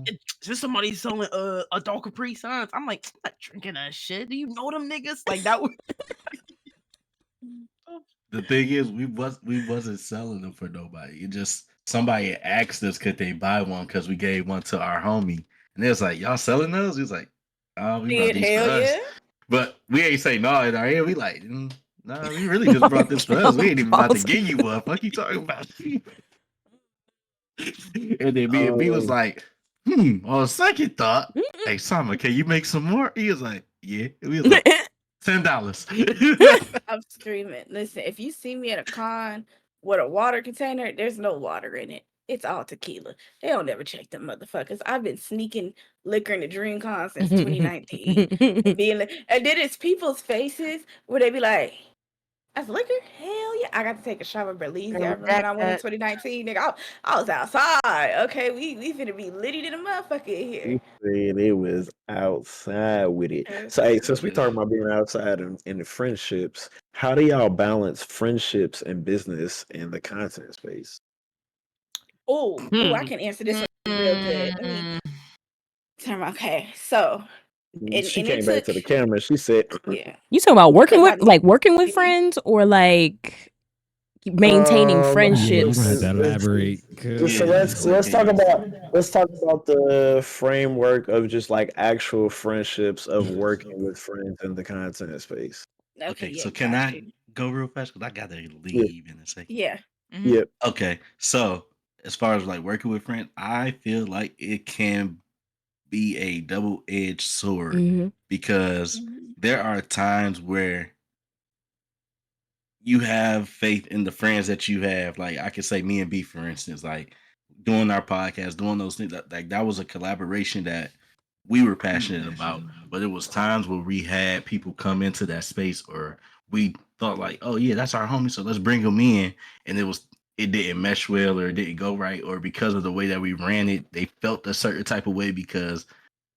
it's just somebody selling adult Capri Suns." I'm like, I'm not drinking that shit. Do you know them niggas? Like that was. The thing is, we wasn't selling them for nobody. It just somebody asked us could they buy one because we gave one to our homie, and they was like, "Y'all selling those?" He was like, "Oh, we brought these for us." But we ain't say no in our ear. We like, no, we really just brought this for us. We ain't even about to give you one. Fuck you talking about? And then me and B was like, on second thought, hey Summer, can you make some more? He was like, yeah. We was like, $10. I'm screaming. Listen, if you see me at a con with a water container, there's no water in it. It's all tequila. They don't ever check them motherfuckers. I've been sneaking liquor into DreamCon since 2019. And then it's people's faces where they be like, "That's liquor? Hell yeah." I got to take a shot of Belize. I remember when I went in 2019, nigga. I was outside. Okay, we finna be litty to the motherfucker in here. It was outside with it. So hey, since we talking about being outside in the friendships, how do y'all balance friendships and business in the content space? Oh, I can answer this one real good. Let me turn. Okay, so she came back to the camera. She said, "Yeah." You talking about working with friends or like maintaining friendships? You have to elaborate. So let's talk about the framework of just like actual friendships of working with friends in the content space. Okay, so can I go real fast because I gotta leave in a second. Yeah. Yep. Okay, so as far as like working with friends, I feel like it can be a double-edged sword because there are times where you have faith in the friends that you have. Like I could say me and B, for instance, like doing our podcast, doing those things, that was a collaboration that we were passionate about. But it was times where we had people come into that space, or we thought like, oh yeah, that's our homie, so let's bring them in, and it didn't mesh well, or it didn't go right, or because of the way that we ran it, they felt a certain type of way because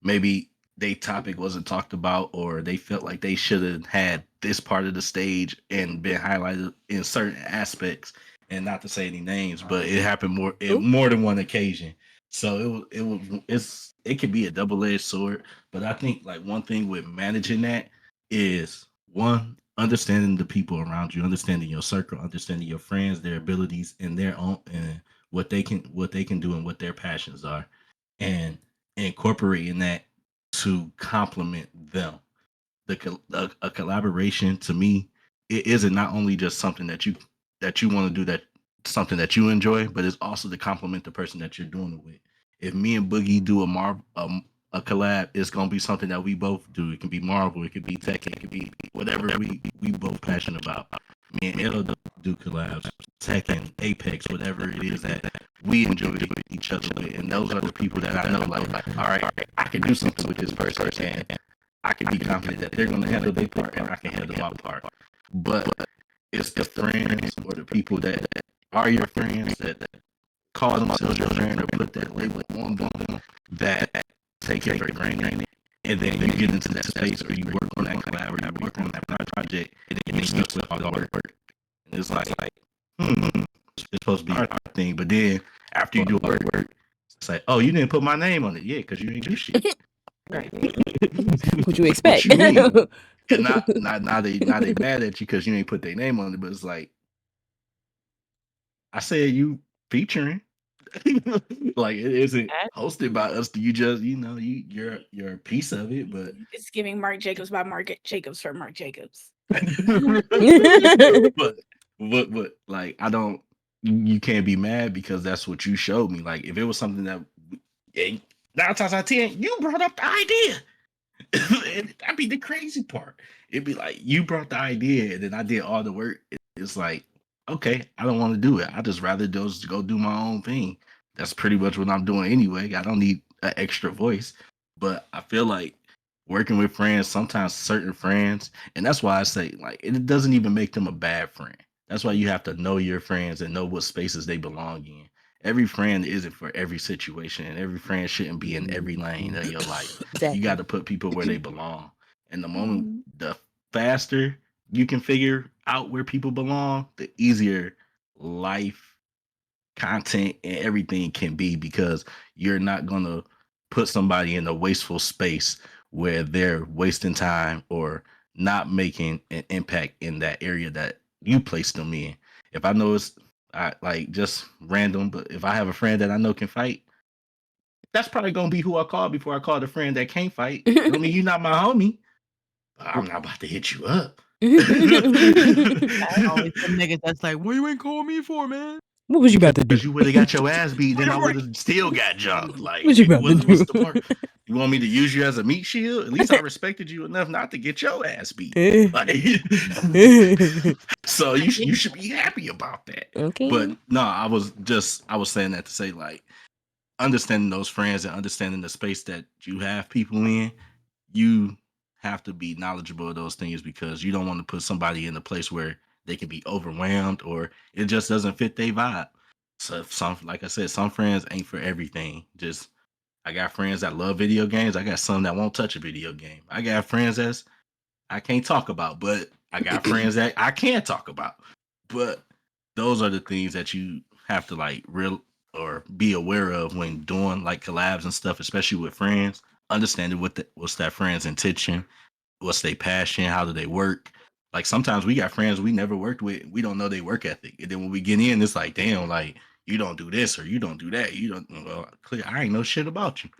maybe their topic wasn't talked about, or they felt like they should have had this part of the stage and been highlighted in certain aspects. And not to say any names, but it happened more than one occasion. So it could be a double-edged sword. But I think like one thing with managing that is one, understanding the people around you, understanding your circle, understanding your friends, their abilities, and their own, and what they can do and what their passions are, and incorporating that to complement them. A collaboration to me, it isn't not only just something that you want to do, that something that you enjoy, but it's also to complement the person that you're doing it with. If me and Boogie do a collab, it's gonna be something that we both do. It can be Marvel, it could be Tekken, it could be whatever we both passionate about. Me and Ella do collabs, Tekken, Apex, whatever it is that we enjoy each other with, and those are the people that I know. Like, all right, I can do something with this person, and I can be confident that they're gonna handle their part, and I can handle my part. But it's the friends or the people that are your friends that call themselves your friend or put that label on them that take it for granted. And then you get into that space or you work on that collab or you work on that project and then you stuck with all the work. And it's like it's supposed to be our thing. But then after you do work, it's like, oh, you didn't put my name on it. Yeah, because you didn't do shit. Right. What you expect? And now they mad at you because you ain't put their name on it. But it's like, I said you featuring. Like it isn't hosted by us. You just, you're a piece of it, but it's giving Marc Jacobs by Marc Jacobs for Marc Jacobs. but like I don't. You can't be mad because that's what you showed me. Like if it was something that 9 times out of 10, you brought up the idea. That'd be the crazy part. It'd be like you brought the idea and then I did all the work. It's like, okay, I don't want to do it. I just rather just go do my own thing. That's pretty much what I'm doing anyway. I don't need an extra voice. But I feel like working with friends, sometimes certain friends, and that's why I say like it doesn't even make them a bad friend. That's why you have to know your friends and know what spaces they belong in. Every friend isn't for every situation, and every friend shouldn't be in every lane of your life. Exactly. You got to put people where they belong. And the moment, the faster you can figure out where people belong, the easier life, content, and everything can be, because you're not going to put somebody in a wasteful space where they're wasting time or not making an impact in that area that you placed them in. If I know it's like just random, but if I have a friend that I know can fight, that's probably gonna be who I call before I call the friend that can't fight. I mean, you're not my homie, but I'm not about to hit you up. Always some niggas that's like, what you ain't call me for, man? What was you about to do? Because you would have got your ass beat, then I would have still got jumped. Like, What you about to do? what's the part? You want me to use you as a meat shield? At least I respected you enough not to get your ass beat. Like, so you should be happy about that. Okay. But no, I was saying that to say, like, understanding those friends and understanding the space that you have people in, you have to be knowledgeable of those things, because you don't want to put somebody in a place where they can be overwhelmed or it just doesn't fit their vibe. So like I said, some friends ain't for everything. Just, I got friends that love video games. I got some that won't touch a video game. I got friends that's I can't talk about, but I got friends that I can talk about. But those are the things that you have to like be aware of when doing like collabs and stuff, especially with friends. Understanding what's that friend's intention, what's their passion, how do they work. Like sometimes we got friends we never worked with, we don't know their work ethic, and then when we get in, it's like, damn, like you don't do this or you don't do that. You don't. Well, clear. I ain't know shit about you.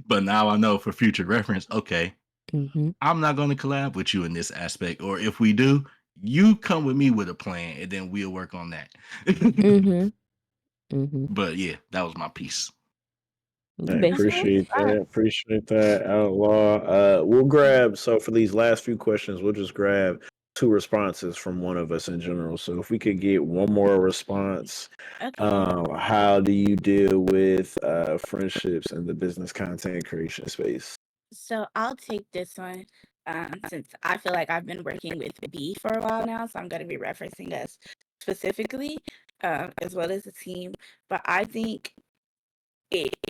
But now I know for future reference. Okay, I'm not going to collab with you in this aspect, or if we do, you come with me with a plan, and then we'll work on that. But yeah, that was my piece. I appreciate that, Outlaw. We'll grab, so for these last few questions, we'll just grab 2 responses from one of us in general. So if we could get one more response. How do you deal with friendships in the business content creation space? So I'll take this one, since I feel like I've been working with B for a while now, so I'm going to be referencing us specifically, as well as the team. But I think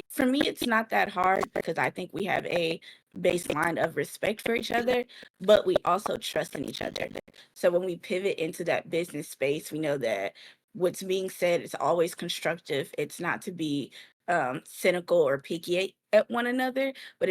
for me, it's not that hard, because I think we have a baseline of respect for each other, but we also trust in each other. So when we pivot into that business space, we know that what's being said is always constructive. It's not to be cynical or picky at one another, but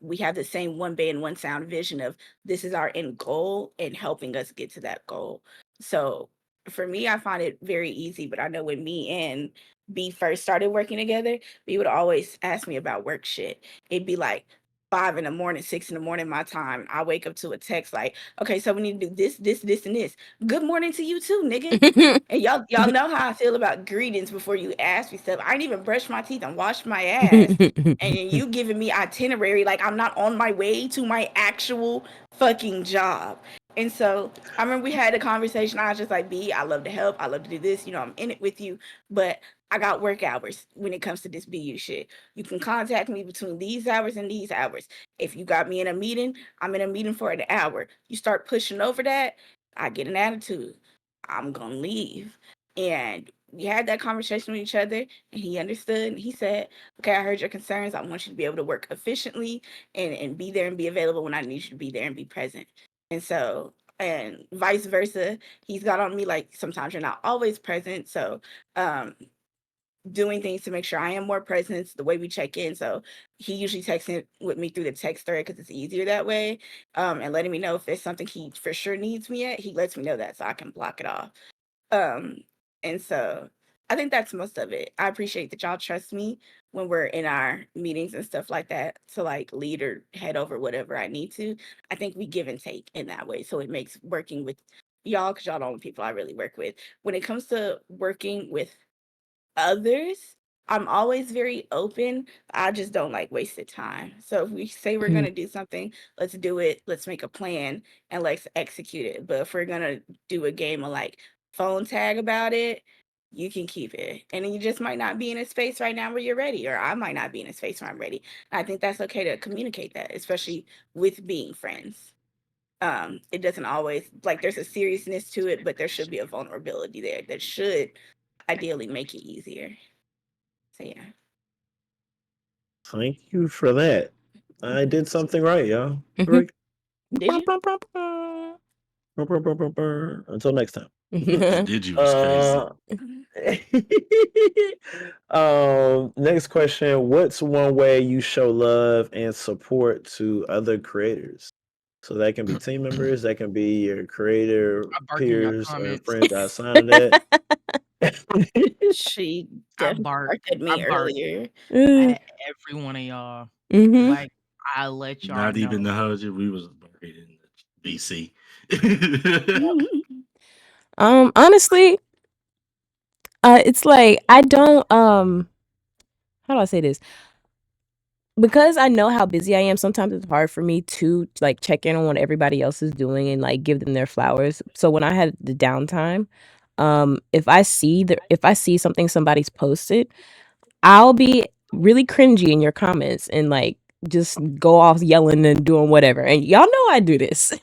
we have the same one band, one sound vision of this is our end goal and helping us get to that goal. So for me, I find it very easy, but I know when me and B first started working together, B would always ask me about work shit. It'd be like 5 a.m, 6 a.m, my time. I wake up to a text like, okay, so we need to do this, this, this, and this. Good morning to you too, nigga. And y'all know how I feel about greetings before you ask me stuff. I didn't even brush my teeth and wash my ass. And you giving me itinerary like I'm not on my way to my actual fucking job. And so I remember we had a conversation. I was just like, B, I love to help. I love to do this. I'm in it with you. But I got work hours when it comes to this BU shit. You can contact me between these hours and these hours. If you got me in a meeting, I'm in a meeting for an hour. You start pushing over that, I get an attitude. I'm going to leave. And we had that conversation with each other, and he understood. And he said, okay, I heard your concerns. I want you to be able to work efficiently and be there and be available when I need you to be there and be present. And so, and vice versa, he's got on me like sometimes you're not always present. So doing things to make sure I am more present, the way we check in. So he usually texts in with me through the text thread because it's easier that way. And letting me know if there's something he for sure needs me at, he lets me know that so I can block it off. And so I think that's most of it. I appreciate that y'all trust me when we're in our meetings and stuff like that to like lead or head over whatever I need to. I think we give and take in that way. So it makes working with y'all, because y'all the only people I really work with. When it comes to working with others, I'm always very open. I just don't like wasted time. So if we say we're gonna do something, let's do it. Let's make a plan and let's execute it. But if we're gonna do a game of like phone tag about it, you can keep it. And you just might not be in a space right now where you're ready, or I might not be in a space where I'm ready. I think that's okay to communicate that, especially with being friends. It doesn't always like there's a seriousness to it, but there should be a vulnerability there that should ideally make it easier. So yeah. Thank you for that. I did something right, y'all. Did you? Until next time. Did you was crazy. Next question. What's one way you show love and support to other creators? So that can be team members, that can be your creator peers or friends outside of that. She barked at me earlier. At every one of y'all. Like I let y'all Not know. even the husband. We was buried in the BC. Honestly, it's like I don't how do I say this? Because I know how busy I am, sometimes it's hard for me to like check in on what everybody else is doing and like give them their flowers. So when I had the downtime, if I see something somebody's posted, I'll be really cringy in your comments and like just go off yelling and doing whatever. And y'all know I do this.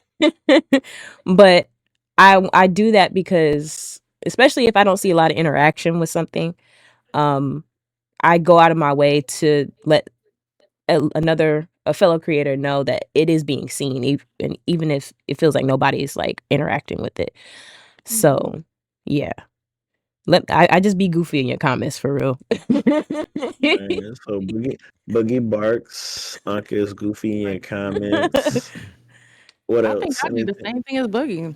But I do that because especially if I don't see a lot of interaction with something, I go out of my way to let a fellow creator know that it is being seen, and even if it feels like nobody's like interacting with it. So yeah, I just be goofy in your comments for real. Man, so Boogie barks, Anka is goofy in comments. What else? I think I do the same thing as Boogie.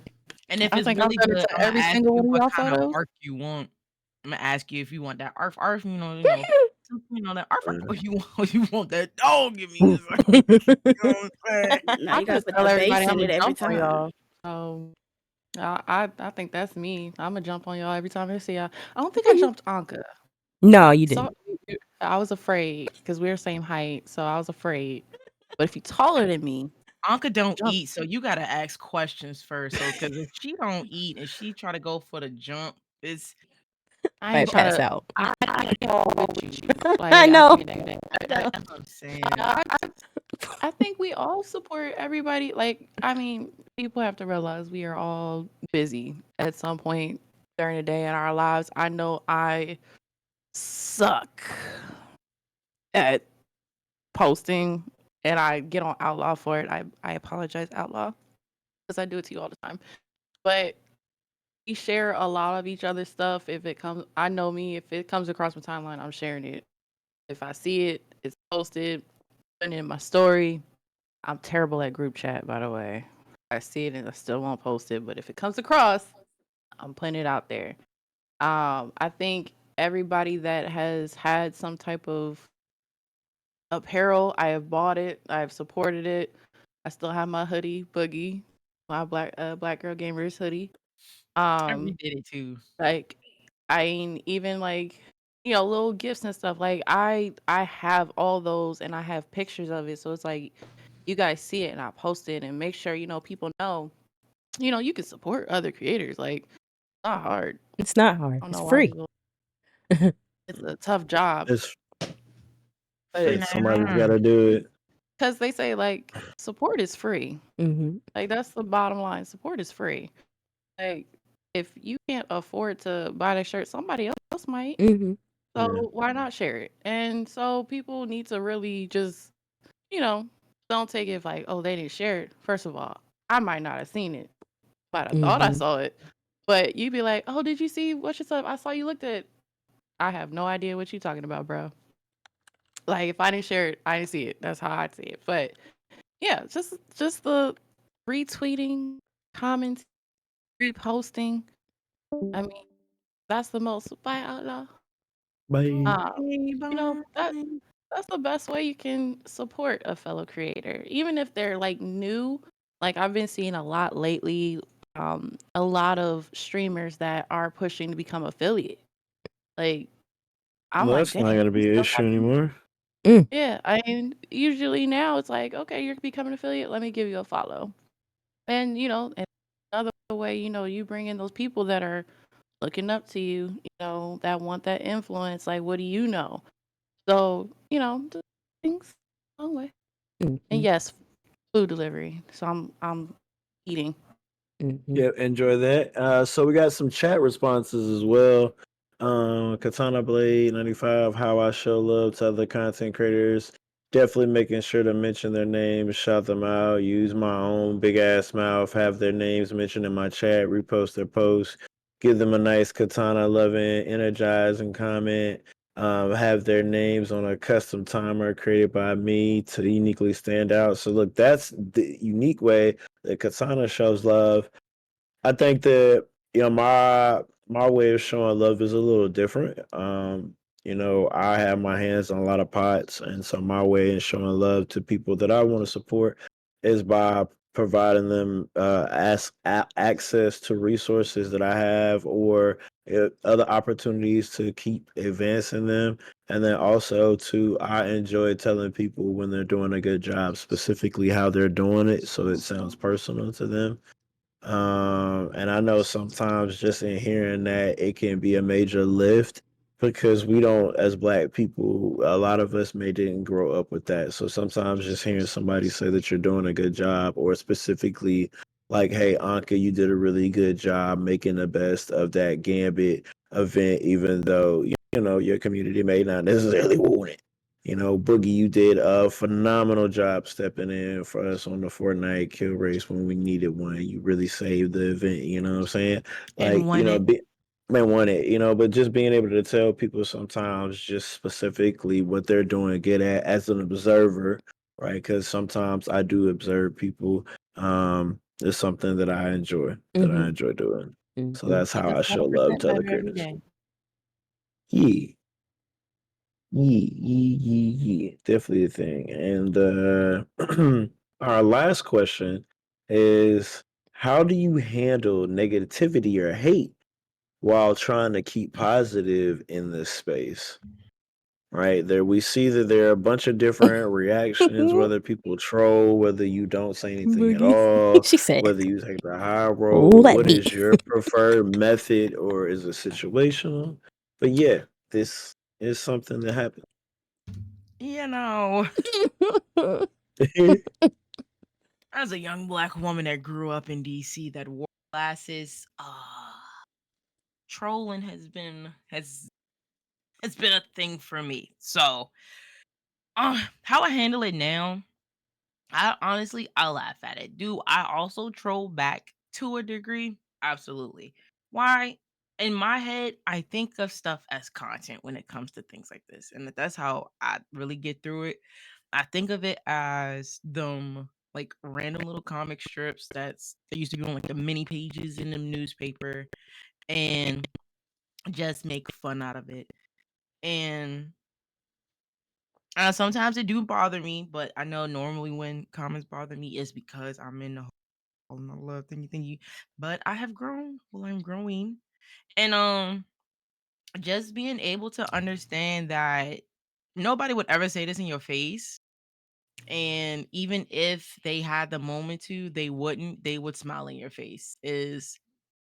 And if I it's think really I'm good, to I'm every gonna ask single you one of y'all what kind of photos. arc you want. I'm gonna ask you if you want that arf, you know, that arf, or you want that dog in me. You know what I'm saying? Now you gotta put tell the everybody bass I'm in it gonna every jump on time. y'all. So I think that's me. I'm gonna jump on y'all every time I see y'all. I don't think I jumped Anka. No, you So didn't. I was afraid because we're same height, so I was afraid. But if you're taller than me, Anka don't jump. eat, so you gotta ask questions first. So, because if she don't eat and she try to go for the jump, it's I Might ain't trying pass to. out. I can't with you. Like, I know. that's what I'm saying. I think we all support everybody. Like, I mean, people have to realize we are all busy at some point during the day in our lives. I know I suck at posting and I get on Outlaw for it. I apologize, Outlaw, because I do it to you all the time. But we share a lot of each other's stuff. If it comes, I know me, if it comes across my timeline, I'm sharing it. If I see it, it's posted, putting it in my story. I'm terrible at group chat, by the way. I see it and I still won't post it, but if it comes across, I'm putting it out there. I think everybody that has had some type of apparel, I have bought it, I have supported it. I still have my hoodie, Boogie, my Black Girl Gamers hoodie. I redid it too. Like, I mean, even like, you know, little gifts and stuff. Like, I have all those and I have pictures of it. So it's like, you guys see it and I post it and make sure, you know, people know, you know, you can support other creators. Like, it's not hard. It's not hard. It's free. It's a tough job. Somebody's got to do it. Because they say, like, support is free. Like, that's the bottom line. Support is free. Like, if you can't afford to buy that shirt, somebody else might. So why not share it? And so people need to really just, you know, don't take it like, oh, they didn't share it. First of all, I might not have seen it, but I thought I saw it. But you'd be like, oh, did you see what's your stuff? I saw you looked at I have no idea what you're talking about, bro. Like if I didn't share it, I didn't see it. That's how I see it. But yeah, just the retweeting, commenting, reposting. I mean, that's the most. Bye, outlaw. Bye. You know that's the best way you can support a fellow creator, even if they're like new. Like I've been seeing a lot lately, a lot of streamers that are pushing to become affiliate. Like I'm Well, like, that's not dang, gonna you be an still issue got anymore. yeah. I mean, usually now it's like, okay, you're becoming an affiliate. Let me give you a follow, and and another way, you bring in those people that are looking up to you, that want that influence. Like, what do you know? So, just things long way. And yes, food delivery. So I'm eating. Yeah, enjoy that. So we got some chat responses as well. Katana Blade 95, how I show love to other content creators. Definitely making sure to mention their names, shout them out, use my own big ass mouth, have their names mentioned in my chat, repost their posts, give them a nice katana loving, energizing comment. Have their names on a custom timer created by me to uniquely stand out. So look, that's the unique way that Katana shows love. I think that my way of showing love is a little different. I have my hands on a lot of pots, and so my way of showing love to people that I want to support is by providing them access to resources that I have or other opportunities to keep advancing them. And then also I enjoy telling people when they're doing a good job, specifically how they're doing it, so it sounds personal to them. And I know sometimes just in hearing that it can be a major lift because we don't, as Black people, a lot of us may didn't grow up with that. So sometimes just hearing somebody say that you're doing a good job, or specifically like, "Hey, Anka, you did a really good job making the best of that Gambit event, even though your community may not necessarily want it." Boogie, you did a phenomenal job stepping in for us on the Fortnite kill race when we needed one. You really saved the event, you know what I'm saying? And Like, won it. man won it, but just being able to tell people sometimes just specifically what they're doing good at as an observer, right? Because sometimes I do observe people. It's something that I enjoy, doing. So that's Get how the I show love 4% to other better every creators. day. Yeah. Yeah. Definitely a thing. And our last question is, how do you handle negativity or hate while trying to keep positive in this space? Right there, we see that there are a bunch of different reactions, whether people troll, whether you don't say anything at Boogie. all, She said, whether you take the high road. let What me. is your preferred method, or is it situational? But yeah, this is something that happens. As a young Black woman that grew up in DC that wore glasses, trolling has been a thing for me. So, how I handle it now, I laugh at it. Do I also troll back to a degree? Absolutely. Why? In my head, I think of stuff as content when it comes to things like this, and that's how I really get through it. I think of it as them like random little comic strips that used to be on like the mini pages in the newspaper, and just make fun out of it. And sometimes it do bother me, but I know normally when comments bother me is because I'm in the whole no love thingy. But I have grown. Well, I'm growing, and just being able to understand that nobody would ever say this in your face, and even if they had the moment to, they wouldn't. They would smile in your face. Is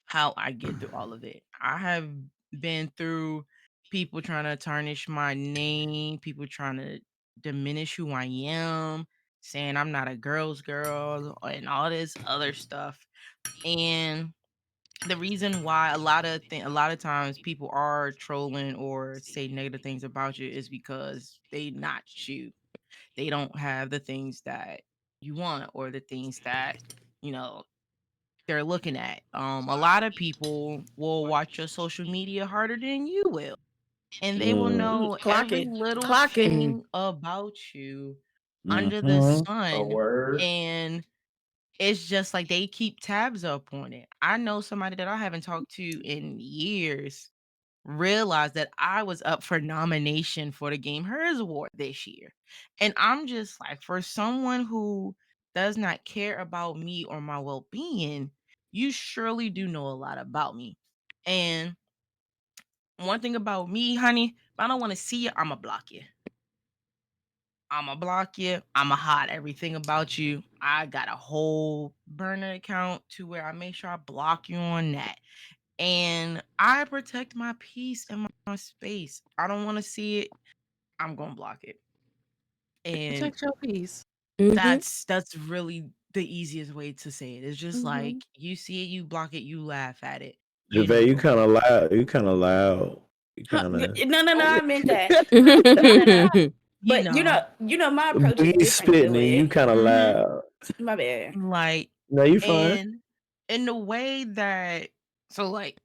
how I get through all of it. I have been through people trying to tarnish my name, people trying to diminish who I am, saying I'm not a girl's girl, and all this other stuff. And the reason why a lot of times people are trolling or say negative things about you is because they not you. They don't have the things that you want, or the things that you know they're looking at. A lot of people will watch your social media harder than you will. and they will know Clock every it. little Clock it. thing about you under the A sun. word. And it's just like they keep tabs up on it. I know somebody that I haven't talked to in years realized that I was up for nomination for the Game Hers Award this year. And I'm just like, for someone who does not care about me or my well-being, you surely do know a lot about me. And one thing about me, honey, if I don't want to see you, I'ma block you. I'ma block you. I'ma hide everything about you. I got a whole burner account to where I make sure I block you on that. And I protect my peace and my space. I don't want to see it. I'm gonna block it. And Protect your peace. that's really the easiest way to say it. It's just like Mhm. you see it, you block it, you laugh at it. You Gervais, you know. kind of loud. You kind of loud. You kind of. No, I meant that. No. You But know. my approach is He's different to spitting and you it. kind of Mhm. loud. My bad. Like, No, you fine. and in the way that, so like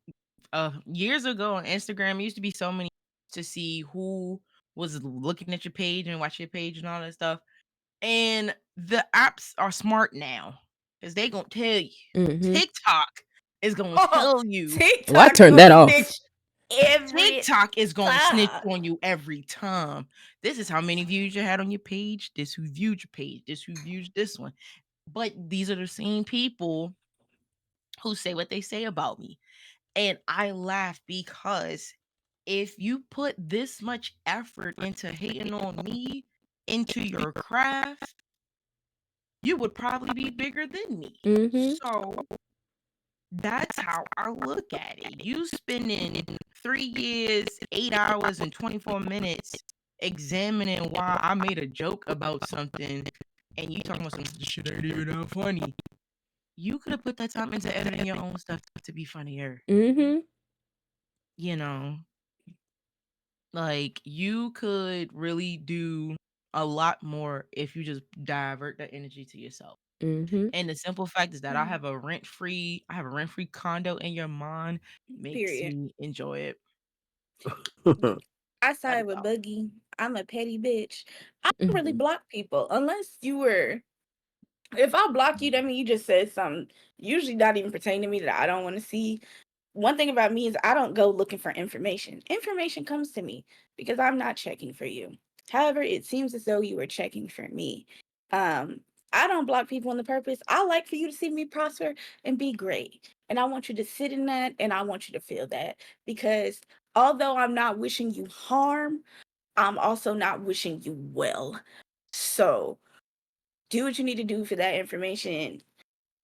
years ago on Instagram, it used to be so many to see who was looking at your page and watch your page and all that stuff. And the apps are smart now because they gonna tell you. TikTok is gonna tell you. TikTok Well, I turned that off. TikTok is gonna snitch on you every time. This is how many views you had on your page. This who viewed your page. This who viewed this one. But these are the same people who say what they say about me. And I laugh because if you put this much effort into hating on me, into your craft, you would probably be bigger than me. So that's how I look at it. You spending 3 years, 8 hours, and 24 minutes examining why I made a joke about something, and you talking about some shit ain't even that funny. You could have put that time into editing your own stuff to be funnier. You know, like you could really do a lot more if you just divert that energy to yourself. And the simple fact is that I have a rent-free condo in your mind makes Period. me enjoy it. I side with Boogie. I'm a petty bitch. I don't really block people unless you were. If I block you, that means you just said something usually not even pertaining to me that I don't want to see. One thing about me is I don't go looking for information. Information comes to me because I'm not checking for you. However, it seems as though you were checking for me. I don't block people on the purpose. I like for you to see me prosper and be great. And I want you to sit in that and I want you to feel that. Because although I'm not wishing you harm, I'm also not wishing you well. So do what you need to do for that information.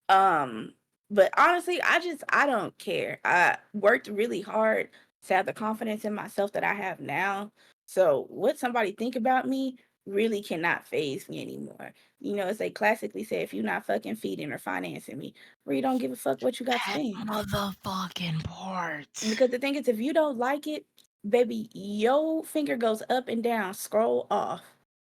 But honestly, I don't care. I worked really hard to have the confidence in myself that I have now. So what somebody think about me really cannot phase me anymore. You know, as they classically say, if you're not fucking feeding or financing me, we don't give a fuck what you got to say. Motherfucking part. Because the thing is, if you don't like it, baby, your finger goes up and down, scroll off.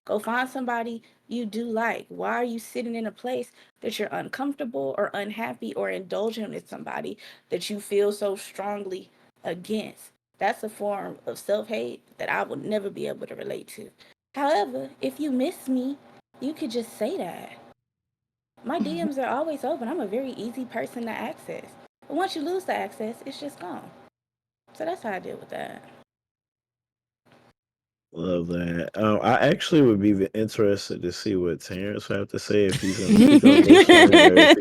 Go find somebody you do like. Why are you sitting in a place that you're uncomfortable or unhappy or indulging with somebody that you feel so strongly against? That's a form of self-hate that I will never be able to relate to. However, if you miss me, you could just say that. My DMs are always open. I'm a very easy person to access. But once you lose the access, it's just gone. So that's how I deal with that. Love that. I actually would be interested to see what Terrence would have to say if he's going to speak on this one or if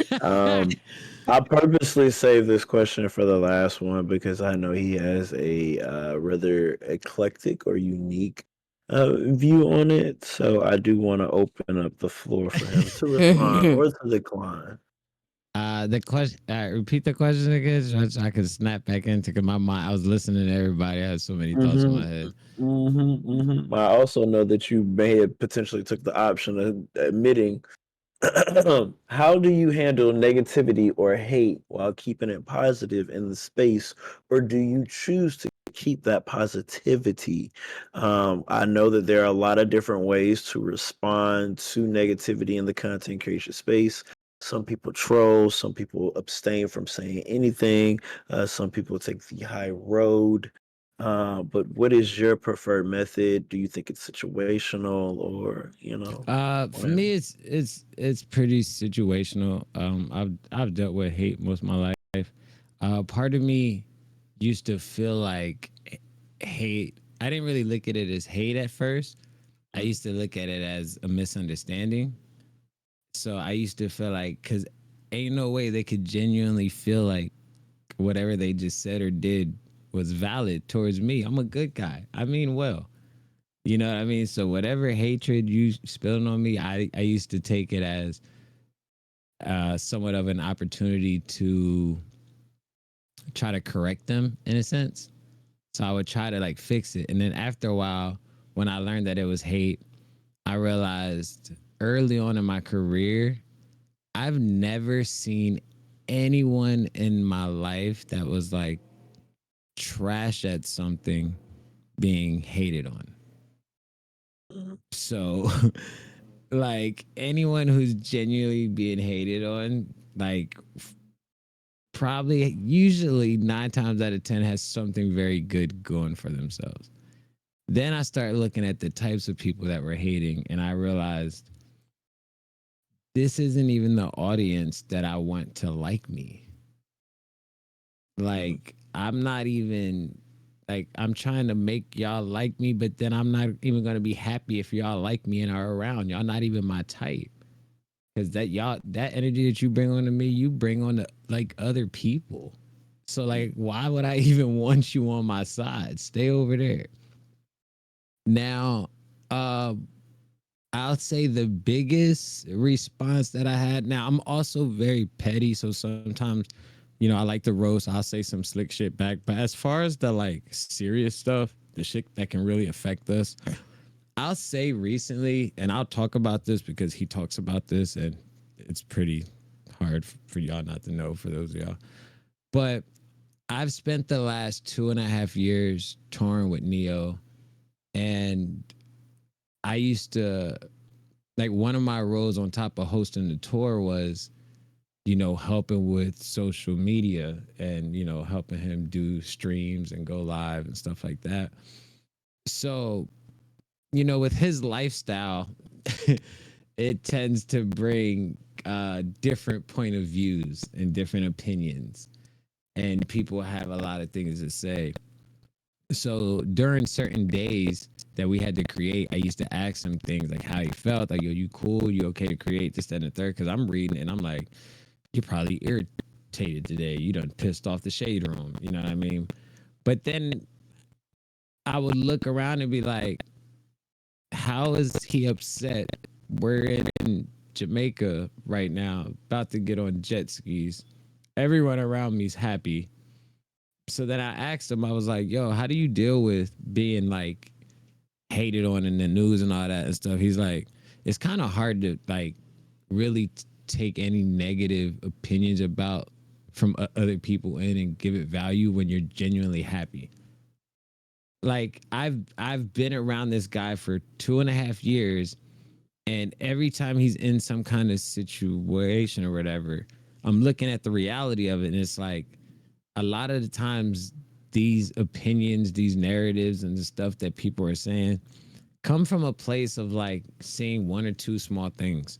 he's gonna I purposely saved this question for the last one because I know he has a rather eclectic or unique view on it. So I do want to open up the floor for him to respond or to decline. The question. Repeat the question again, so I could snap back into. Cause my mind, I was listening to everybody. I had so many thoughts in my head. I also know that you may have potentially took the option of admitting. How do you handle negativity or hate while keeping it positive in the space, or do you choose to keep that positivity? I know that there are a lot of different ways to respond to negativity in the content creation space. Some people troll, some people abstain from saying anything, some people take the high road. But what is your preferred method? Do you think it's situational or, For me, it's pretty situational. I've dealt with hate most of my life. Part of me used to feel like hate. I didn't really look at it as hate at first. I used to look at it as a misunderstanding. So I used to feel like, because ain't no way they could genuinely feel like whatever they just said or did was valid towards me. I'm a good guy. I mean well. You know what I mean? So whatever hatred you spilled on me, I used to take it as somewhat of an opportunity to try to correct them in a sense. So I would try to like fix it. And then after a while, when I learned that it was hate, I realized early on in my career, I've never seen anyone in my life that was like trash at something being hated on. So like anyone who's genuinely being hated on, like probably usually 9 times out of 10 has something very good going for themselves. Then I started looking at the types of people that were hating, and I realized this isn't even the audience that I want to like me. Like, I'm not even like, I'm trying to make y'all like me, but then I'm not even going to be happy if y'all like me and are around. Y'all not even my type. Because that energy that you bring on to me, you bring on to like other people. So like, why would I even want you on my side? Stay over there. Now, I'll say the biggest response that I had. Now, I'm also very petty, so sometimes, I like to roast. I'll say some slick shit back. But as far as the like serious stuff, the shit that can really affect us, I'll say recently, and I'll talk about this because he talks about this, and it's pretty hard for y'all not to know, for those of y'all. But I've spent the last 2.5 years touring with Neo, and I used to, like, one of my roles on top of hosting the tour was, helping with social media and, helping him do streams and go live and stuff like that. So, with his lifestyle, it tends to bring different point of views and different opinions, and people have a lot of things to say. So during certain days that we had to create, I used to ask him things like how he felt, like, yo, you cool? You okay to create this, that, and the third? Because I'm reading and I'm like, you're probably irritated today. You done pissed off the shade room. You know what I mean? But then I would look around and be like, how is he upset? We're in Jamaica right now, about to get on jet skis. Everyone around me's happy. So then I asked him, I was like, yo, how do you deal with being like hated on in the news and all that and stuff? He's like, it's kind of hard to like really take any negative opinions about from other people in and give it value when you're genuinely happy. Like I've been around this guy for 2.5 years, and every time he's in some kind of situation or whatever, I'm looking at the reality of it, and it's like a lot of the times these opinions, these narratives, and the stuff that people are saying come from a place of like seeing one or two small things.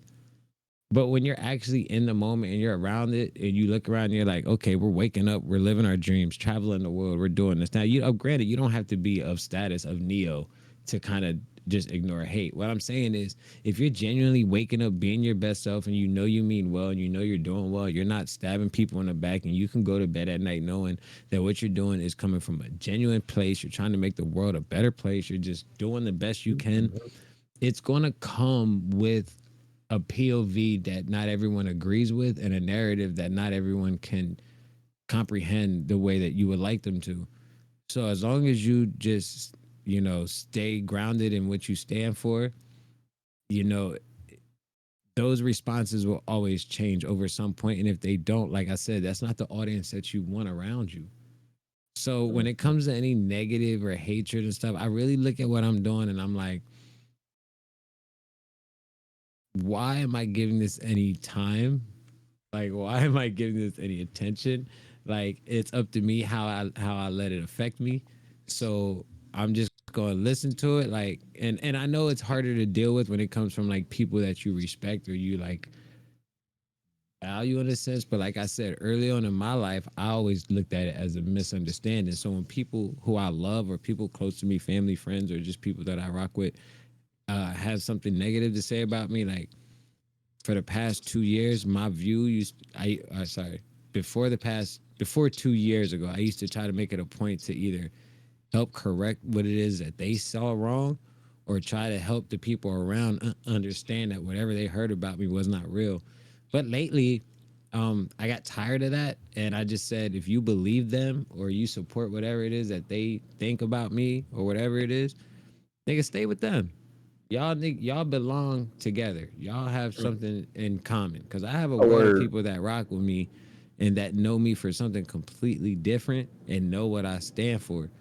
But when you're actually in the moment and you're around it and you look around and you're like, okay, we're waking up, we're living our dreams, traveling the world, we're doing this. Now, granted, you don't have to be of status of Neo to kind of just ignore hate. What I'm saying is, if you're genuinely waking up, being your best self, and you mean well, and you're doing well, you're not stabbing people in the back, and you can go to bed at night knowing that what you're doing is coming from a genuine place. You're trying to make the world a better place. You're just doing the best you can. It's going to come with a POV that not everyone agrees with and a narrative that not everyone can comprehend the way that you would like them to. So as long as you just, stay grounded in what you stand for, those responses will always change over some point. And if they don't, like I said, that's not the audience that you want around you. So when it comes to any negative or hatred and stuff, I really look at what I'm doing and I'm like, why am I giving this any time? Like, why am I giving this any attention? Like, it's up to me how I let it affect me. So I'm just gonna listen to it. Like, and I know it's harder to deal with when it comes from like people that you respect or you like value in a sense. But like I said early on in my life, I always looked at it as a misunderstanding. So when people who I love or people close to me, family, friends, or just people that I rock with, have something negative to say about me, like for the past 2 years, my view before 2 years ago, I used to try to make it a point to either help correct what it is that they saw wrong or try to help the people around understand that whatever they heard about me was not real. But lately, I got tired of that. And I just said, if you believe them or you support whatever it is that they think about me or whatever it is, nigga, stay with them. Y'all belong together. Y'all have something in common. Cause I have a world of people that rock with me and that know me for something completely different and know what I stand for.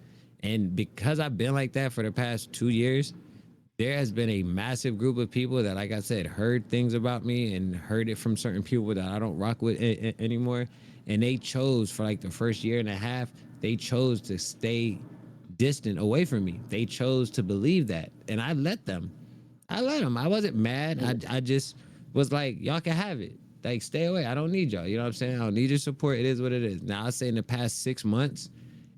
And because I've been like that for the past 2 years, there has been a massive group of people that, like I said, heard things about me and heard it from certain people that I don't rock with anymore. And they chose for like the first year and a half, they chose to stay distant away from me. They chose to believe that. And I let them. I let them. I wasn't mad. I just was like, y'all can have it. Like, stay away. I don't need y'all. You know what I'm saying? I don't need your support. It is what it is. Now, I say in the past 6 months,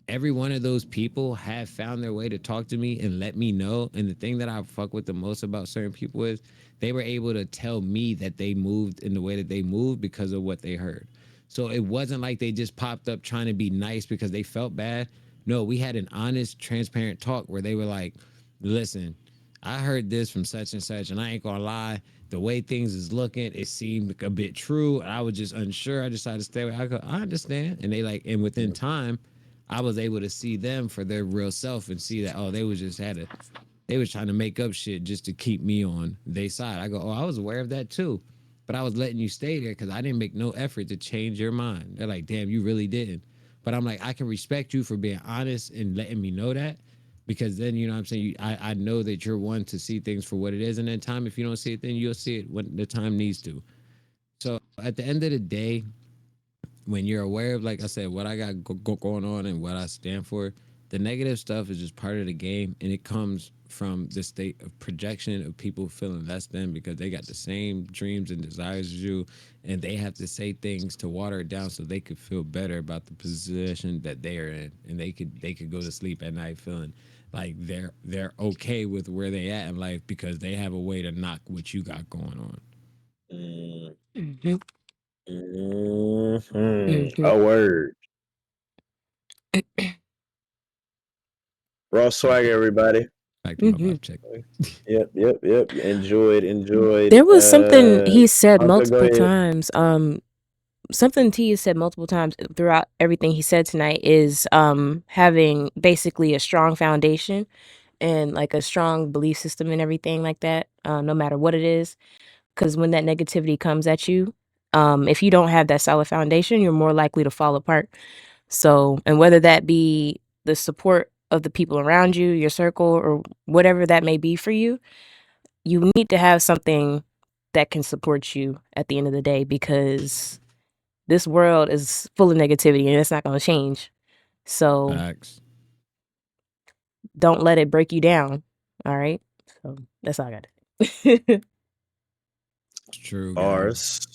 every one of those people have found their way to talk to me and let me know. And the thing that I fuck with the most about certain people is they were able to tell me that they moved in the way that they moved because of what they heard. So it wasn't like they just popped up trying to be nice because they felt bad. No, we had an honest, transparent talk where they were like, listen, I heard this from such and such, and I ain't gonna lie, the way things is looking, it seemed a bit true. I was just unsure. I decided to stay away. I understand. And they like, and within time, I was able to see them for their real self and see that, oh, they was trying to make up shit just to keep me on their side. I go, oh, I was aware of that too. But I was letting you stay there because I didn't make no effort to change your mind. They're like, damn, you really didn't. But I'm like, I can respect you for being honest and letting me know that, because then, you know what I'm saying, I know that you're one to see things for what it is. And then time, if you don't see it, then you'll see it when the time needs to. So at the end of the day, when you're aware of, like I said, what I got going on and what I stand for, the negative stuff is just part of the game, and it comes from the state of projection of people feeling less than because they got the same dreams and desires as you, and they have to say things to water it down so they could feel better about the position that they are in, and they could go to sleep at night feeling like they're okay with where they at in life because they have a way to knock what you got going on. Mm-hmm. Mm-hmm. A word. Raw swag, everybody. Back to my vibe check. Yep. Enjoyed. There was something he said multiple times. Something T has said multiple times throughout everything he said tonight is having basically a strong foundation and like a strong belief system and everything like that, no matter what it is. Because when that negativity comes at you, if you don't have that solid foundation, you're more likely to fall apart. So, and whether that be the support of the people around you, your circle, or whatever that may be for you, you need to have something that can support you at the end of the day, because this world is full of negativity and it's not going to change. So don't let it break you down. All right. So that's all I got. True. Ours.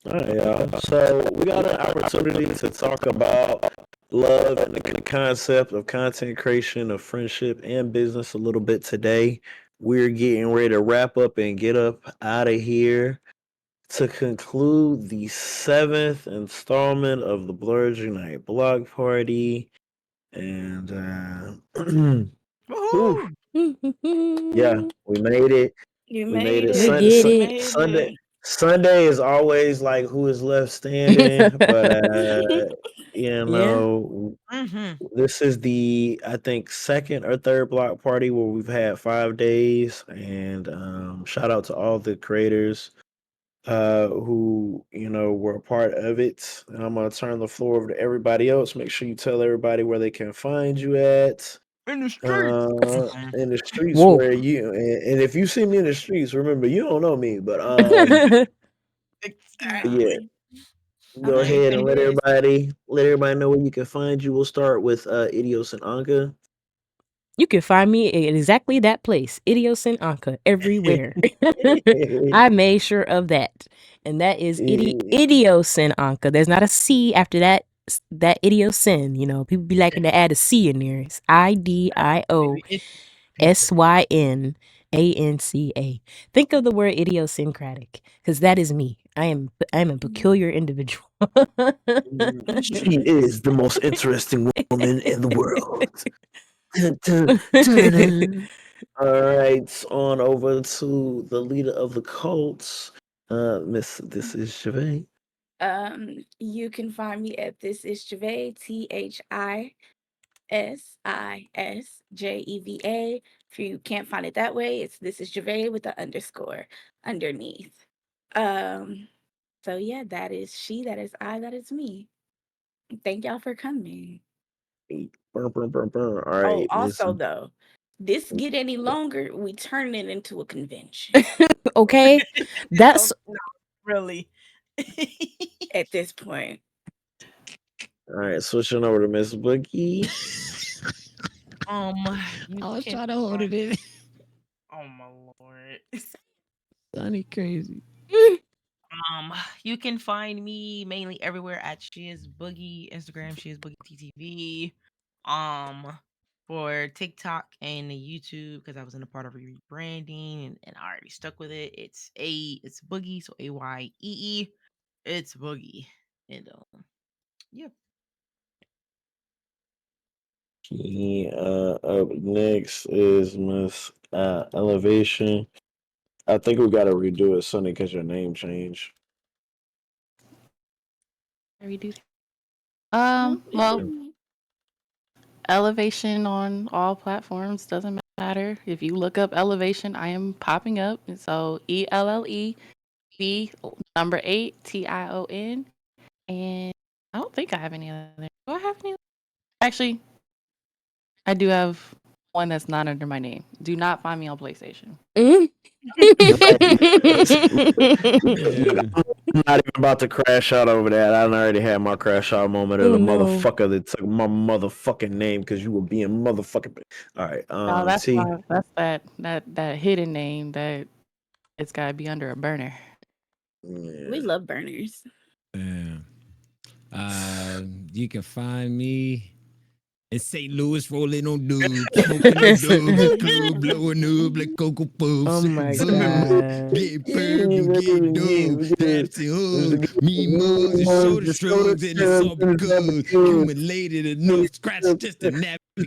All right, y'all. So we got an opportunity to talk about love and the concept of content creation, of friendship and business a little bit today. We're getting ready to wrap up and get up out of here to conclude the 7th installment of the Blurs Unite Block Party. And yeah, we made it. We made it. Sunday is always like who is left standing, but you know, this is the, I think, second or third block party where we've had 5 days, and shout out to all the creators who, you know, were a part of it. And I'm gonna turn the floor over to everybody else. Make sure you tell everybody where they can find you at. In the streets. In the streets. Whoa. Where you and if you see me in the streets, remember, you don't know me, but Yeah. Go ahead and let everybody know where you can find you. We'll start with Idios and Anka. You can find me at exactly that place, Idios and Anka, everywhere. I made sure of that. And that is Idios and Anka. There's not a C after that Idiosin. You know, people be liking to add a C in there. It's IDIOSYNANCA. Think of the word idiosyncratic, because that is me. I am a peculiar individual. She is the most interesting woman in the world. All right, on over to the leader of the cults, Miss This Is Javay. You can find me at This Is Javay, THISISJEVA. If you can't find it that way, it's This Is Javay with the underscore underneath. So yeah, that is she, that is I, that is me. Thank y'all for coming. All right. Also though, this get any longer, we turn it into a convention. Okay, that's really at this point. All right, switching over to Miss Boogie. I was trying to hold it in. Oh my lord, Sonny crazy. You can find me mainly everywhere at She Is Boogie, Instagram, She Is Boogie TTV. For TikTok and YouTube, because I was in a part of rebranding and I already stuck with it. It's Boogie, so AYEE. It's Boogie. And yep. Up next is Miss Elevation. I think we gotta redo it, Sonny, because your name changed. Redo. Well, Elevation on all platforms, doesn't matter. If you look up Elevation, I am popping up. So ELLEB 8 TION. And I don't think I have any other. Do I have any? Actually, I do have one that's not under my name. Do not find me on PlayStation. I'm not even about to crash out over that. I already had my crash out moment as a motherfucker that took my motherfucking name because you were being motherfucking. All right. No, that's that hidden name that it's gotta be under a burner. Yeah. We love burners. Yeah. You can find me in St. Louis, rolling on dudes, smoking on dudes, club, blowing up like Cocoa Puffs. Oh my god. Get burned, get dope, Pepsi hug, me mugs and shoulder shrugs, and it's all because accumulated enough scratch just to navigate it.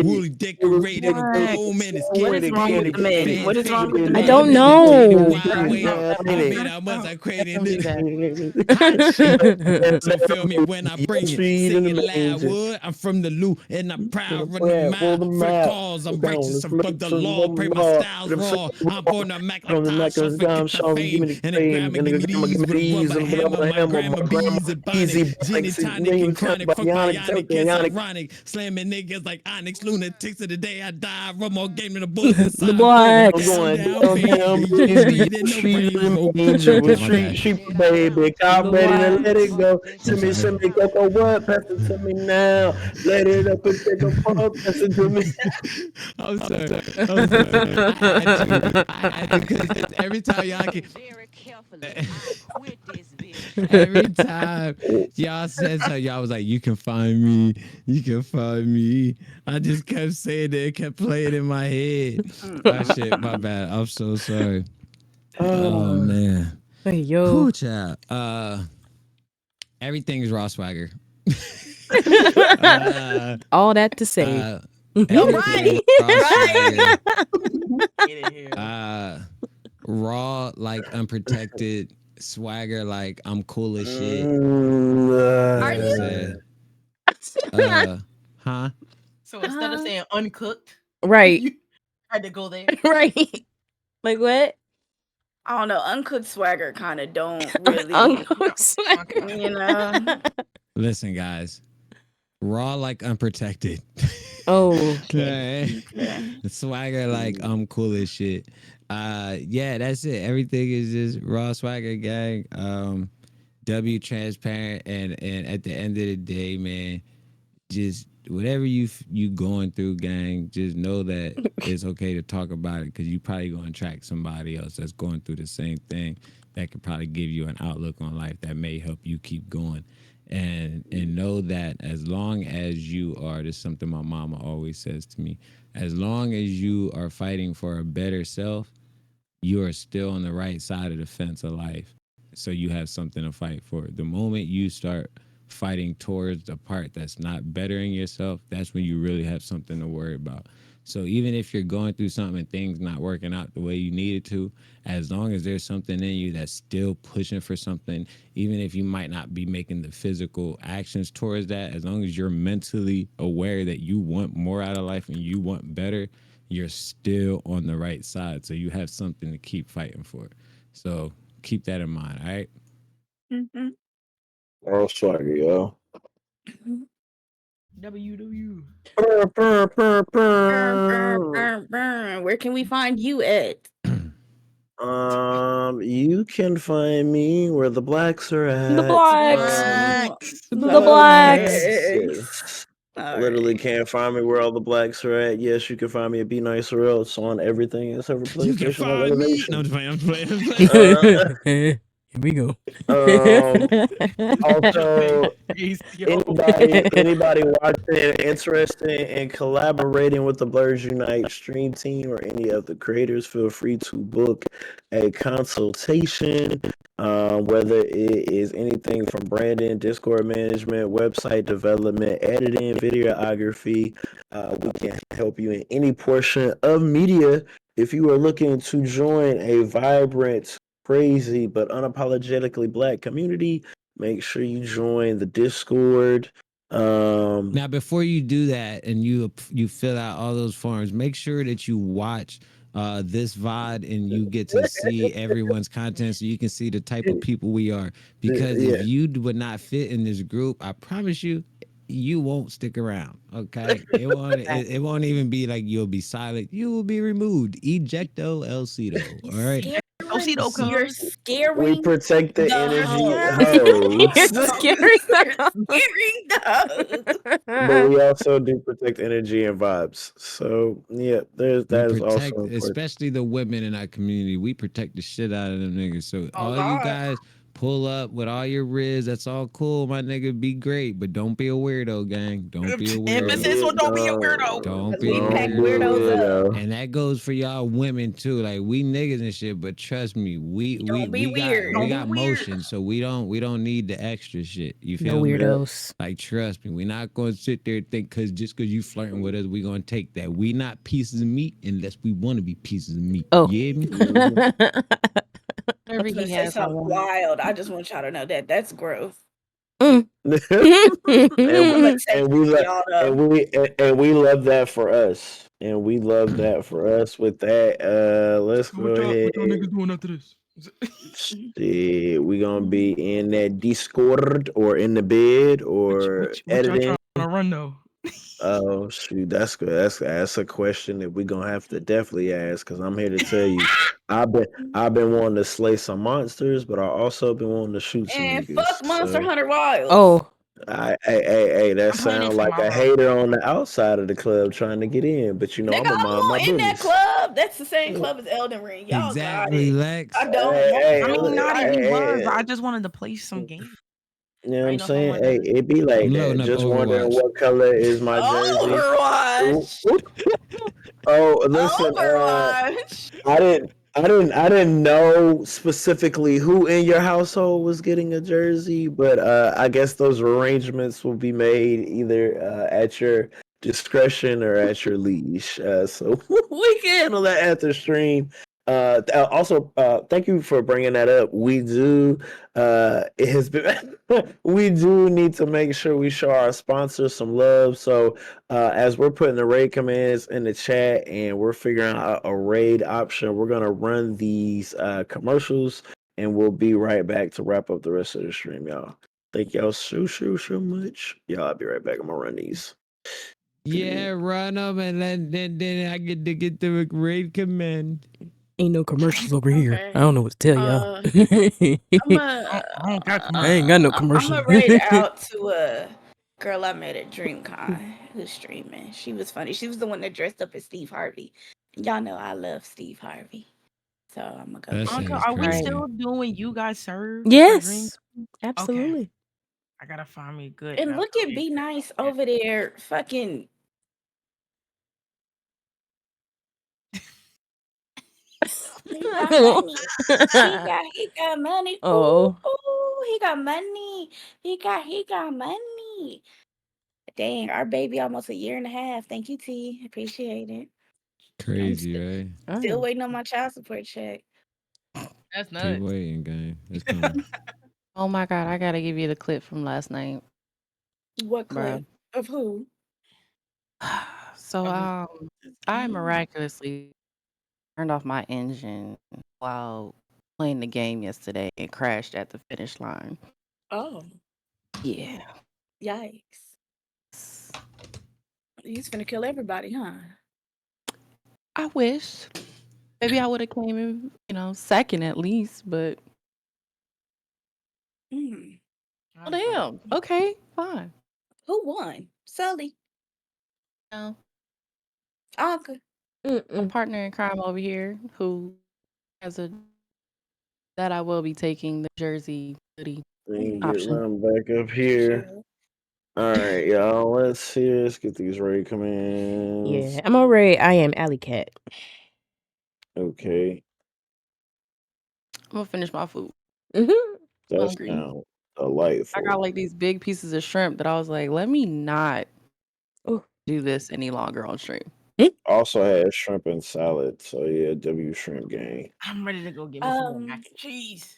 Woolly decorated, home and it's What is wrong with the men? What is wrong with the men? I don't know. I created it. So feel me when I bring it, sing it loud, wood. I'm from the Lou, and I'm proud, run the mile for cause. I'm righteous, I'm from the law, pray my style's raw. I'm born to Mac like Tasha, forget the fame, and the grandma give me these with a rubber hammer, my grandma bees and bonic, Jenny tonic and chronic, fuck bionic, it's ironic, slamming niggas like Onyx, lunatics of the day I die, run more game than the bullets inside The box. She baby, I'm ready to let it go. Send me cocoa, what? Pass it to me now. Let it up and take a pump. Pass it to me. I'm sorry. Because every time y'all can. Every time y'all said so, y'all was like, you can find me. You can find me. I just kept saying it. It kept playing in my head. Oh, shit. My bad. I'm so sorry. Oh, man. Hey, yo. Cool, child. Everything's Raw Swagger. All that to say. Raw, like unprotected, swagger, like I'm cool as shit. Are you? Huh? So instead of saying uncooked, right, you had to go there. Right. Like what? I don't know. Uncooked swagger kind of don't really. Uncooked swagger. You know. Listen, guys. Raw like unprotected. Oh. Okay. Swagger like I'm cool as shit. Yeah, that's it. Everything is just raw swagger, gang. W transparent, and at the end of the day, man, just whatever you going through, gang, just know that it's okay to talk about it, because you probably gonna attract somebody else that's going through the same thing that could probably give you an outlook on life that may help you keep going. And know that as long as you are, this is something my mama always says to me, as long as you are fighting for a better self, you are still on the right side of the fence of life. So you have something to fight for. The moment you start fighting towards the part that's not bettering yourself, that's when you really have something to worry about. So even if you're going through something and things not working out the way you needed to, as long as there's something in you that's still pushing for something, even if you might not be making the physical actions towards that, as long as you're mentally aware that you want more out of life and you want better, you're still on the right side. So you have something to keep fighting for. So keep that in mind. All right. Mm-hmm. Oh, swagger, yo. WW. Where can we find you at? You can find me where the blacks are at. The blacks. The blacks. Yes. Literally can't find me where all the blacks are at. Yes, you can find me at Be Nice or Else on everything except for PlayStation. You can find me. No, I'm playing. Here we go. Also, anybody watching interested in collaborating with the Blurs Unite stream team or any of the creators, feel free to book a consultation. Whether it is anything from branding, Discord management, website development, editing, videography, we can help you in any portion of media. If you are looking to join a vibrant, crazy, but unapologetically black community, make sure you join the Discord. Now, before you do that and you fill out all those forms, make sure that you watch this VOD and you get to see everyone's content so you can see the type of people we are. Because if you would not fit in this group, I promise you, you won't stick around. Okay, it won't even be like you'll be silent. You will be removed. Ejecto el Cedo. All right. You're scary. We protect the energy. But we also do protect energy and vibes. So yeah, that is also important. Especially the women in our community. We protect the shit out of them niggas. So all you guys pull up with all your riz. That's all cool, my nigga. Be great, but don't be a weirdo, gang. Don't be a weirdo. Emphasis on don't be a weirdo. Don't be a weirdo. And that goes for y'all women too. Like, we niggas and shit, but trust me, we got motion, so we don't need the extra shit. You feel me? Weirdos. Like, trust me, we're not gonna sit there and think just cause you flirting with us, we gonna take that. We not pieces of meat unless we want to be pieces of meat. Oh, you hear me? Whatever he has wild. I just want y'all to know that that's growth. and we love that for us. And we love that for us. With that, let's go ahead. What y'all niggas doing after this? Shit, we gonna be in that Discord or in the bed or what editing. Y'all trying to run though? Oh shoot, that's good. That's a question that we're gonna have to definitely ask, because I'm here to tell you, I've been wanting to slay some monsters, but I also been wanting to shoot some niggas. Fuck Monster Hunter Wilds. Oh. Hey, that sounds like a hater on the outside of the club trying to get in, but you know, nigga, I'm a mind my in business. that club. That's the same club as Elden Ring. Y'all exactly, Lex. I don't. Not even was. I just wanted to play some games. You know what I'm saying? Hey, it be like that. Just wondering what color is my jersey. Overwatch. Oh, listen. I didn't know specifically who in your household was getting a jersey, but I guess those arrangements will be made either at your discretion or at your leash. So we can handle that at the stream. Also, thank you for bringing that up. We do. It has been. We do need to make sure we show our sponsors some love. So, as we're putting the raid commands in the chat and we're figuring out a raid option, we're gonna run these commercials, and we'll be right back to wrap up the rest of the stream, y'all. Thank y'all so much. Y'all, I'll be right back. I'm gonna run these. Yeah, run them, and then I get to get the raid command. Ain't no commercials over here. Okay. I don't know what to tell y'all. I don't got I ain't got no I'm commercial. gonna rate it out to a girl I met at DreamCon who's streaming. She was funny. She was the one that dressed up as Steve Harvey. Y'all know I love Steve Harvey, so I'm gonna go. That with shit Uncle, is are we crazy. still doing You Guys Serve for Dream? Yes, Okay, absolutely. I gotta find me good. And enough look at creative. Be Nice over there, fucking. He got money. He got money. Ooh, Oh, ooh, he got money. He got money. Dang, our baby almost a year and a half. Thank you, T. Appreciate it. I'm Crazy, right? still oh. waiting on my child support check. That's Keep nuts. waiting, gang. It's coming. Oh my God, I gotta give you the clip from last night, What bro. clip of who? So Of I miraculously turned off my engine while playing the game yesterday and crashed at the finish line. Oh, Yeah. yikes! He's finna kill everybody, huh? I wish. Maybe I would have came in, second at least, but Mm. oh damn. Okay, fine. Who won? Sully, No. Anka. A partner in crime over here who has that I will be taking the jersey hoodie Let me get option. Ron back up here. All right, y'all. Let's see. Let's get these raid commands. Yeah, I'm already. I am Alley Cat. Okay. I'm gonna finish my food. Mm-hmm. That's Hungry. now I delightful. got like these big pieces of shrimp that I was like, let me not Oh. do this any longer on stream. Also had shrimp and salad. So yeah, W Shrimp Gang. I'm ready to go get me some more mac and cheese.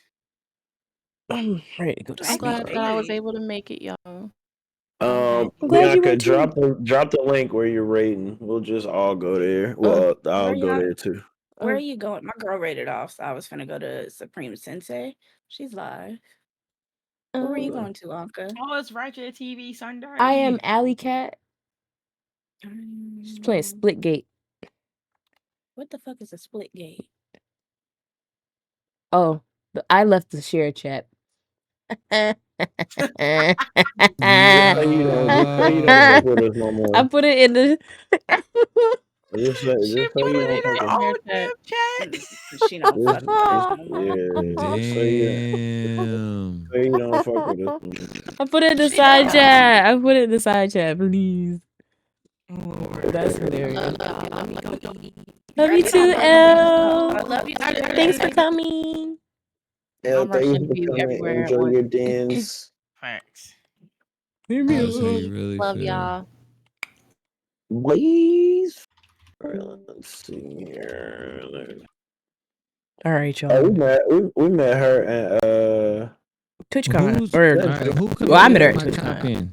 I'm ready to go to I'm sleep. glad that I was able to make it, y'all. I'm glad you Bianca, went too. drop the link where you're rating. We'll just all go there. Well, I'll go there too. Where are you going? My girl rated off, so I was finna go to Supreme Sensei. She's live. Where are you going to, Anka? Oh, it's Ratchet TV Sunday. I am Alley Cat. She's playing Splitgate. What the fuck is a Splitgate? Oh, I left the share chat. I put it in the. Just so you don't fuck chat. She don't fuck with Damn. So you don't fuck with us. I put it in the side chat. I put it in the side chat, please. That's hilarious. Love you too, Elle. I love you too. Thanks for coming. Elle, I'm thank rushing you to be for coming. everywhere at Enjoy once. your dance. Facts. That's how you really Love feel. y'all. Please. Let's see here. All right, Oh, y'all. we met her at TwitchCon. Who I met her at my TwitchCon. copying?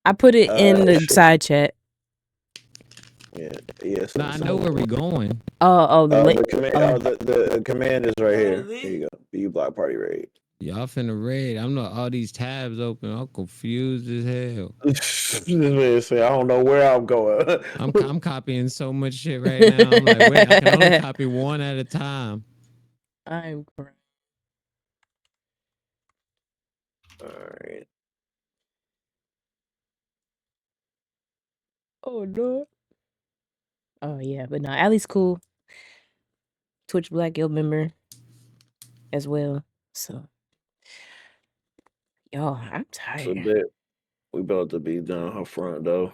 I put it in the side chat. Yeah. No, I know where we're going. The command is right here. Here you go. The Block Party raid. Y'all finna raid. I'm not all these tabs open. I'm confused as hell. This man say, I don't know where I'm going. I'm copying so much shit right now. I'm like, wait, I can only copy one at a time. I'm crying. All right. Oh no. Oh yeah, but no, Allie's cool. Twitch Black Guild member as well. So y'all, I'm tired. We about to be down her front though.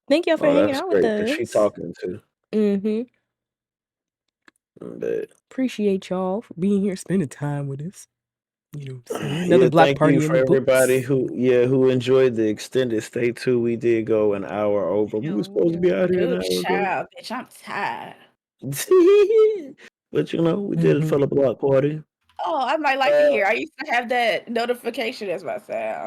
Thank y'all for hanging that's out with great, 'cause us. she talking too. Mm-hmm. Bet. Appreciate y'all for being here, spending time with us. You know, what I'm saying? Another block thank party you in for the everybody books. who enjoyed the extended stay too. We did go an hour over. We were supposed to be out here an hour ago. Child, bitch, I'm tired. But we did a fellow block party. Oh, I might like to hear. I used to have that notification as my sound.